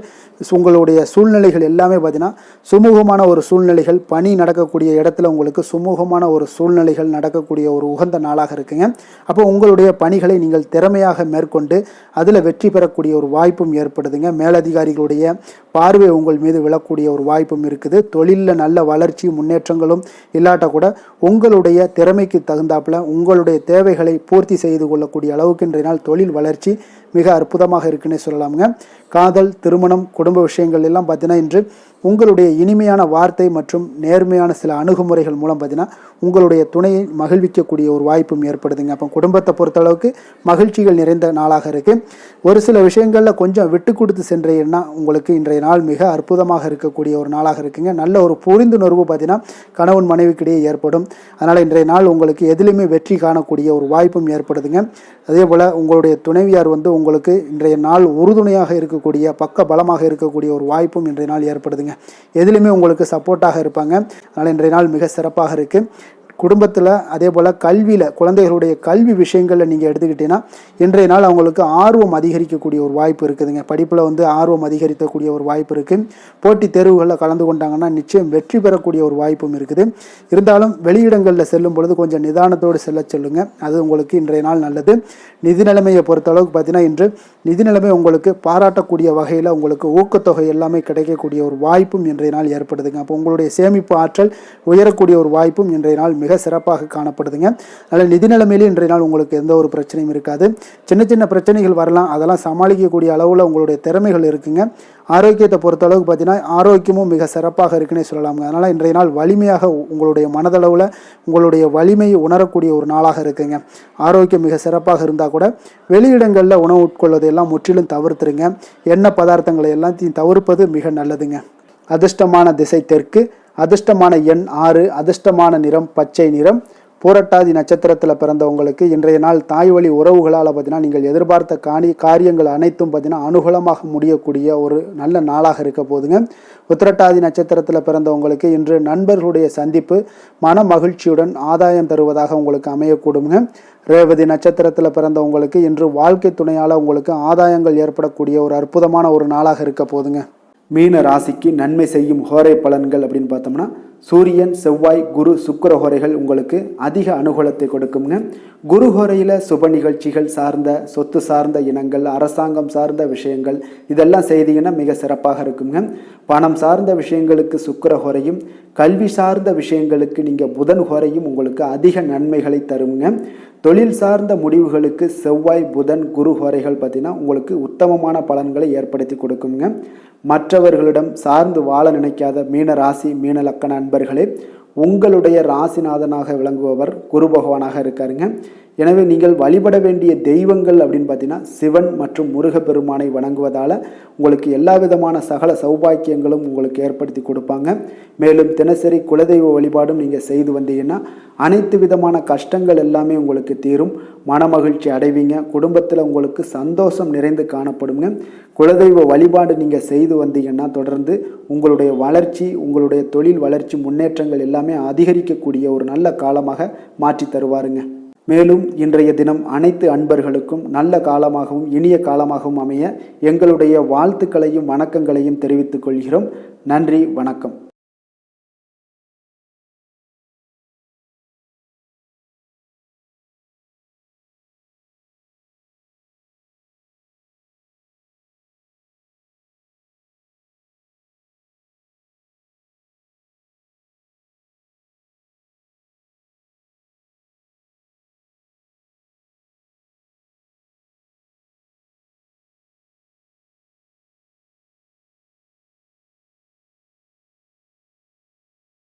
உங்களுடைய சூழ்நிலைகள் எல்லாமே பார்த்தீங்கன்னா சுமூகமான ஒரு சூழ்நிலைகள், பணி நடக்கக்கூடிய இடத்துல உங்களுக்கு சுமூகமான ஒரு சூழ்நிலைகள் நடக்கக்கூடிய ஒரு உகந்த நாளாக இருக்குங்க. அப்போ உங்களுடைய பணிகளை நீங்கள் திறமையாக மேற்கொண்டு அதில் வெற்றி பெறக்கூடிய ஒரு வாய்ப்பும் ஏற்படுதுங்க. மேலதிகாரிகளுடைய பார்வை உங்கள் மீது விழக்கூடிய ஒரு வாய்ப்பும் இருக்குது. தொழிலில் நல்ல வளர்ச்சி முன்னேற்றங்களும் இல்லாட்ட கூட உங்களுடைய திறமைக்கு தகுந்தாப்புல உங்களுடைய தேவைகளை பூர்த்தி செய்து கொள்ளக்கூடிய அளவுக்கு இன்றைய நாள் தொழில் வளர்ச்சி மிக அற்புதமாக இருக்குன்னே சொல்லலாமுங்க. காதல், திருமணம், குடும்ப விஷயங்கள் எல்லாம் பார்த்தீங்கன்னா இன்று உங்களுடைய இனிமையான வார்த்தை மற்றும் நேர்மையான சில அணுகுமுறைகள் மூலம் பார்த்தீங்கன்னா உங்களுடைய துணையை மகிழ்விக்கக்கூடிய ஒரு வாய்ப்பும் ஏற்படுதுங்க. அப்போ குடும்பத்தை பொறுத்தளவுக்கு மகிழ்ச்சிகள் நிறைந்த நாளாக இருக்குது. ஒரு சில விஷயங்களில் கொஞ்சம் விட்டு கொடுத்து சென்றீங்கன்னா உங்களுக்கு இன்றைய நாள் மிக அற்புதமாக இருக்கக்கூடிய ஒரு நாளாக இருக்குங்க. நல்ல ஒரு புரிந்துணர்வு பார்த்தீங்கன்னா கணவன் மனைவிக்கிடையே ஏற்படும். அதனால் இன்றைய நாள் உங்களுக்கு எதிலுமே வெற்றி காணக்கூடிய ஒரு வாய்ப்பும் ஏற்படுதுங்க. அதே போல் உங்களுடைய துணைவியார் உங்களுக்கு இன்றைய நாள் உறுதுணையாக இருக்கக்கூடிய பக்க பலமாக இருக்கக்கூடிய ஒரு வாய்ப்பும் இன்றைய நாள் ஏற்படுதுங்க. எதிலுமே உங்களுக்கு சப்போர்ட்டாக இருப்பாங்க. அதனால் இன்றைய நாள் மிக சிறப்பாக இருக்குது. குடும்பத்தில் அதே போல் கல்வியில் குழந்தைகளுடைய கல்வி விஷயங்களில் நீங்கள் எடுத்துக்கிட்டீங்கன்னா இன்றைய நாள் அவங்களுக்கு ஆர்வம் அதிகரிக்கக்கூடிய ஒரு வாய்ப்பு இருக்குதுங்க. படிப்பில் ஆர்வம் அதிகரிக்கக்கூடிய ஒரு வாய்ப்பு இருக்குது. போட்டித் தேர்வுகளில் கலந்து கொண்டாங்கன்னா நிச்சயம் வெற்றி பெறக்கூடிய ஒரு வாய்ப்பும் இருக்குது. இருந்தாலும் வெளியிடங்களில் செல்லும் பொழுது கொஞ்சம் நிதானத்தோடு செல்ல சொல்லுங்கள். அது உங்களுக்கு இன்றைய நாள் நல்லது. நிதி நிலைமையை பொறுத்தளவுக்கு பார்த்தீங்கன்னா இன்று நிதி நிலைமை உங்களுக்கு பாராட்டக்கூடிய வகையில் உங்களுக்கு ஊக்கத்தொகை எல்லாமே கிடைக்கக்கூடிய ஒரு வாய்ப்பும் இன்றைய நாள் ஏற்படுதுங்க. அப்போ உங்களுடைய சேமிப்பு ஆற்றல் உயரக்கூடிய ஒரு வாய்ப்பும் இன்றைய நாள் மிக சிறப்பாக காணப்படுதுங்க. அதனால் நிதி நிலைமையிலே இன்றைய நாள் உங்களுக்கு எந்த ஒரு பிரச்சனையும் இருக்காது. சின்ன சின்ன பிரச்சனைகள் வரலாம், அதெல்லாம் சமாளிக்கக்கூடிய அளவில் உங்களுடைய திறமைகள் இருக்குங்க. ஆரோக்கியத்தை பொறுத்தளவுக்கு பார்த்தீங்கன்னா ஆரோக்கியமும் மிக சிறப்பாக இருக்குன்னே சொல்லலாமுங்க. அதனால் இன்றைய நாள் வலிமையாக உங்களுடைய மனதளவில் உங்களுடைய வலிமையை உணரக்கூடிய ஒரு நாளாக இருக்குங்க. ஆரோக்கியம் மிக சிறப்பாக இருந்தால் கூட வெளியிடங்களில் உணவு உட்கொள்வதை எல்லாம் முற்றிலும் தவிர்த்துருங்க. எண்ணெய் பதார்த்தங்களை எல்லாத்தையும் தவிர்ப்பது மிக நல்லதுங்க. அதிர்ஷ்டமான திசை தெற்கு, அதிர்ஷ்டமான எண் 6, அதிர்ஷ்டமான நிறம் பச்சை நிறம், பூரட்டாதி நட்சத்திரத்தில் பிறந்தவங்களுக்கு இன்றைய நாள் தாய் வழி உறவுகளால் பார்த்தீங்கன்னா நீங்கள் எதிர்பார்த்த காரியங்கள் அனைத்தும் பார்த்தீங்கன்னா அனுகூலமாக முடியக்கூடிய ஒரு நல்ல நாளாக இருக்க போதுங்க. உத்திரட்டாதி நட்சத்திரத்தில் பிறந்தவங்களுக்கு இன்று நண்பர்களுடைய சந்திப்பு மன மகிழ்ச்சியுடன் ஆதாயம் தருவதாக உங்களுக்கு அமையக்கூடுங்க. ரேவதி நட்சத்திரத்தில் பிறந்தவங்களுக்கு இன்று வாழ்க்கை துணையால் உங்களுக்கு ஆதாயங்கள் ஏற்படக்கூடிய ஒரு அற்புதமான ஒரு நாளாக இருக்க போதுங்க. மீன ராசிக்கு நன்மை செய்யும் ஹோரை பலன்கள் அப்படின்னு பார்த்தோம்னா சூரியன், செவ்வாய், குரு, சுக்கிர ஹோரைகள் உங்களுக்கு அதிக அனுகூலத்தை கொடுக்குங்க. குரு ஹோரையில் சுப நிகழ்ச்சிகள் சார்ந்த சொத்து சார்ந்த இனங்கள், அரசாங்கம் சார்ந்த விஷயங்கள் இதெல்லாம் செய்தீங்கன்னா மிக சிறப்பாக இருக்குங்க. பணம் சார்ந்த விஷயங்களுக்கு சுக்கிர ஹோரையும், கல்வி சார்ந்த விஷயங்களுக்கு நீங்கள் புதன் ஹோரையும் உங்களுக்கு அதிக நன்மைகளை தருங்க. தொழில் சார்ந்த முடிவுகளுக்கு செவ்வாய், புதன், குரு ஹோரைகள் பார்த்தீங்கன்னா உங்களுக்கு உத்தமமான பலன்களை ஏற்படுத்தி கொடுக்குங்க. மற்றவர்களிடம் சார்ந்து வாழ நினைக்காத மீன ராசி, மீன லக்கண அன்பர்களே, உங்களுடைய ராசிநாதனாக விளங்குபவர் குரு பகவானாக இருக்காருங்க. எனவே நீங்கள் வழிபட வேண்டிய தெய்வங்கள் அப்படின்னு பார்த்தீங்கன்னா சிவன் மற்றும் முருகப்பெருமானை வணங்குவதால் உங்களுக்கு எல்லா விதமான சகல சௌபாக்கியங்களும் உங்களுக்கு ஏற்படுத்தி கொடுப்பாங்க. மேலும் தினசரி குலதெய்வ வழிபாடும் நீங்கள் செய்து வந்தீங்கன்னா அனைத்து விதமான கஷ்டங்கள் எல்லாமே உங்களுக்கு தீரும், மனமகிழ்ச்சி அடைவீங்க, குடும்பத்தில் உங்களுக்கு சந்தோஷம் நிறைந்து காணப்படுங்க. குலதெய்வ வழிபாடு நீங்கள் செய்து வந்தீங்கன்னா தொடர்ந்து உங்களுடைய வளர்ச்சி, உங்களுடைய தொழில் வளர்ச்சி, முன்னேற்றங்கள் எல்லாமே அதிகரிக்கக்கூடிய ஒரு நல்ல காலமாக மாற்றி தருவாருங்க. மேலும் இன்றைய தினம் அனைத்து அன்பர்களுக்கும் நல்ல காலமாகவும் இனிய காலமாகவும் அமைய எங்களுடைய வாழ்த்துக்களையும் வணக்கங்களையும் தெரிவித்துக் கொள்கிறோம். நன்றி, வணக்கம்.